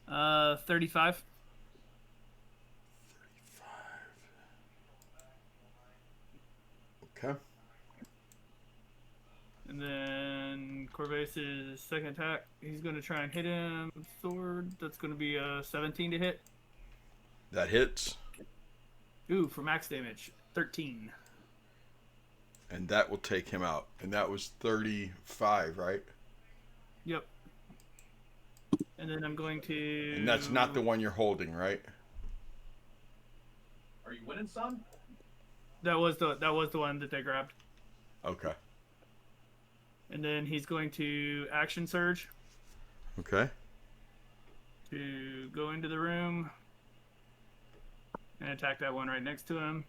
35. Okay. And then Corvase's second attack, he's going to try and hit him. Sword, that's going to be a 17 to hit. That hits. Ooh, for max damage, 13. And that will take him out. And that was 35, right? Yep. And then I'm going to... And that's not the one you're holding, right? Are you winning, son? That was the one that they grabbed. Okay. And then he's going to action surge Okay. to go into the room and attack that one right next to him.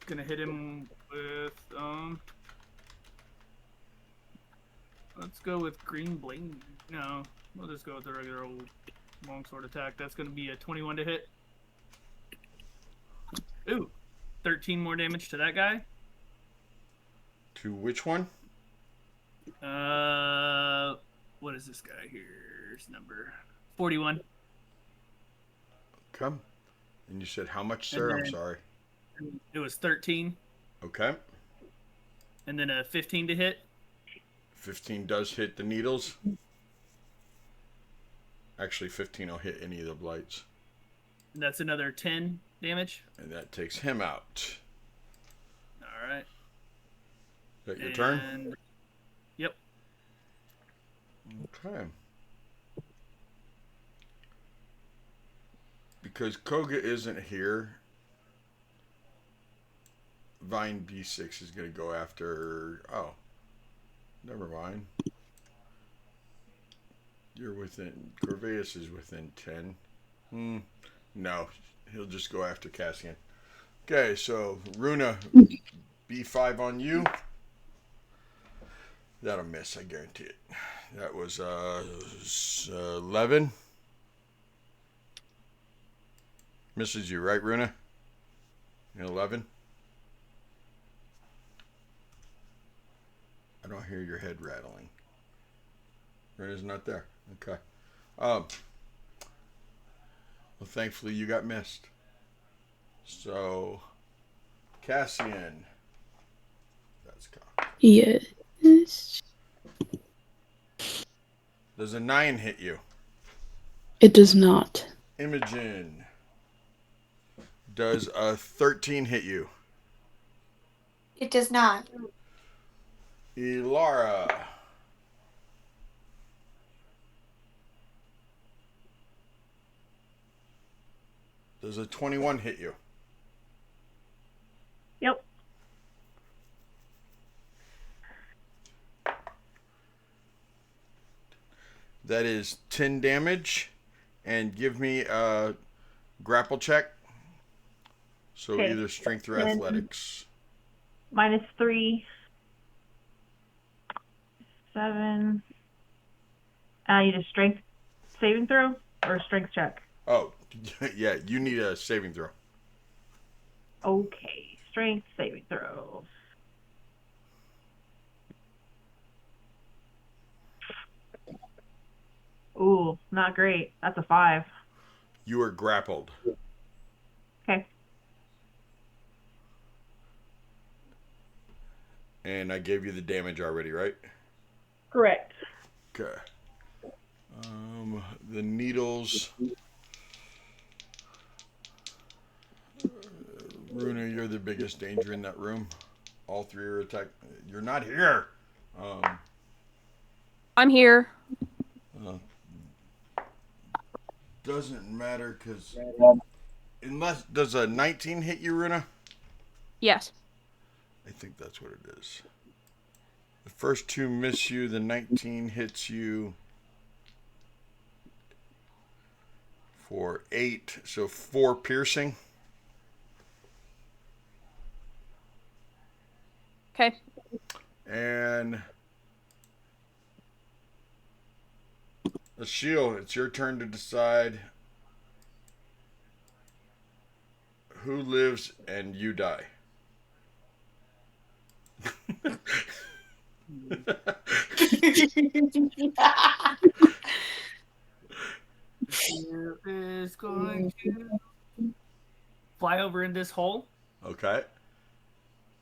Gonna hit him with let's go with green blade. No, we'll just go with the regular old longsword attack. That's gonna be a 21 to hit. Ooh, 13 more damage to that guy. To which one? What is this guy here's number? 41. Okay. And you said how much, sir? I'm sorry. It was 13. Okay. And then a 15 to hit. 15 does hit the needles. Actually, 15 will hit any of the blights. And that's another 10 damage. And that takes him out. All right. Is that your turn? Yep. Okay. Because Koga isn't here, Vine B6 is going to go after... Oh. Never mind. You're within... Corvallis is within 10. No. He'll just go after Cassian. Okay, so Runa, B5 on you. That'll miss, I guarantee it. That was 11. Misses you, right, Runa? 11. I don't hear your head rattling. Runa's not there. Okay. Well, thankfully you got missed. So, Cassian. That's cocked. Yes. Does a 9 hit you? It does not. Imogen. Does a 13 hit you? It does not. Elara. Does a 21 hit you? Yep. That is 10 damage. And give me a grapple check. So Okay. either strength or Then- athletics. -3. 7. You just strength saving throw or strength check? Oh, yeah, you need a saving throw. Okay, strength saving throw. Ooh, not great. That's a 5. You are grappled. Okay. And I gave you the damage already, right? Correct. Okay. The needles. Runa, you're the biggest danger in that room. All three are attacked. You're not here. I'm here. Doesn't matter because unless does a 19 hit you, Runa? Yes. I think that's what it is. The first two miss you. The 19 hits you for 8, so 4 piercing. Okay. And the shield, it's your turn to decide who lives and you die. is going to fly over in this hole. Okay.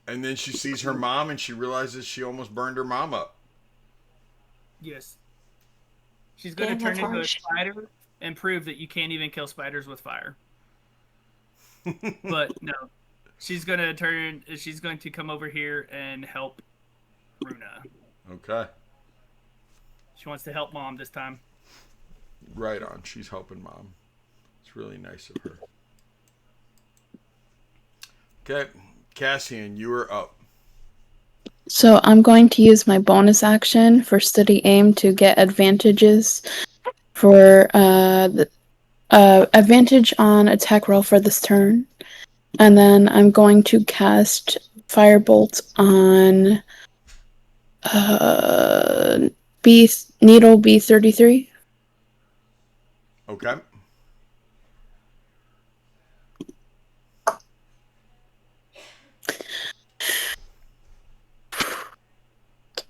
And then she sees her mom and she realizes she almost burned her mom up. Yes. She's going to Dang, turn that's into a harsh. spider and prove that you can't even kill spiders with fire. But no, she's going to turn. She's going to come over here and help Runa. Okay. She wants to help Mom this time. Right on. She's helping mom. It's really nice of her. Okay. Cassian, you are up. So I'm going to use my bonus action for Steady Aim to get advantages for advantage on attack roll for this turn. And then I'm going to cast Firebolt on Needle B33. Okay.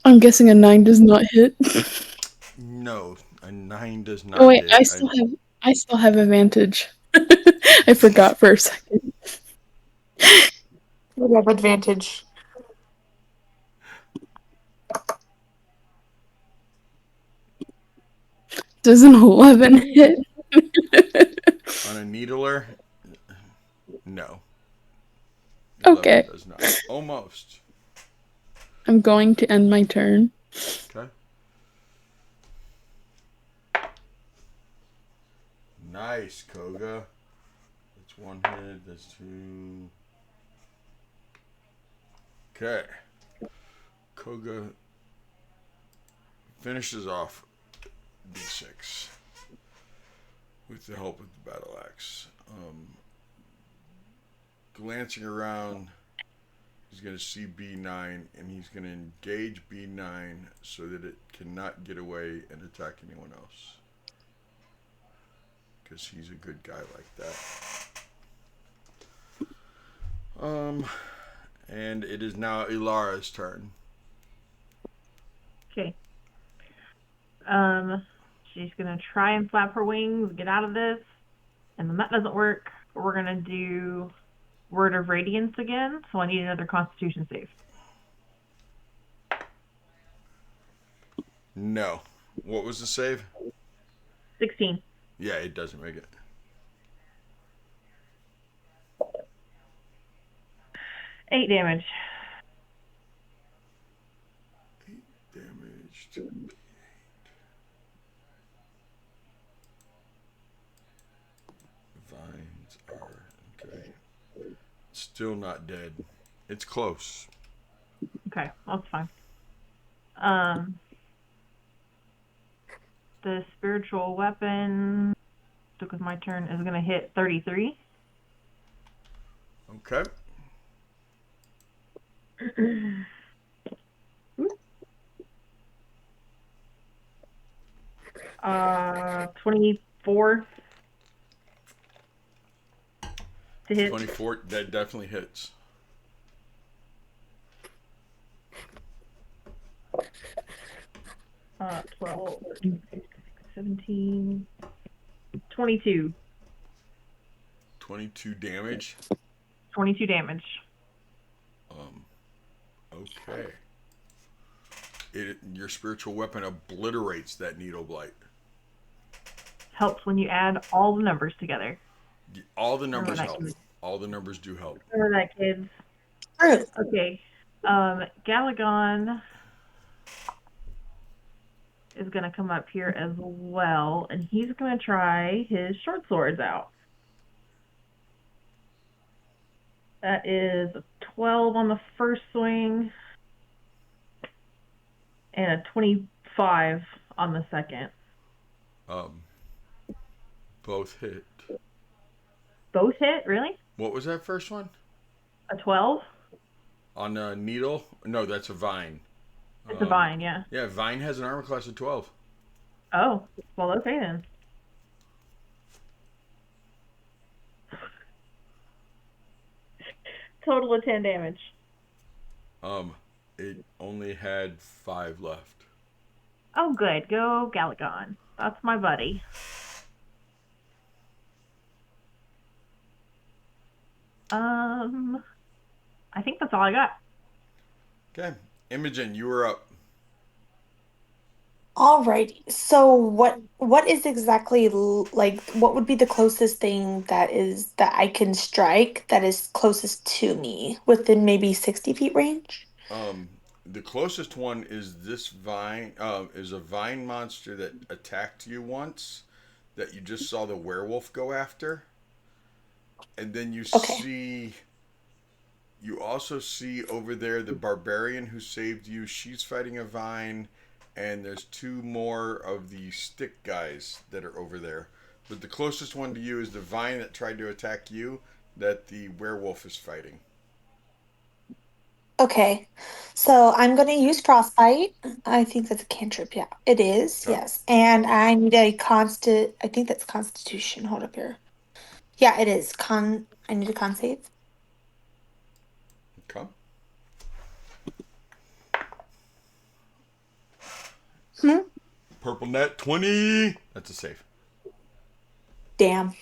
I'm guessing a 9 does not hit. No, a 9 does not Oh wait, hit. I still have advantage. I forgot for a second. We have advantage. Does an 11 hit? On a needler, no. 11 Okay. does not. Almost. I'm going to end my turn. Okay. Nice, Koga. That's one hit. That's two. Okay. Koga finishes off D6 with the help of the battle axe. Glancing around, he's going to see B9 and he's going to engage B9 so that it cannot get away and attack anyone else. Because he's a good guy like that. And it is now Ilara's turn. Okay. She's gonna try and flap her wings, get out of this, and then that doesn't work. We're gonna do Word of Radiance again, so I need another Constitution save. No. What was the save? 16. Yeah, it doesn't make it. 8 damage. 8 damage to B8. Vines are okay. Still not dead. It's close. Okay, that's fine. The spiritual weapon, took with my turn, is gonna hit 33. Okay. 24 to hit. 24, that definitely hits. Uh, 12, 17, 22. 22 damage. 22 damage. Okay. Your spiritual weapon obliterates that needle blight. Helps when you add all the numbers together. All the numbers that, help. kids. All the numbers do help. Remember that, kids. True. Okay. Galagon is going to come up here as well, and he's going to try his short swords out. That is a 12 on the first swing and a 25 on the second. Both hit. Both hit? Really? What was that first one? A 12? On a needle? No, that's a vine. It's a vine, yeah. Yeah, vine has an armor class of 12. Oh, well, okay then. Total of 10 damage. It only had 5 left. Oh, good. Go Galagon. That's my buddy. I think that's all I got. Okay. Imogen, you were up. Alrighty. So what is exactly like what would be the closest thing that I can strike that is closest to me within maybe 60 feet range? Um, the closest one is this vine. Is a vine monster that attacked you once, that you just saw the werewolf go after, and then you Okay. see. You also see over there the barbarian who saved you. She's fighting a vine, and there's two more of the stick guys that are over there. But the closest one to you is the vine that tried to attack you, that the werewolf is fighting. Okay. So I'm gonna use frostbite. I think that's a cantrip, yeah. It is, Okay. yes. And I need a constant I think that's constitution. Hold up here. Yeah, it is. I need a con save. Okay. Hmm? Purple net 20. That's a save. Damn.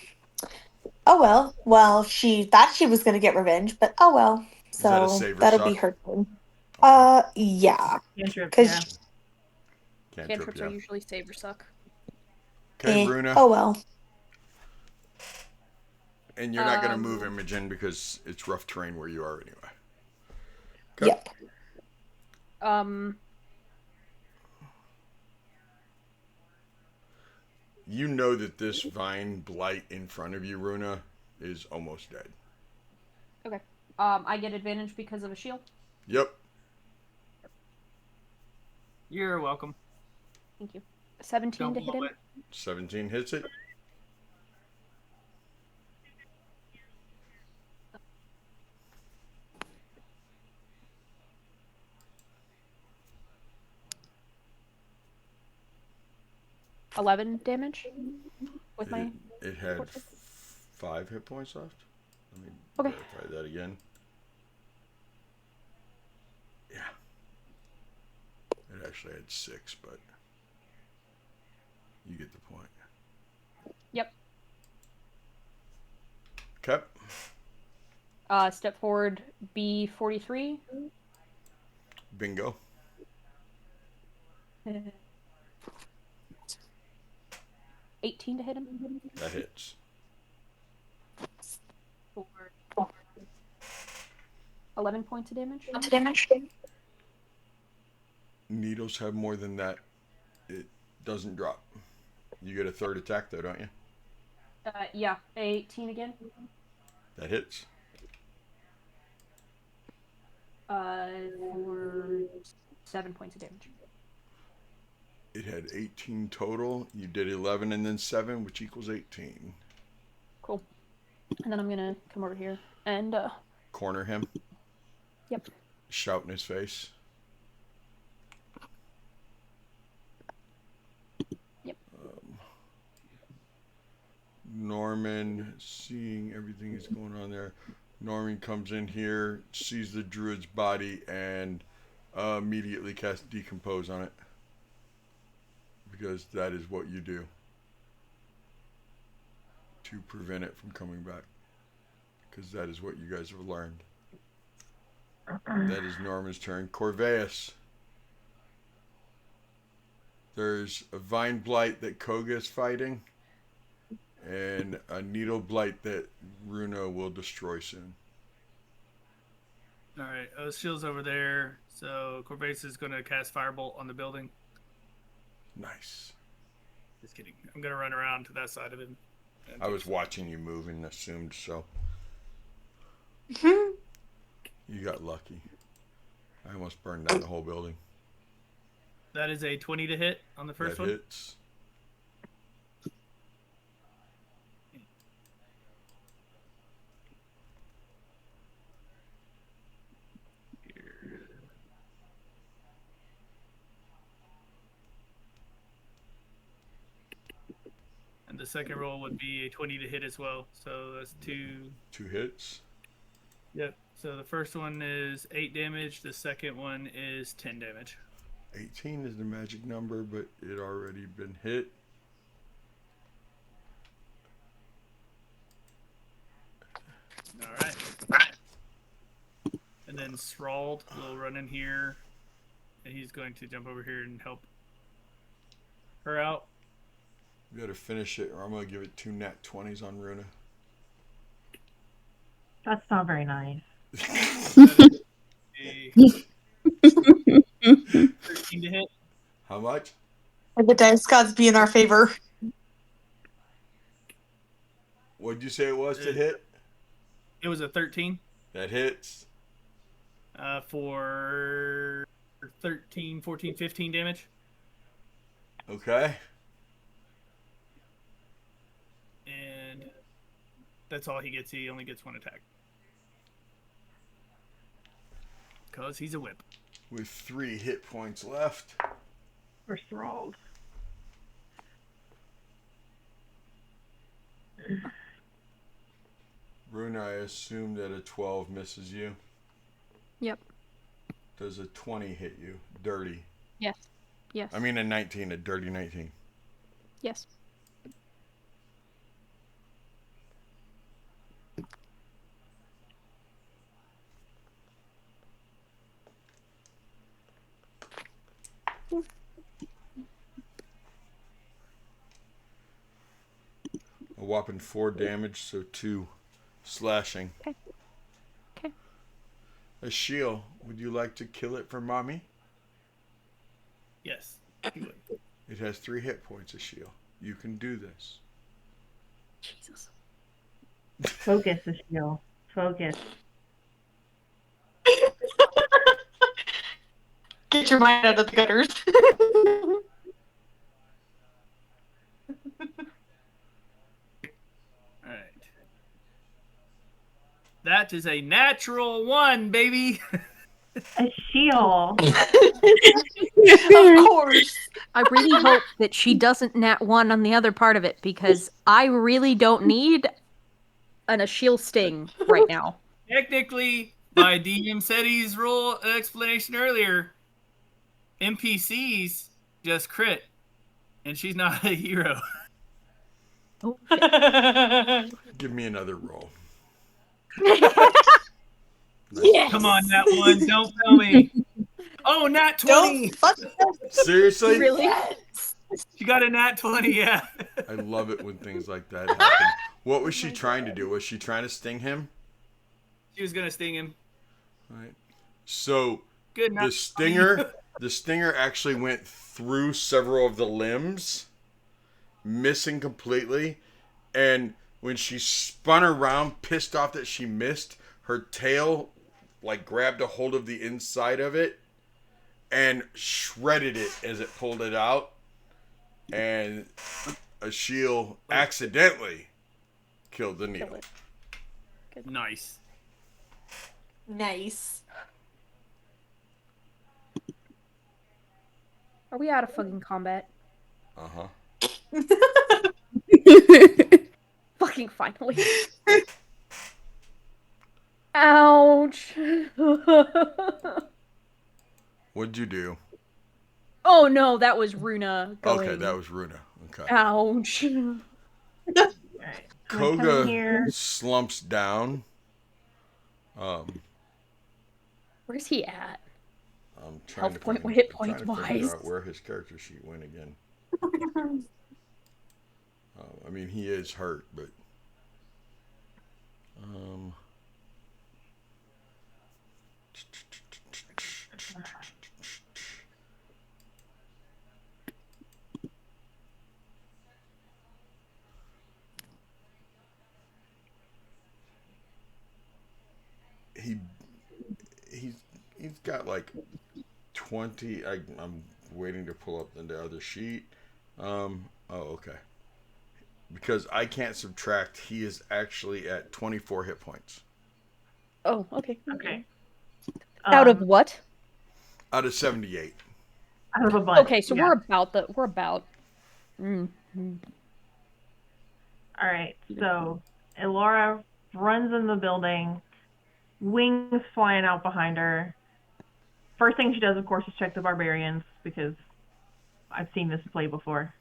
Oh well. Well, she thought she was gonna get revenge, but oh well. Is that a So save or that'll be suck? her turn. Okay. Yeah. Cantrip, yeah. Cause Cantrip, Cantrips are yeah. usually save or suck. Okay, Runa. oh well. And you're not going to move Um, Imogen because it's rough terrain where you are anyway. Okay. Yep. um, You know that this vine blight in front of you, Runa, is almost dead. okay. I get advantage because of a shield. Yep. You're welcome. Thank you. 17 Don't to hit blow him. it. 17 hits it. $11 damage with It, my. it had portrait. 5 hit points left. Let me Okay. verify that again. Yeah. It actually had 6, but you get the point. Yep. Okay. Step forward, B43. Bingo. 18 to hit him. That hits. For 11 points of damage. Needles have more than that. It doesn't drop. You get a third attack though, don't you? Yeah, 18 again. That hits. For 7 points of damage. It had 18 total. You did 11 and then 7, which equals 18. Cool. And then I'm gonna come over here and Corner him. Yep. Shout in his face. Yep. Norman, seeing everything that's going on there. Norman comes in here, sees the druid's body, and immediately casts Decompose on it. Because that is what you do. To prevent it from coming back. Because that is what you guys have learned. That is Norman's turn. Corveus. There's a vine blight that Koga is fighting. And a needle blight that Runa will destroy soon. Alright, shield's over there. So Corvus is going to cast Firebolt on the building. Nice. Just kidding. I'm going to run around to that side of him. I was watching you move and assumed so. Hmm. You got lucky. I almost burned down the whole building. That is a 20 to hit on the first That one. hits. And the second roll would be a 20 to hit as well. So that's 2. 2 hits. Yep. So the first one is 8 damage. The second one is 10 damage. 18 is the magic number, but it already been hit. All right. And then Strahd will run in here, and he's going to jump over here and help her out. You gotta finish it, or I'm gonna give it 2 nat 20s on Runa. That's not very nice. A 13 to hit. How much? Are the dice gods be in our favor? What'd you say it was to hit? It was a 13 That hits. for 13, 14, 15 damage. Okay. And that's all he gets. He only gets 1 attack. Because he's a whip. With 3 hit points left. We're Strahd. Runa, I assume that a 12 misses you. Yep. Does a 20 hit you? Dirty. Yes. Yes. I mean a 19, a dirty 19. Yes. A whopping 4 damage, so 2 slashing. Okay. Okay. Ashiel, would you like to kill it for mommy? Yes. He would. It has 3 hit points, Ashiel. You can do this. Jesus. Focus, Ashiel. Focus. Get your mind out of the gutters. All right. That is a natural 1, baby. Ashiel. Of course. I really hope that she doesn't nat 1 on the other part of it, because I really don't need an Ashiel sting right now. Technically, by DM Seti's rule explanation earlier, NPCs just crit, and she's not a hero. Oh, Give me another roll. Yes. Come on, Nat 1, don't fail me. Oh, Nat 20! Don't fuck Seriously? really? She got a Nat 20, yeah. I love it when things like that happen. What was she trying to do? Was she trying to sting him? She was gonna sting him. Right. So Good, Nat the stinger actually went through several of the limbs, missing completely, and when she spun around, pissed off that she missed, her tail like grabbed a hold of the inside of it and shredded it as it pulled it out, and Ashiel accidentally killed the needle. Nice. Nice. Are we out of fucking combat? Uh-huh. Fucking finally. Ouch. What'd you do? Oh no, that was Runa going. Okay, that was Runa. Okay. Ouch. Alright. Koga slumps down. Where's he at? I'm trying Health to point, find, hit I'm trying point to figure wise. out where his character sheet went again. I mean, he is hurt, but he's got like 20. I'm waiting to pull up the other sheet. Oh, okay. Because I can't subtract, he is actually at 24 hit points. Oh, okay. Okay. Out of what? Out of 78. Out of a bunch. Okay, so yeah. we're about. Mm-hmm. All right. So Elora runs in the building, wings flying out behind her. First thing she does, of course, is check the barbarians because I've seen this play before.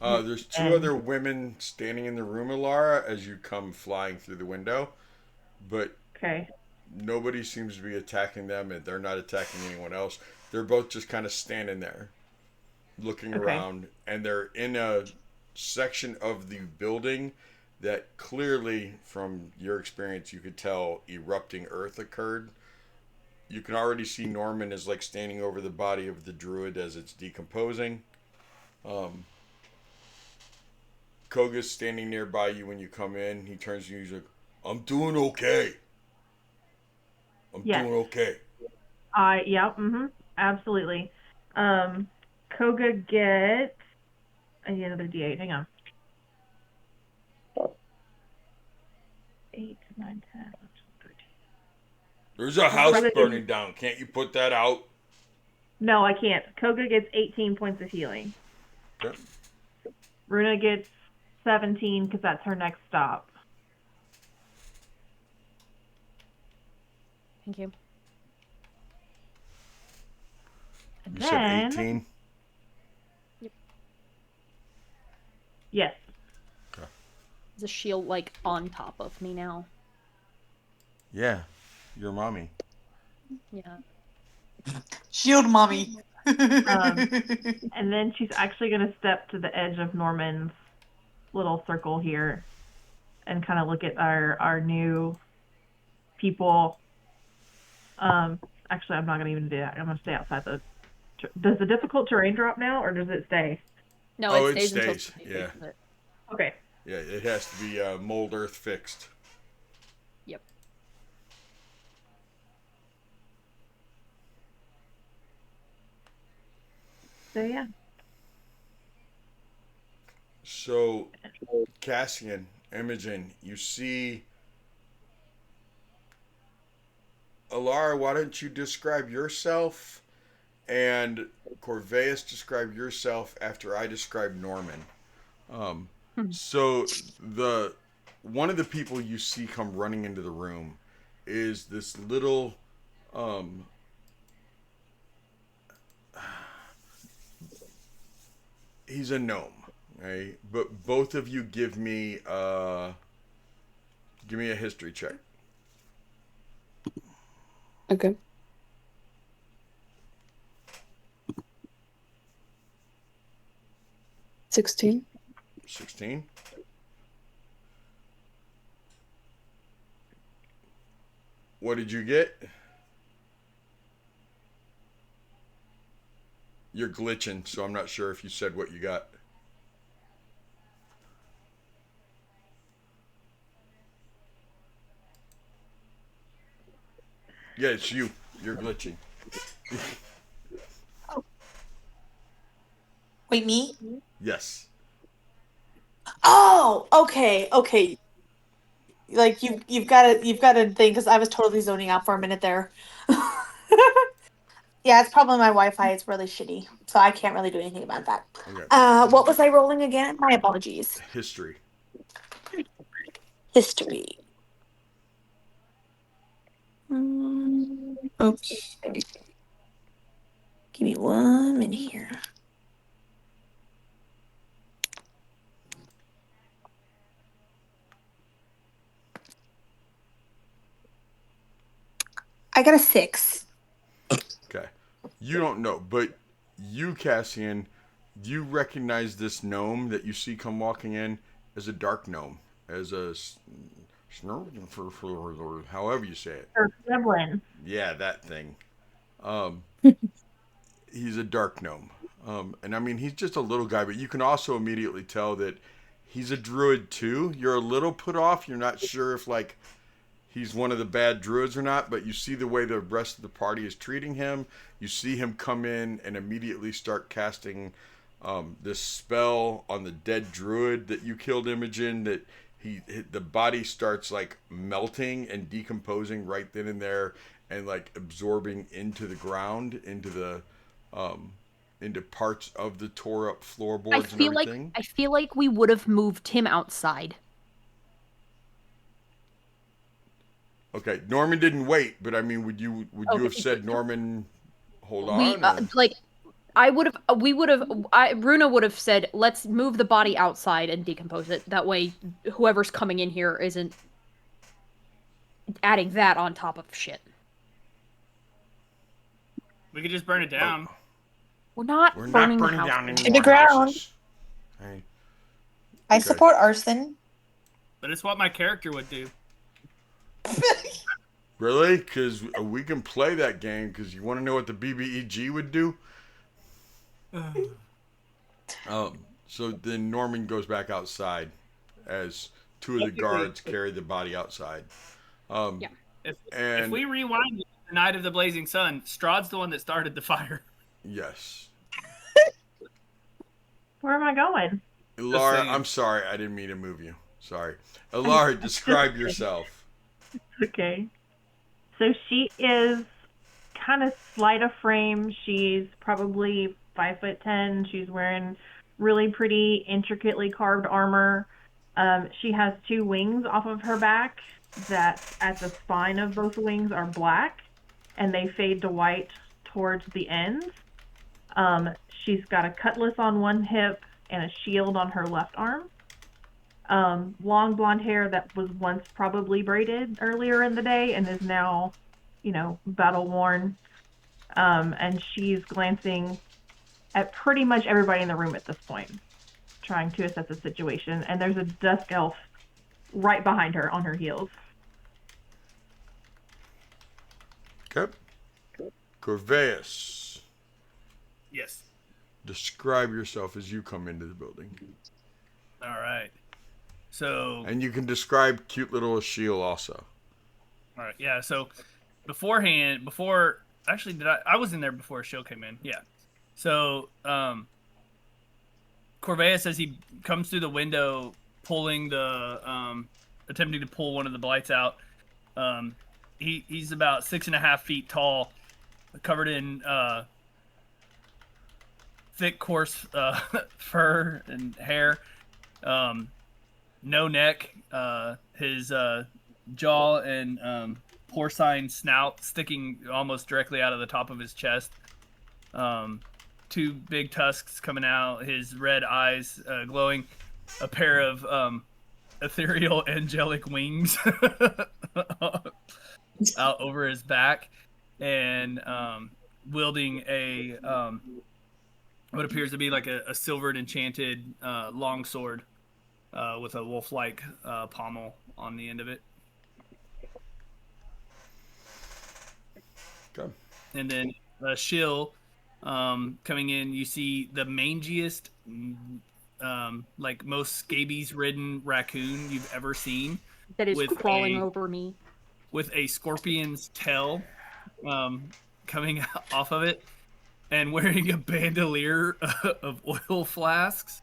There's 2 other women standing in the room, Alara, as you come flying through the window. But Okay. nobody seems to be attacking them, and they're not attacking anyone else. They're both just kind of standing there, looking Okay. around, and they're in a section of the building that clearly, from your experience, you could tell erupting earth occurred. You can already see Norman is like standing over the body of the druid as it's decomposing. Koga's standing nearby you when you come in. He turns to you. He's like, "I'm doing okay. I'm Yes. doing okay." Yeah, absolutely. Koga gets. I need another D8. Hang on. 8, 9, 10, 11, 13. There's a house Koga burning down. Can't you put that out? No, I can't. Koga gets 18 points of healing. Okay. Runa gets 17 because that's her next stop. Thank you. And You said 18? Yes. Is the shield like on top of me now? Yeah. Your mommy. Yeah. Shield mommy. And then she's actually going to step to the edge of Norman's little circle here and kind of look at our new people. Actually, I'm not going to even do that. I'm going to stay outside the. Does the difficult terrain drop now, or does it stay? No, Oh, it it stays until stays, somebody yeah. fixes it. Okay. Yeah, it has to be mold earth fixed. Yep. So yeah. So, Cassian, Imogen, you see. Alara, why don't you describe yourself? And Corveus, describe yourself after I describe Norman. So the one of the people you see come running into the room is this little he's a gnome, right? But both of you give me a history check. Okay. 16. 16. What did you get? You're glitching, so I'm not sure if you said what you got. Yeah, it's you. You're glitching. Wait, me? Yes. Oh, okay. Like you've got to think because I was totally zoning out for a minute there. Yeah, it's probably my Wi-Fi. It's really shitty, so I can't really do anything about that. Okay. What was I rolling again? My apologies. History. History. Okay. Give me 1 minute here. I got a 6. Okay. You don't know, but you, Cassian, you recognize this gnome that you see come walking in as a dark gnome, as a however you say it. Or Gremlin. Yeah, that thing. He's a dark gnome. And I mean, he's just a little guy, but you can also immediately tell that he's a druid too. You're a little put off. You're not sure if, like, he's one of the bad druids or not, but you see the way the rest of the party is treating him. You see him come in and immediately start casting this spell on the dead druid that you killed, Imogen, that the body starts like melting and decomposing right then and there, and like absorbing into the ground, into parts of the tore up floorboards and everything. I feel like we would have moved him outside. Okay, Norman didn't wait, but I mean, would you have said, Norman, hold on? Runa would have said, let's move the body outside and decompose it. That way, whoever's coming in here isn't adding that on top of shit. We could just burn it down. We're not We're not burning the burning house down down. any To the more ground. houses. Hey, I Okay. support arson. But it's what my character would do. really? Because we can play that game. Because you want to know what the BBEG would do? So then Norman goes back outside as two of the guards carry the body outside. Yeah. If And we rewind the night of the blazing sun, Strahd's the one that started the fire. yes, Where am I going? Laura, saying. I'm sorry, I didn't mean to move you. Sorry, Laura, describe yourself. Okay. So she is kind of slight of frame. She's probably 5'10". She's wearing really pretty, intricately carved armor. She has two wings off of her back that at the spine of both wings are black, and they fade to white towards the ends. She's got a cutlass on one hip and a shield on her left arm. Long blonde hair that was once probably braided earlier in the day and is now, battle worn. And she's glancing at pretty much everybody in the room at this point, trying to assess the situation. And there's a dusk elf right behind her on her heels. Okay. Corveus, Yes. describe yourself as you come into the building. All right. So. And you can describe cute little Ashiel also. All right. Yeah. So actually, I was in there before Shield came in. Yeah. So, Corvea says he comes through the window, attempting to pull one of the blights out. He's about 6.5 feet tall, covered in thick, coarse fur and hair. No neck. His jaw and porcine snout sticking almost directly out of the top of his chest. Two big tusks coming out. His red eyes glowing. A pair of ethereal angelic wings out over his back, and wielding a what appears to be like a silvered enchanted longsword with a wolf-like pommel on the end of it. Okay. And then Shill coming in, you see the mangiest, like most scabies-ridden raccoon you've ever seen. That is with crawling over me. With a scorpion's tail coming off of it, and wearing a bandolier of oil flasks.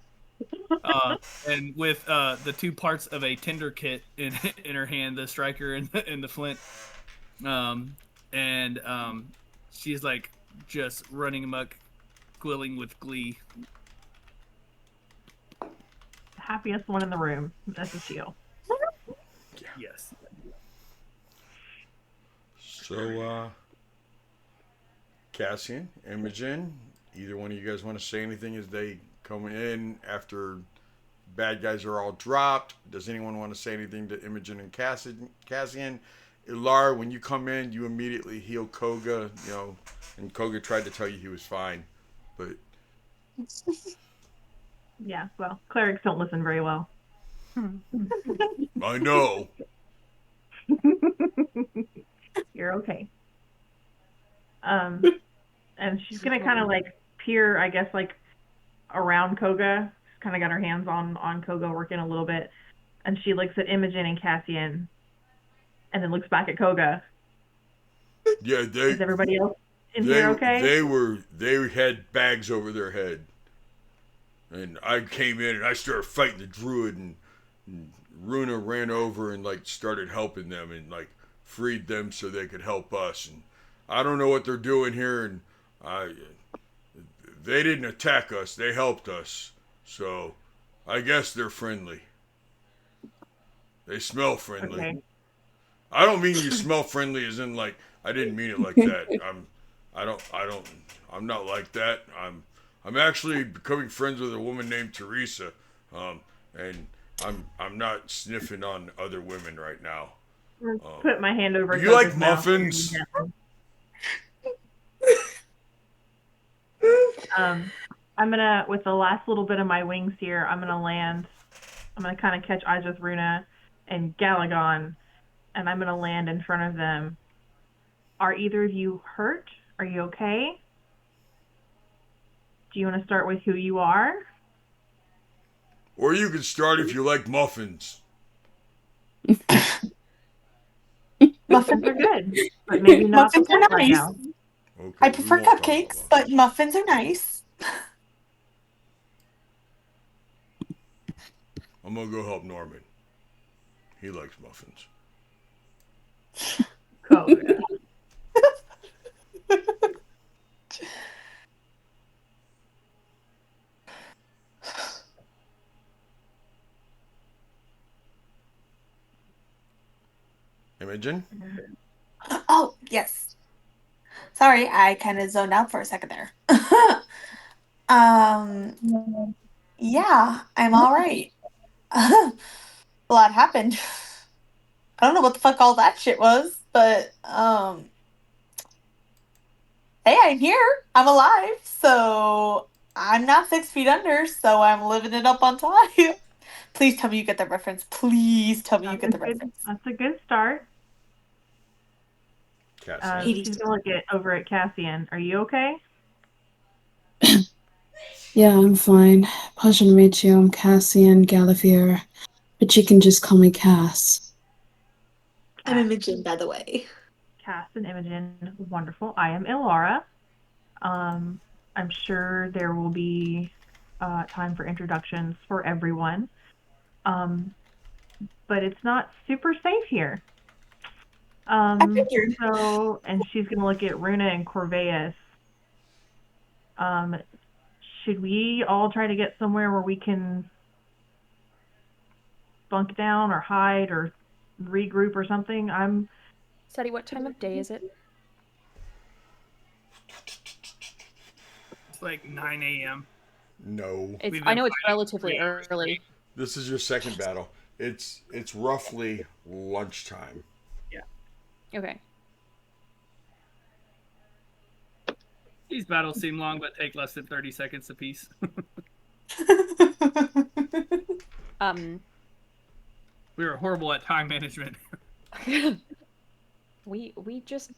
And with the two parts of a tinder kit in her hand, the striker and the flint. And she's like just running amok, squealing with glee. The happiest one in the room. That's a shield. Yes. So, Cassian, Imogen, either one of you guys want to say anything as they come in after bad guys are all dropped? Does anyone want to say anything to Imogen and Cassian? Ilar, when you come in, you immediately heal Koga, and Koga tried to tell you he was fine, but... Yeah, well, clerics don't listen very well. I know. You're okay. And she's gonna kind of like peer, I guess, like around Koga. She's kind of got her hands on Koga, working a little bit, and she looks at Imogen and Cassian, and then looks back at Koga. Yeah, Is everybody else in here okay? They had bags over their head, and I came in and I started fighting the druid, and Runa ran over and like started helping them and like freed them so they could help us. And I don't know what they're doing here, and they didn't attack us, they helped us, so I guess they're friendly. They smell friendly. Okay. I don't mean you smell friendly as in like, I didn't mean it like that. I'm not like that. I'm actually becoming friends with a woman named Teresa, and I'm not sniffing on other women right now. Put my hand over Do you like Coco's mouth. muffins? I'm gonna, with the last little bit of my wings here, I'm gonna land. I'm gonna kind of catch eyes with Runa and Galagon, and I'm gonna land in front of them. Are either of you hurt? Are you okay? Do you want to start with who you are? Or you can start if you like muffins. Muffins are good, but maybe not the Muffins are point right nice. now. Okay, I we prefer won't talk about cupcakes, muffins. but muffins are nice. I'm gonna go help Norman. He likes muffins. Koga. Imogen? Oh, yes. Sorry, I kind of zoned out for a second there. Yeah, I'm all right. A lot happened. I don't know what the fuck all that shit was, but hey, I'm here. I'm alive, so I'm not 6 feet under, so I'm living it up on top. Please tell me you get the reference. Please tell me you get the reference. That's a good start. Cassian? She's gonna look over at Cassian. Are you okay? Yeah, I'm fine. Pleasure to meet you. I'm Cassian Galafier, but you can just call me Cass. I'm Imogen, by the way. Cass and Imogen, wonderful. I am Ilara. I'm sure there will be time for introductions for everyone. But it's not super safe here. I figured. So, and she's gonna look at Runa and Corveus. Um, should we all try to get somewhere where we can bunk down or hide or regroup or something? Sadie, what time of day is it? It's like 9 a.m. No. It's, We've I been know it's fighting for relatively 3 hours early. This is your second battle. It's roughly lunchtime. Okay. These battles seem long, but take less than 30 seconds apiece. Um, We were horrible at time management. we just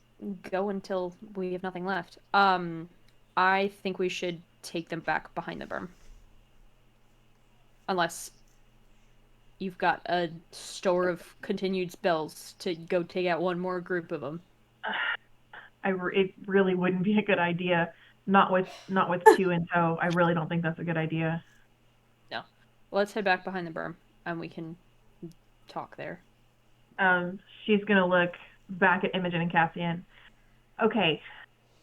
go until we have nothing left. I think we should take them back behind the berm. Unless you've got a store of continued spells to go take out one more group of them. It really wouldn't be a good idea. Not with two in tow. I really don't think that's a good idea. No. Let's head back behind the berm and we can talk there. She's gonna look back at Imogen and Cassian. Okay,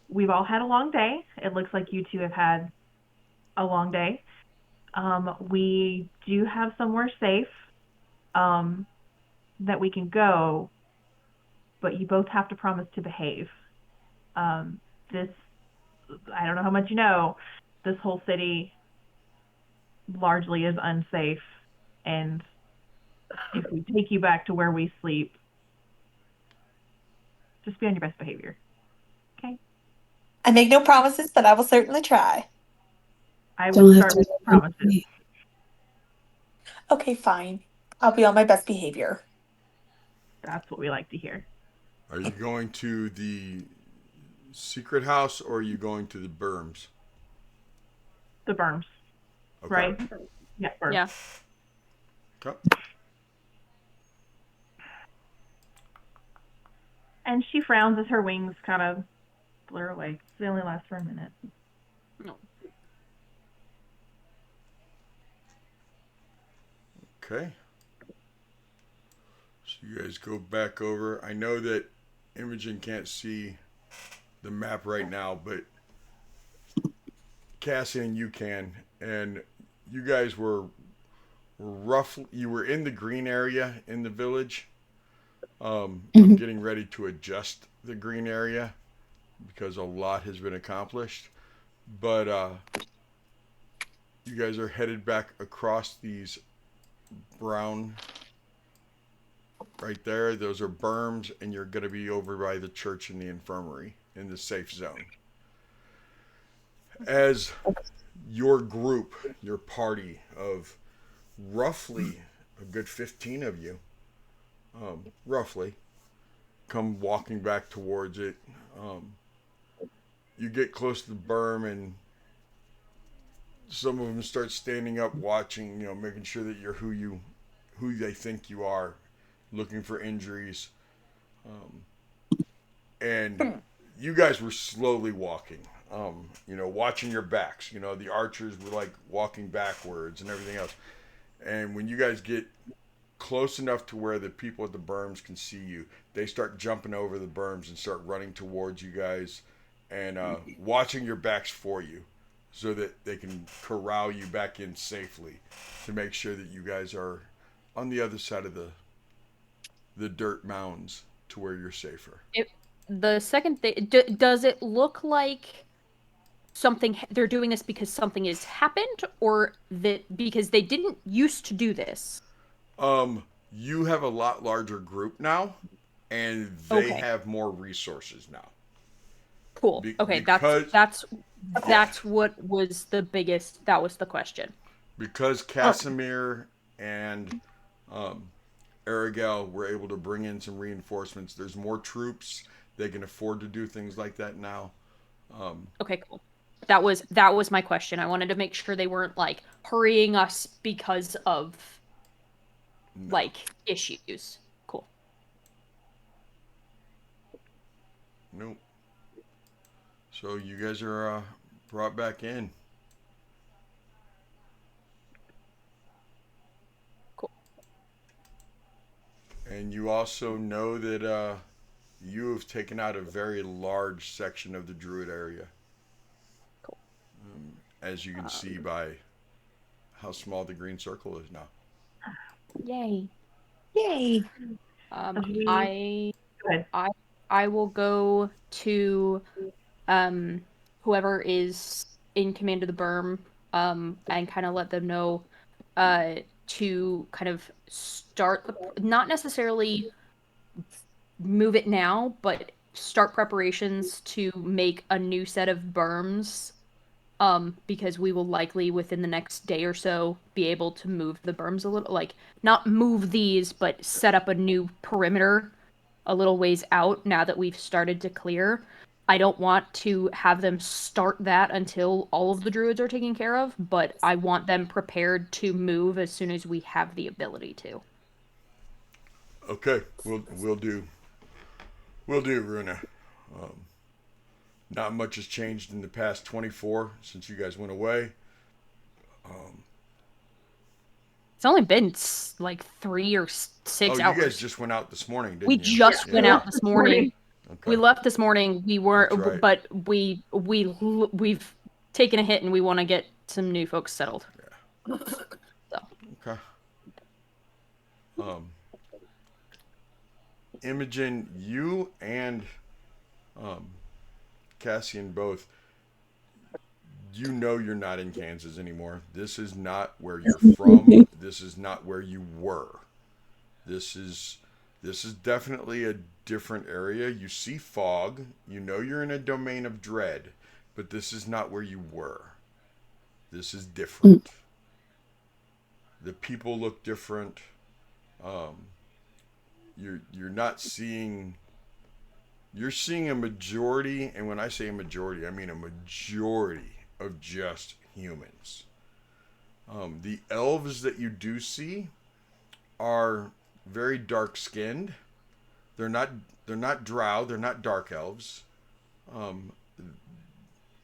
we've all had a long day. It looks like you two have had a long day. We do have somewhere safe that we can go, but you both have to promise to behave. This, I don't know how much you know, this whole city largely is unsafe, and if we take you back to where we sleep, just be on your best behavior. Okay? I make no promises, but I will certainly try. I Don't would have start to. with promises. Okay, fine. I'll be on my best behavior. That's what we like to hear. Are you going to the secret house or are you going to the berms? The berms, Okay. right? Yeah, berms. Yeah. Okay. And she frowns as her wings kind of blur away. They only last for a minute. No. Okay. So you guys go back over. I know that Imogen can't see the map right now, but Cassian, you can. And you guys were roughly, you were in the green area in the village. I'm getting ready to adjust the green area because a lot has been accomplished. But you guys are headed back across these brown right there. Those are berms, and you're going to be over by the church and the infirmary in the safe zone. As your group, your party of roughly a good 15 of you, roughly, come walking back towards it. You get close to the berm, and some of them start standing up, watching. Making sure that you're who they think you are, looking for injuries, and you guys were slowly walking. Watching your backs. The archers were like walking backwards and everything else. And when you guys get close enough to where the people at the berms can see you, they start jumping over the berms and start running towards you guys and watching your backs for you so that they can corral you back in safely to make sure that you guys are on the other side of the dirt mounds to where you're safer. The second thing, does it look like they're doing this because something has happened, or that because they didn't used to do this? You have a lot larger group now, and they Okay. have more resources now. Cool. Okay, that's what was the biggest. That was the question. Because Casimir and Aragel were able to bring in some reinforcements. There's more troops. They can afford to do things like that now. Okay, cool. That was my question. I wanted to make sure they weren't like hurrying us because of like issues. Cool. Nope. So you guys are brought back in. Cool. And you also know that you have taken out a very large section of the Druid area. Cool. As you can see by how small the green circle is now. Yay. Yay. Go ahead. I will go to whoever is in command of the berm and kind of let them know to kind of start not necessarily move it now, but start preparations to make a new set of berms because we will likely within the next day or so be able to move the berms a little, like not move these, but set up a new perimeter a little ways out now that we've started to clear. I don't want to have them start that until all of the druids are taken care of, but I want them prepared to move as soon as we have the ability to. Okay, we'll do, Runa. Not much has changed in the past 24 since you guys went away. It's only been like 3 or 6 you hours. guys just went out this morning, didn't We you? just went out this morning. Okay. We left this morning. We weren't, That's right. but we've taken a hit and we want to get some new folks settled. Yeah. So. Okay. Imogen, you and Cassian both, you know you're not in Kansas anymore. This is not where you're from. This is not where you were. This is definitely a different area. You see fog. You know you're in a domain of dread, but this is not where you were. This is different. The people look different. You're not seeing. You're seeing a majority, and when I say a majority, I mean a majority of just humans. The elves that you do see are very dark skinned. They're not drow. They're not dark elves, and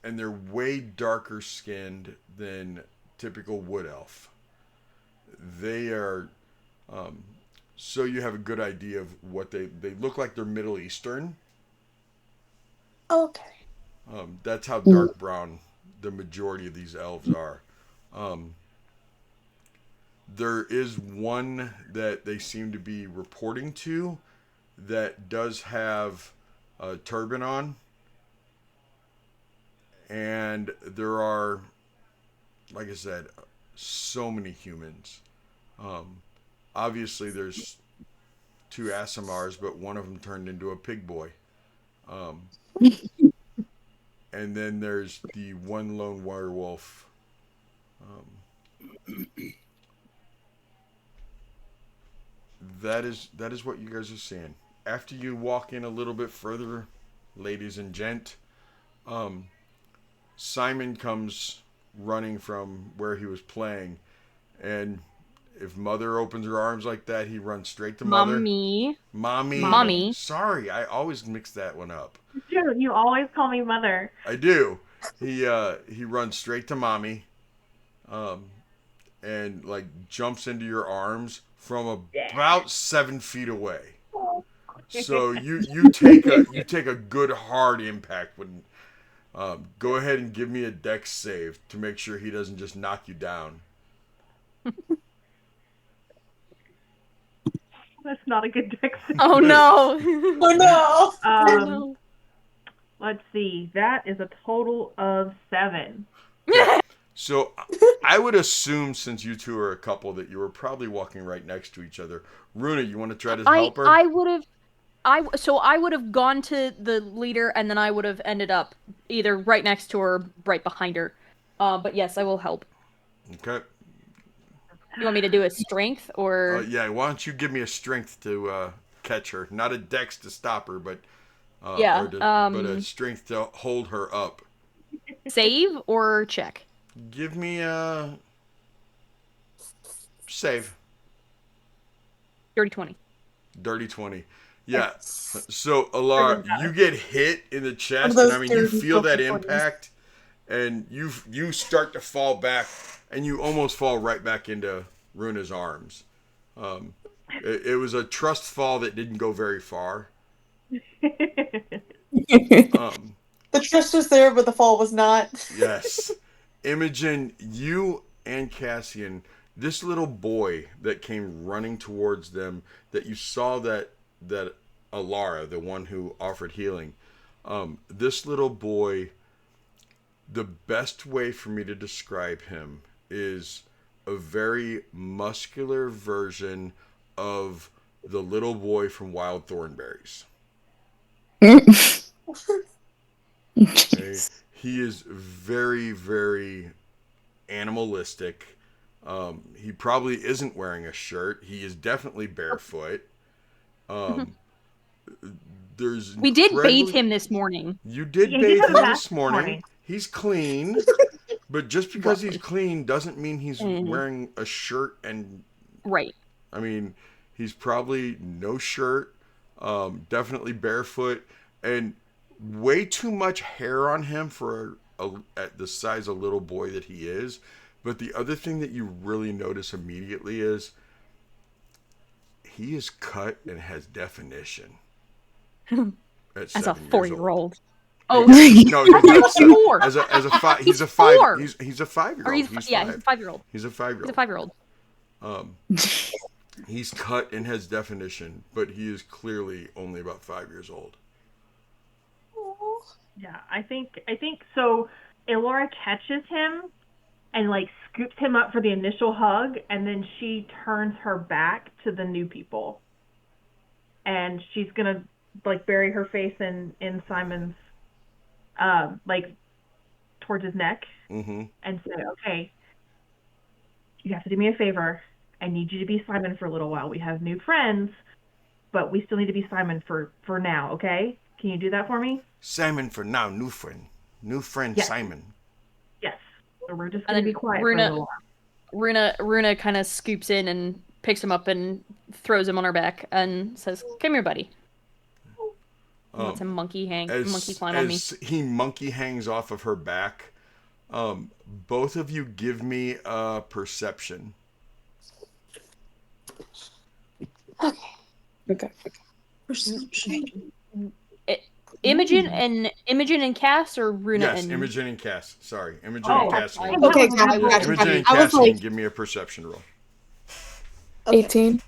they're way darker skinned than typical wood elf. They are. So you have a good idea of what they look like. They're Middle Eastern. Okay. That's how dark brown the majority of these elves are. There is one that they seem to be reporting to that does have a turban on. And there are, like I said, so many humans. Obviously, there's two Asimars, but one of them turned into a pig boy. And then there's the one lone werewolf. That is what you guys are seeing. After you walk in a little bit further, ladies and gent, Simon comes running from where he was playing, and if Mother opens her arms like that, he runs straight to Mother. Mommy. Sorry, I always mix that one up. Dude, you always call me Mother. I do. He runs straight to Mommy, and like jumps into your arms from about 7 feet away. So you take a good hard impact when. Go ahead and give me a dex save to make sure he doesn't just knock you down. That's not a good dex save. Oh no! Oh no! Let's see. That is a total of 7. So I would assume, since you two are a couple, that you were probably walking right next to each other. Runa, you want to try to help her? I would have. I would have gone to the leader, and then I would have ended up either right next to her, or right behind her. But yes, I will help. Okay. You want me to do a strength or? Yeah. Why don't you give me a strength to catch her? Not a dex to stop her, but Yeah. but a strength to hold her up. Save or check? Give me a save. Dirty 20. Dirty 20. Yeah. So, Alara, you get hit in the chest, and I mean, you feel that impact, and you start to fall back, and you almost fall right back into Runa's arms. It was a trust fall that didn't go very far. The trust was there, but the fall was not. Yes. Imogen, you and Cassian, this little boy that came running towards them, that you saw that Alara, the one who offered healing, this little boy, the best way for me to describe him is a very muscular version of the little boy from Wild Thornberries. Okay? He is very, very animalistic. He probably isn't wearing a shirt. He is definitely barefoot. We did bathe him this morning. You did bathe him this morning. He's clean, but just because he's clean doesn't mean he's wearing a shirt. And right. I mean, he's probably no shirt, definitely barefoot, and way too much hair on him for at the size of little boy that he is. But the other thing that you really notice immediately is he is cut and has definition. As a 4-year-old. Oh no! As a he's a 5-year-old. He's a 5-year-old. He's a 5-year-old. He's a 5-year-old. He's a 5-year-old. He's cut and has definition, but he is clearly only about 5 years old. Yeah, I think so. Elora catches him and like scoops him up for the initial hug, and then she turns her back to the new people, and she's gonna like bury her face in Simon's like towards his neck, and say, "Okay, you have to do me a favor. I need you to be Simon for a little while. We have new friends, but we still need to be Simon for now. Okay? Can you do that for me?" Simon for now, new friend, yes. Simon. Yes. So we're just gonna be quiet for a little while. Runa kind of scoops in and picks him up and throws him on her back and says, "Come here, buddy." Lets him monkey climb on me. As he monkey hangs off of her back, both of you give me a perception. Okay. Perception. Imogen and Cass, or Runa and... Yes, Imogen and Cass. Sorry. Imogen and Cass. Okay, Imogen and Cass, give me a perception roll. Okay. 18.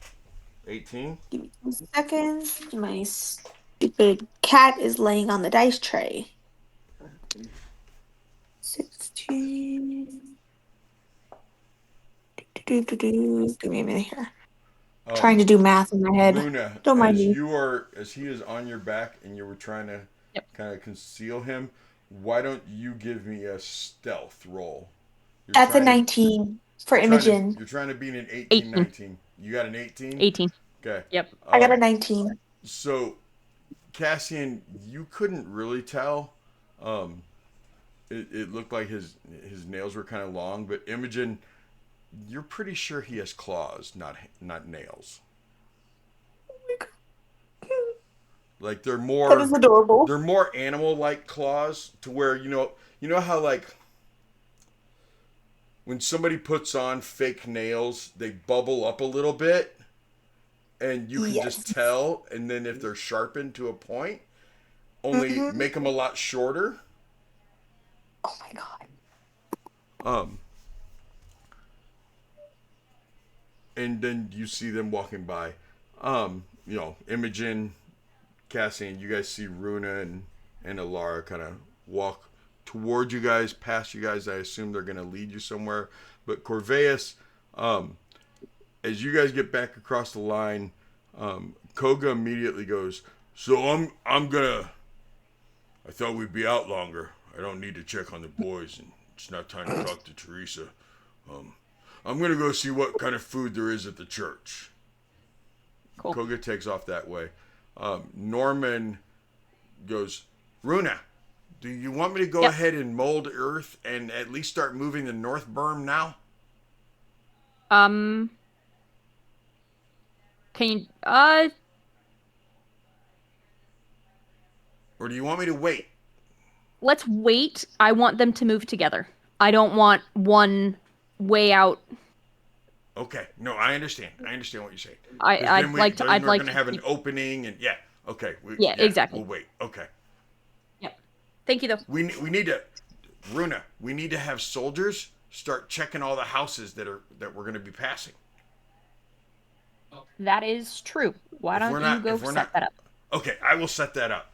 18? Give me 2 seconds. My stupid cat is laying on the dice tray. 16. Give me a minute here. Trying to do math in my head. Runa, Don't mind me. as he is on your back and you were trying to Yep. kind of conceal him, why don't you give me a stealth roll? You're That's a trying to 19 for Imogen. you're trying to beat an 18, 18. 19. You got an 18? 18. Okay. Yep. I got a 19. So, Cassian, you couldn't really tell. Um, it looked like his nails were kind of long, but Imogen, you're pretty sure he has claws, not nails. Like That is adorable. they're more animal-like claws to where you know how like when somebody puts on fake nails, they bubble up a little bit and you can just Yes. tell, and then if they're sharpened to a point, only make them a lot shorter. Oh my god. And then you see them walking by. Imogen, Cassian, you guys see Runa and Alara kind of walk towards you guys, past you guys. I assume they're going to lead you somewhere. But Corveus, as you guys get back across the line, Koga immediately goes, "So I'm gonna. I thought we'd be out longer. I don't need to check on the boys, and it's not time to talk to Teresa. I'm gonna go see what kind of food there is at the church." Cool. Koga takes off that way. Norman goes, "Runa, do you want me to go ahead and mold earth and at least start moving the north berm now? Can you Or do you want me to wait?" let's wait. I want them to move together. I don't want one way out. Okay. No, I understand. I understand what you're saying. I'd like we're to gonna have an opening and okay. Exactly. We'll wait. Okay. Yep. Thank you though. We need to, Runa. We need to have soldiers start checking all the houses that we're gonna be passing. That is true. Why don't you go set that up? Okay, I will set that up.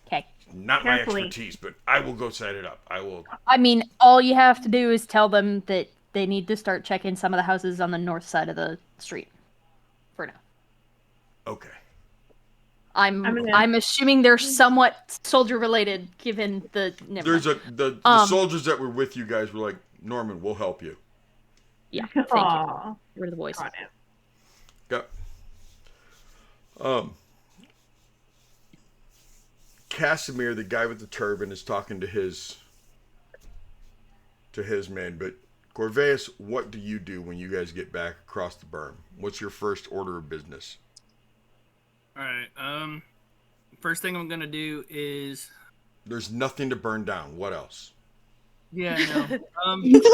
Okay. Not Carefully. my expertise, but I will go set it up. I will. I mean, all you have to do is tell them that they need to start checking some of the houses on the north side of the street. For now. Okay. I'm assuming they're somewhat soldier related, given the. The soldiers that were with you guys were like, "Norman, we'll help you." Yeah. Thank you. We're the boys. Got it. Yep. Casimir, the guy with the turban, is talking to his men. But Corveus, what do you do when you guys get back across the berm? What's your first order of business? All right. First thing I'm gonna do is. There's nothing to burn down. What else? Yeah, I know.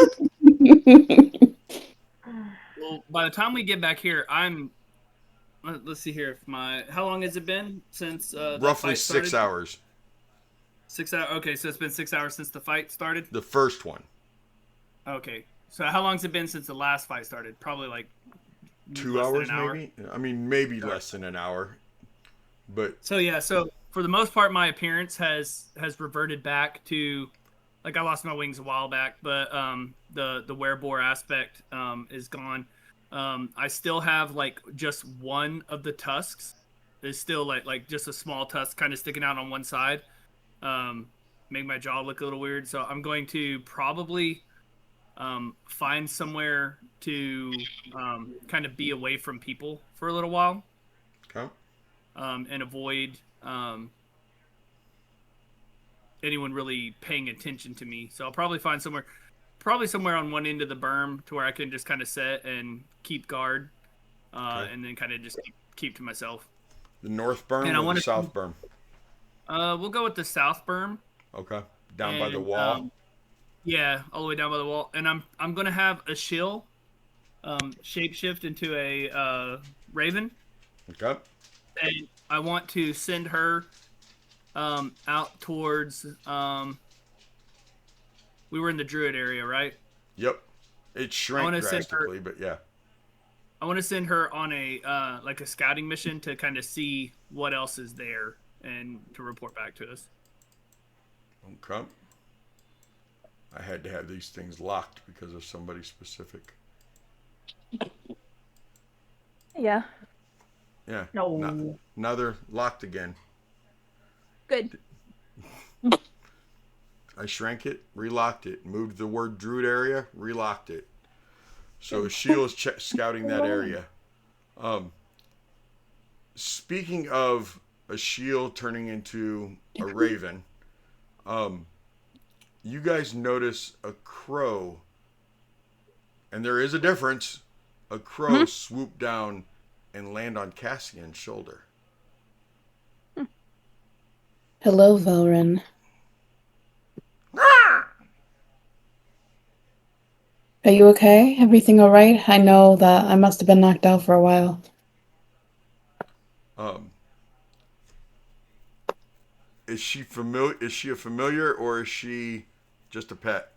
Well, by the time we get back here, let's see here. How long has it been since Roughly 6 hours. 6 hours. Okay, so it's been 6 hours since the fight started. The first one. Okay, so how long has it been since the last fight started? Probably like 2 hours, maybe. I mean, maybe less than an hour. But so for the most part, my appearance has reverted back to, like, I lost my wings a while back, but the werebore aspect is gone. I still have like just one of the tusks. There's still like just a small tusk kind of sticking out on one side. Make my jaw look a little weird. So I'm going to probably find somewhere to kind of be away from people for a little while. Okay. And avoid anyone really paying attention to me. So I'll probably find somewhere on one end of the berm to where I can just kind of sit and keep guard, and then kind of just keep to myself. The north berm or the south berm? We'll go with the south berm. Okay. Down by the wall? Yeah, all the way down by the wall. And I'm going to have a shill shapeshift into a raven. Okay. And I want to send her out towards... we were in the druid area, right? Yep. It shrank drastically, but yeah. I want to send her on a like a scouting mission to kind of see what else is there and to report back to us. Okay. I had to have these things locked because of somebody specific. Hey, yeah. Yeah. No. Now they're locked again. Good. I shrank it, relocked it, moved the word druid area, relocked it. So Sheil is scouting that area. Speaking of a Sheil turning into a raven, you guys notice a crow, and there is a difference. A crow swoop down and land on Cassian's shoulder. Hello, Velrin. Are you okay? Everything all right? I know that I must have been knocked out for a while. Is she familiar? Is she a familiar, or is she just a pet?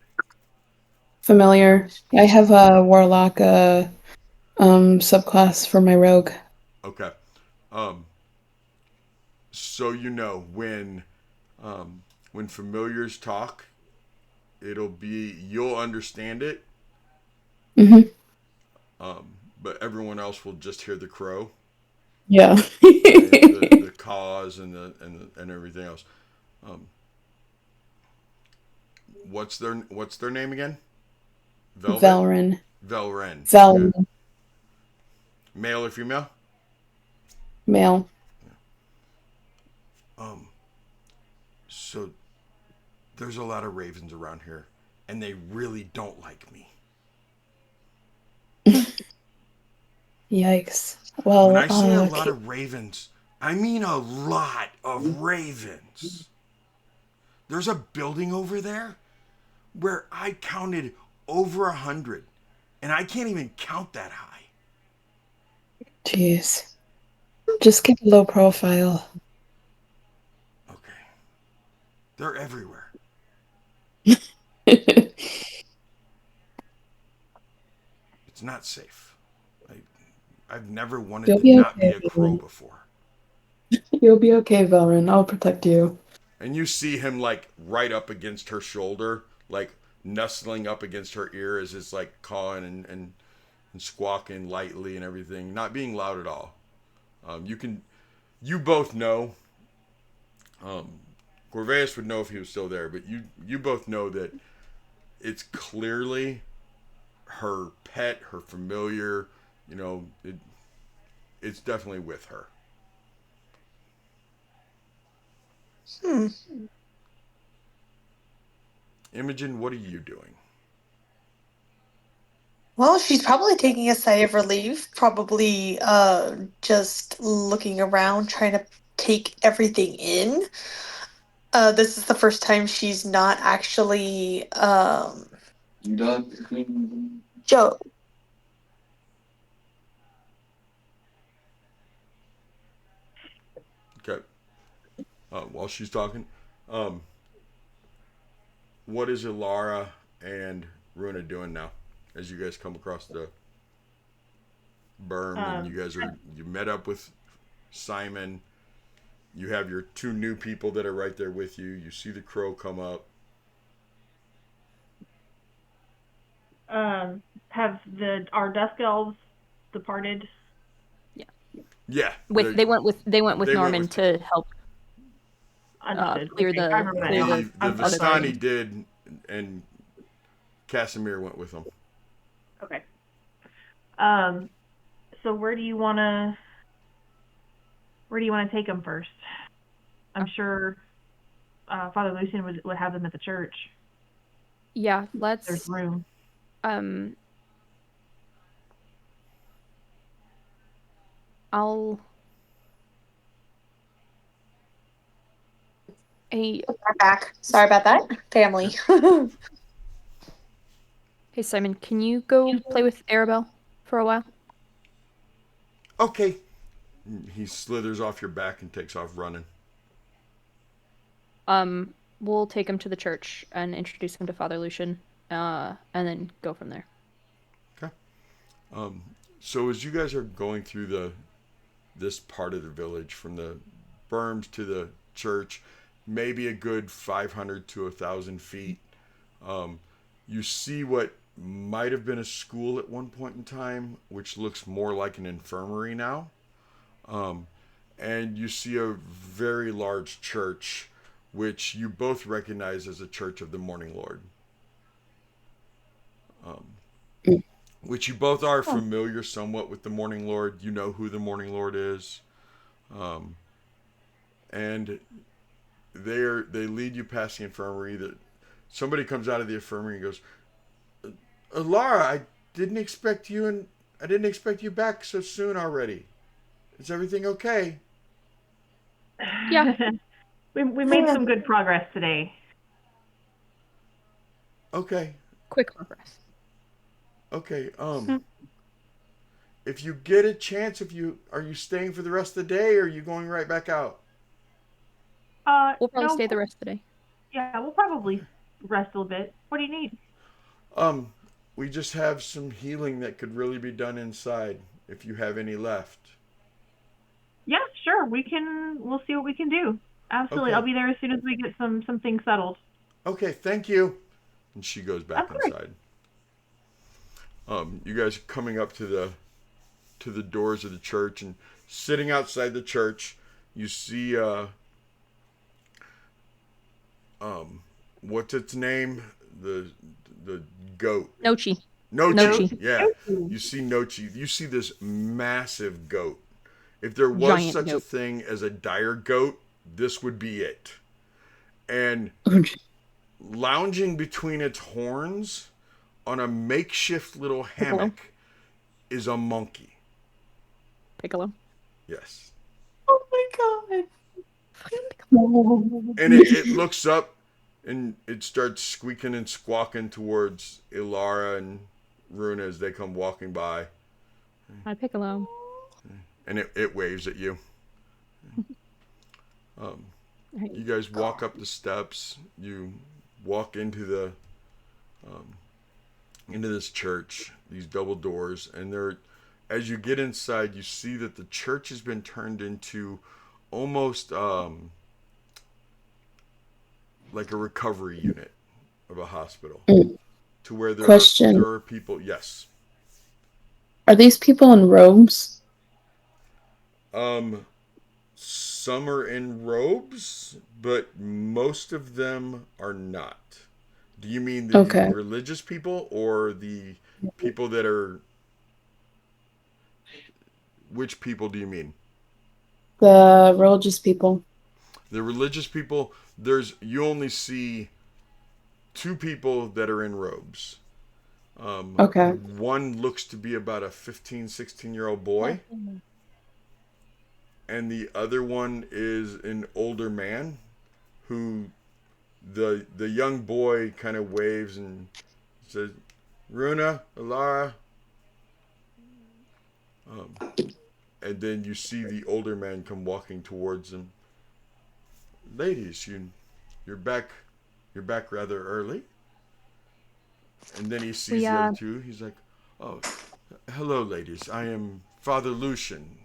Familiar. I have a warlock subclass for my rogue. Okay. So you know when familiars talk, it'll be you'll understand it, Mm-hmm. but everyone else will just hear the crow, Yeah. the cause and everything else. What's their name again? Velvet. Velrin. Velren. Velrin. Okay. Male or female? Male. So there's a lot of ravens around here, and they really don't like me. Yikes. Well, When I say a lot of ravens, I mean a lot of ravens. There's a building over there where I counted over 100, and I can't even count that high. jeez. Just keep a low profile. Okay. They're everywhere. It's not safe. I've never wanted You'll to be not be okay. a crow before. You'll be okay, Velrin. I'll protect you. And you see him like right up against her shoulder, like nestling up against her ear as it's like cawing and squawking lightly and everything, not being loud at all. You both know. Corveus would know if he was still there, but you both know that it's clearly her pet, her familiar. You know, it's definitely with her. Imogen, what are you doing? Well, she's probably taking a sigh of relief, probably just looking around, trying to take everything in. This is the first time she's not actually You done? Joe. Okay. While she's talking, what is Ilara and Runa doing now? As you guys come across the berm and you met up with Simon. You have your two new people that are right there with you. You see the crow come up. Have our dusk elves departed? Yeah. They went with Norman with- to help Understood. clear Okay, the I remember that clear now. The I'm sorry. Vistani did, and Casimir went with them. Okay. So where do you wanna take them first? I'm sure Father Lucian would have them at the church. Yeah, There's let's room. I'll Hey, I'm back. Sorry about that. Family. hey Simon, can you go play with Arabelle for a while? Okay. He slithers off your back and takes off running. We'll take him to the church and introduce him to Father Lucian, and then go from there. Okay. So as you guys are going through this part of the village, from the berms to the church, maybe a good 500 to 1,000 feet, you see what might have been a school at one point in time, which looks more like an infirmary now. Um, and you see a very large church, which you both recognize as a Church of the Morning Lord. Which you both are familiar somewhat with the Morning Lord. You know who the Morning Lord is. Um, and they lead you past the infirmary. That somebody comes out of the infirmary and goes, Laura, I didn't expect you back so soon already. Is everything okay? Yeah. we made some good progress today. Okay. Quick progress. Okay. If you get a chance, are you staying for the rest of the day, or are you going right back out? We'll probably No, stay the rest of the day. yeah, we'll probably rest a little bit. What do you need? Um, we just have some healing that could really be done inside, if you have any left. Yeah, sure. We'll see what we can do. Absolutely. Okay. I'll be there as soon as we get some things settled. Okay, thank you. And she goes Of back course. inside. You guys are coming up to the doors of the church, and sitting outside the church, you see what's its name? The goat. Nochi. Nochi. Nochi. Yeah. You see Nochi. You see this massive goat. If there was Giant such a goat. thing as a dire goat, this would be it. And lounging between its horns on a makeshift little hammock is a monkey. Piccolo. Yes. Oh my god. And it looks up and it starts squeaking and squawking towards Ilara and Runa as they come walking by. Hi, Piccolo. And it waves at you. You guys walk up the steps. You walk into this church, these double doors, and as you get inside, you see that the church has been turned into almost like a recovery unit of a hospital, to where Question. there are people. Yes. Are these people in robes? Some are in robes, but most of them are not. Do you mean the Okay. religious people or the people that are? Which people do you mean? The religious people. The religious people. You only see two people that are in robes. Okay. One looks to be about a 15, 16-year-old boy. And the other one is an older man who the young boy kind of waves and says, Runa, Alara. And then you see the older man come walking towards them. Ladies, you're back rather early. And then he sees the other two. He's like, oh, hello, ladies. I am Father Lucian.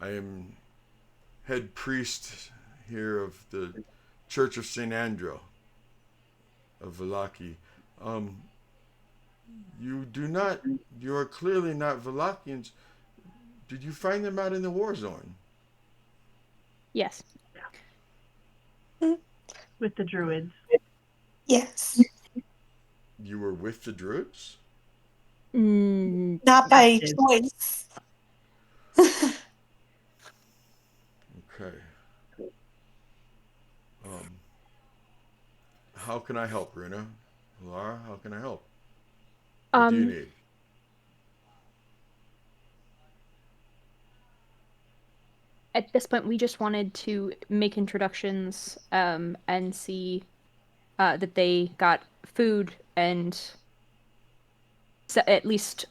I am head priest here of the Church of St. Andrew of Valaki. You are clearly not Valakians. Did you find them out in the war zone? Yes. With the druids. Yes. You were with the Druids? Not by choice. Okay. How can I help, Runa? Laura, how can I help? What do you need? At this point, we just wanted to make introductions and see that they got food and at least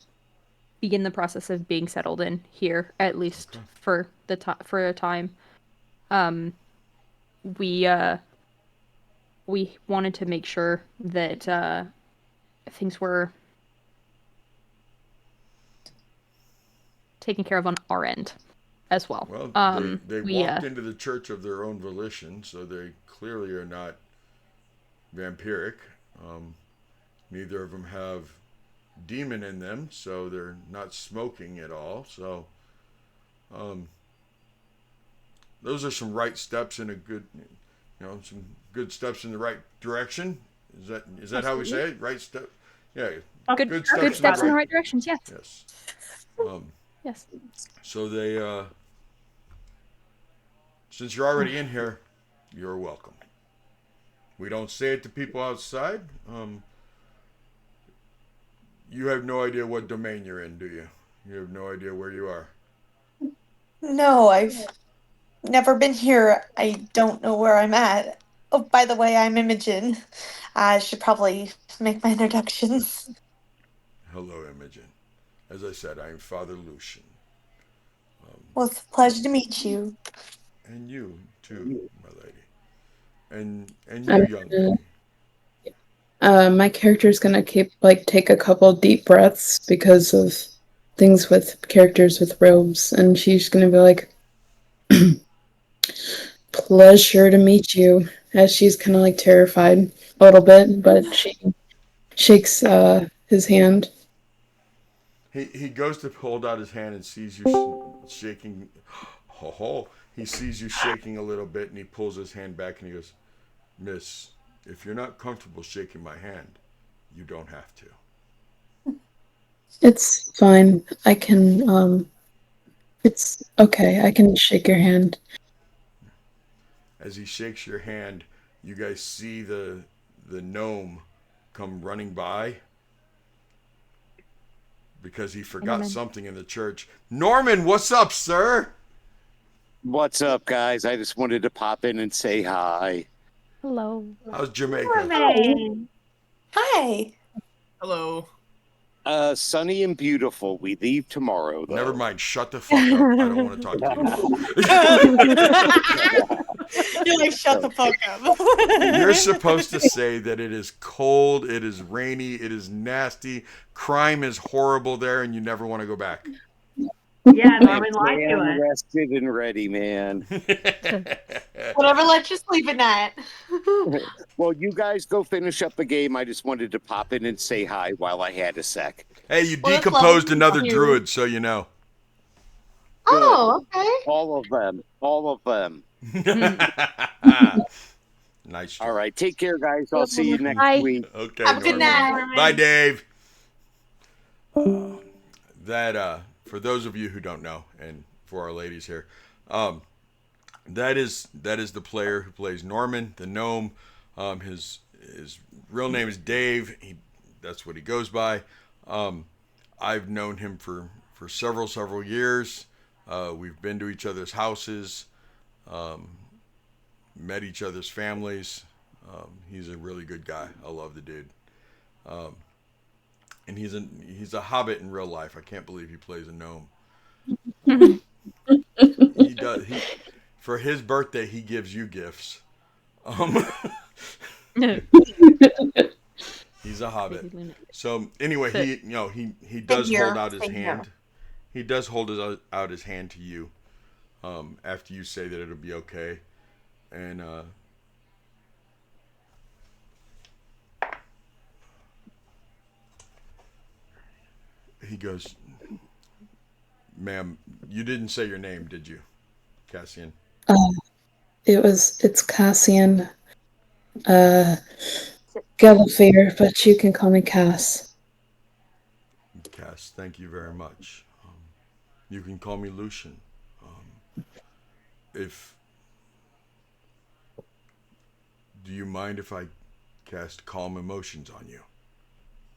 begin the process of being settled in here, at least for for a time. We wanted to make sure that things were taken care of on our end as well. Well, they walked into the church of their own volition, so they clearly are not vampiric. Neither of them have demon in them, so they're not smoking at all. So, those are some right steps in a good, some good steps in the right direction. Is that how we say it? Right step. Yeah. Good steps steps in the right directions. Yes. Yes. Um, Yes. so they, since you're already in here, you're welcome. We don't say it to people outside. You have no idea what domain you're in, do you? You have no idea where you are. No, I've never been here. I don't know where I'm at. Oh, by the way, I'm Imogen. I should probably make my introductions. Hello, Imogen. As I said, I am Father Lucian. Well, it's a pleasure to meet you. And you, too, my lady. And I'm you, young lady. My character's gonna take a couple deep breaths because of things with characters with robes, and she's gonna be like, "Pleasure to meet you." As she's kind of terrified a little bit, but she shakes his hand. He goes to hold out his hand and sees you shaking. He sees you shaking a little bit, and he pulls his hand back and he goes, "Miss, if you're not comfortable shaking my hand, you don't have to." It's fine. I can. It's okay. I can shake your hand. As he shakes your hand, you guys see the gnome come running by because he forgot Norman. something in the church. Norman, what's up, sir? What's up, guys? I just wanted to pop in and say hi. Hello. How's Jamaica? Mermaid. Hi. Hello. Sunny and beautiful. We leave tomorrow, though. Never mind. Shut the fuck up. I don't want to talk to you. You're like, shut the fuck up. You're supposed to say that it is cold, it is rainy, it is nasty, crime is horrible there, and you never want to go back. Yeah, Norman lied to I'm us. rested and ready, man. Whatever lets you sleep at night. Well, you guys go finish up the game. I just wanted to pop in and say hi while I had a sec. Hey, you Well, that's decomposed lovely. another Thank you. druid, so you know. Oh, okay. All of them. All of them. Nice. All right. Take care, guys. I'll see you next Bye. week. Okay, Have a good Norman. night. Bye, Dave. For those of you who don't know, and for our ladies here, that is the player who plays Norman, the gnome. His real name is Dave. That's what he goes by. I've known him for several years. We've been to each other's houses, met each other's families. He's a really good guy. I love the dude. And he's a hobbit in real life. I can't believe he plays a gnome. He does. For his birthday, he gives you gifts. He's a hobbit. So anyway, he does hold out his hand. He does hold out his hand to you. After you say that it'll be okay, and he goes, "Ma'am, you didn't say your name, did you, Cassian?" It's Cassian. Gallifear, but you can call me Cass. Cass, thank you very much. You can call me Lucian. Do you mind if I cast Calm Emotions on you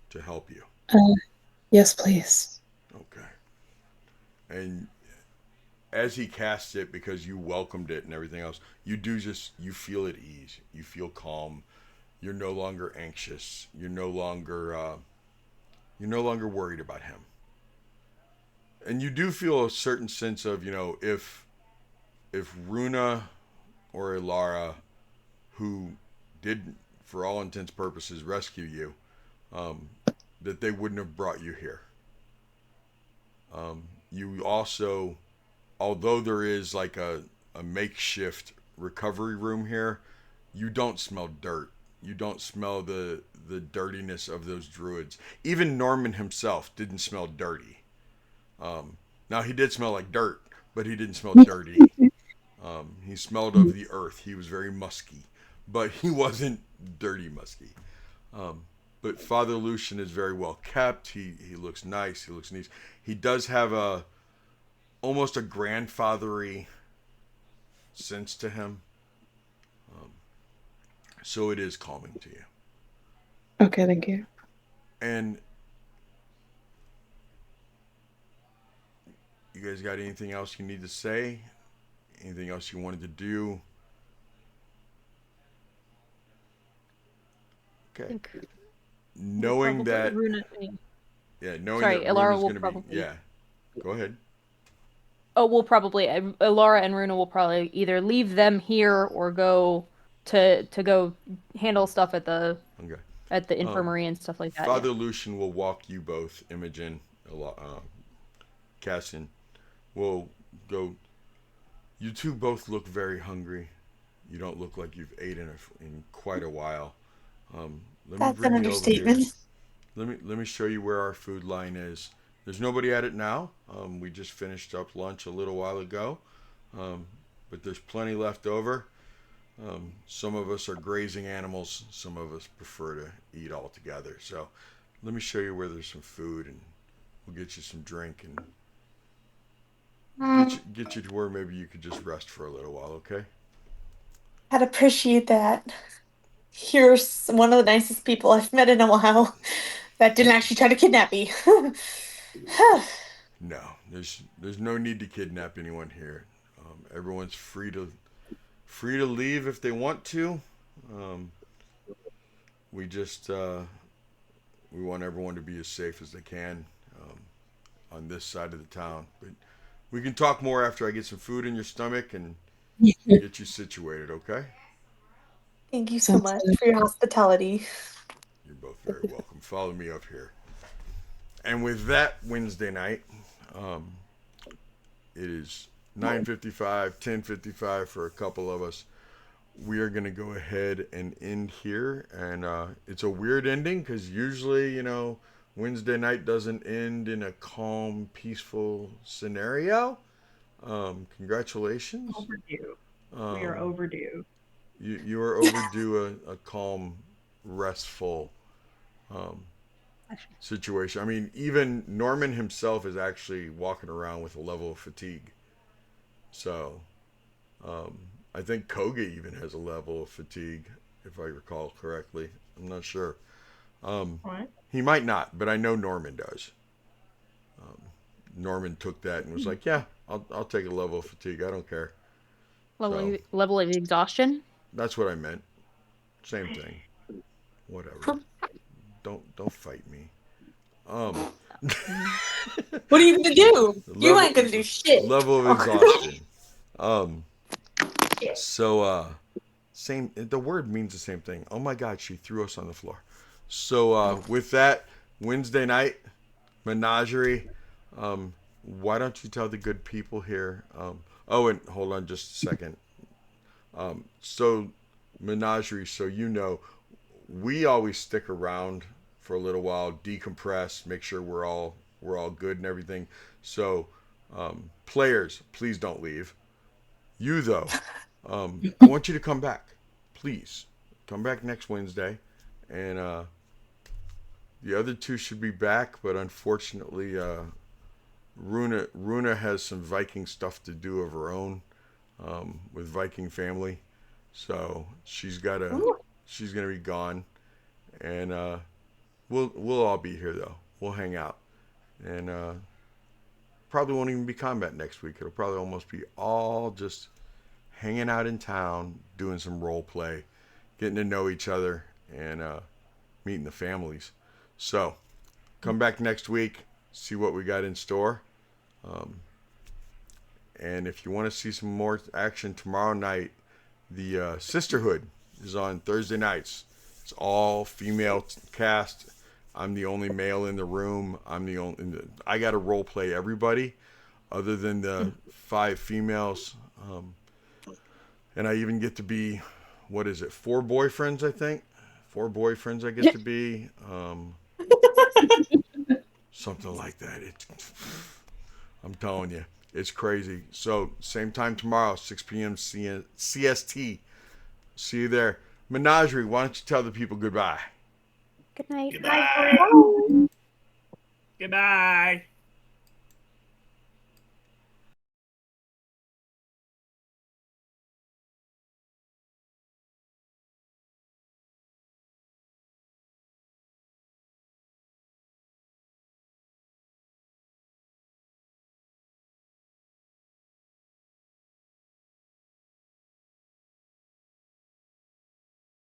to help you? Yes, please. Okay. And as he casts it, because you welcomed it and everything else, you feel at ease. You feel calm. You're no longer anxious. You're no longer worried about him. And you do feel a certain sense of, if Runa or Ilara, who did, for all intents and purposes, rescue you, that they wouldn't have brought you here. You also, although there is like a makeshift recovery room here, you don't smell dirt. you don't smell the dirtiness of those druids. Even Norman himself didn't smell dirty. Now he did smell like dirt, but he didn't smell dirty. He smelled of the earth. He was very musky, but he wasn't dirty musky. But Father Lucian is very well kept. He looks nice. He looks neat. He does have almost a grandfathery sense to him. So it is calming to you. Okay, thank you. And you guys got anything else you need to say? Anything else you wanted to do? Okay. Knowing that, Runa, knowing sorry, that Ilara Runa's will going to probably. be, go ahead. Oh, we'll probably Ilara and Runa will probably either leave them here or go to go handle stuff at the infirmary and stuff like that. Father Lucian will walk you both, Imogen, Cassian, will go. You two both look very hungry. You don't look like you've ate in quite a while. That's an understatement. Let me show you where our food line is. There's nobody at it now. We just finished up lunch a little while ago, but there's plenty left over. Some of us are grazing animals. Some of us prefer to eat all together. So let me show you where there's some food, and we'll get you some drink and get you to where maybe you could just rest for a little while. Okay? I'd appreciate that. You're one of the nicest people I've met in a while that didn't actually try to kidnap me. No, there's no need to kidnap anyone here. Everyone's free to leave if they want to. We just we want everyone to be as safe as they can on this side of the town. But we can talk more after I get some food in your stomach and get you situated. Okay? Thank you so much for your hospitality. You're both very welcome. Follow me up here. And with that Wednesday night, it is 9:55, 10:55 for a couple of us. We are going to go ahead and end here. And it's a weird ending because usually, Wednesday night doesn't end in a calm, peaceful scenario. Congratulations. Overdue. We are overdue. You are overdue a calm, restful situation. I mean, even Norman himself is actually walking around with a level of fatigue. So, I think Koga even has a level of fatigue, if I recall correctly. I'm not sure. What? He might not, but I know Norman does. Norman took that and was like, "Yeah, I'll take a level of fatigue. I don't care." Level of exhaustion. That's what I meant. Same thing. Whatever. Don't fight me. What are you gonna do? You ain't gonna do shit. Level of exhaustion. So same. The word means the same thing. Oh my God, she threw us on the floor. So with that, Wednesday night, Menagerie. Why don't you tell the good people here? Oh, and hold on just a second. So Menagerie, so we always stick around for a little while, decompress, make sure we're all good and everything. So players, please don't leave. You though, I want you to come back. Please come back next Wednesday, and the other two should be back, but unfortunately, Runa has some Viking stuff to do of her own with Viking family, so she's gonna be gone, and we'll all be here though. We'll hang out, and probably won't even be combat next week. It'll probably almost be all just hanging out in town, doing some role play, getting to know each other, and meeting the families. So come back next week, see what we got in store. And if you want to see some more action tomorrow night, the Sisterhood is on Thursday nights. It's all female cast. I'm the only male in the room. I got to role play everybody other than the 5 females. And I even get to be, 4 boyfriends, I think? 4 boyfriends I get to be. Something like that. I'm telling you, it's crazy. So same time tomorrow, 6 p.m. CST. See you there. Menagerie, why don't you tell the people goodbye? Good night. Goodbye. Goodbye.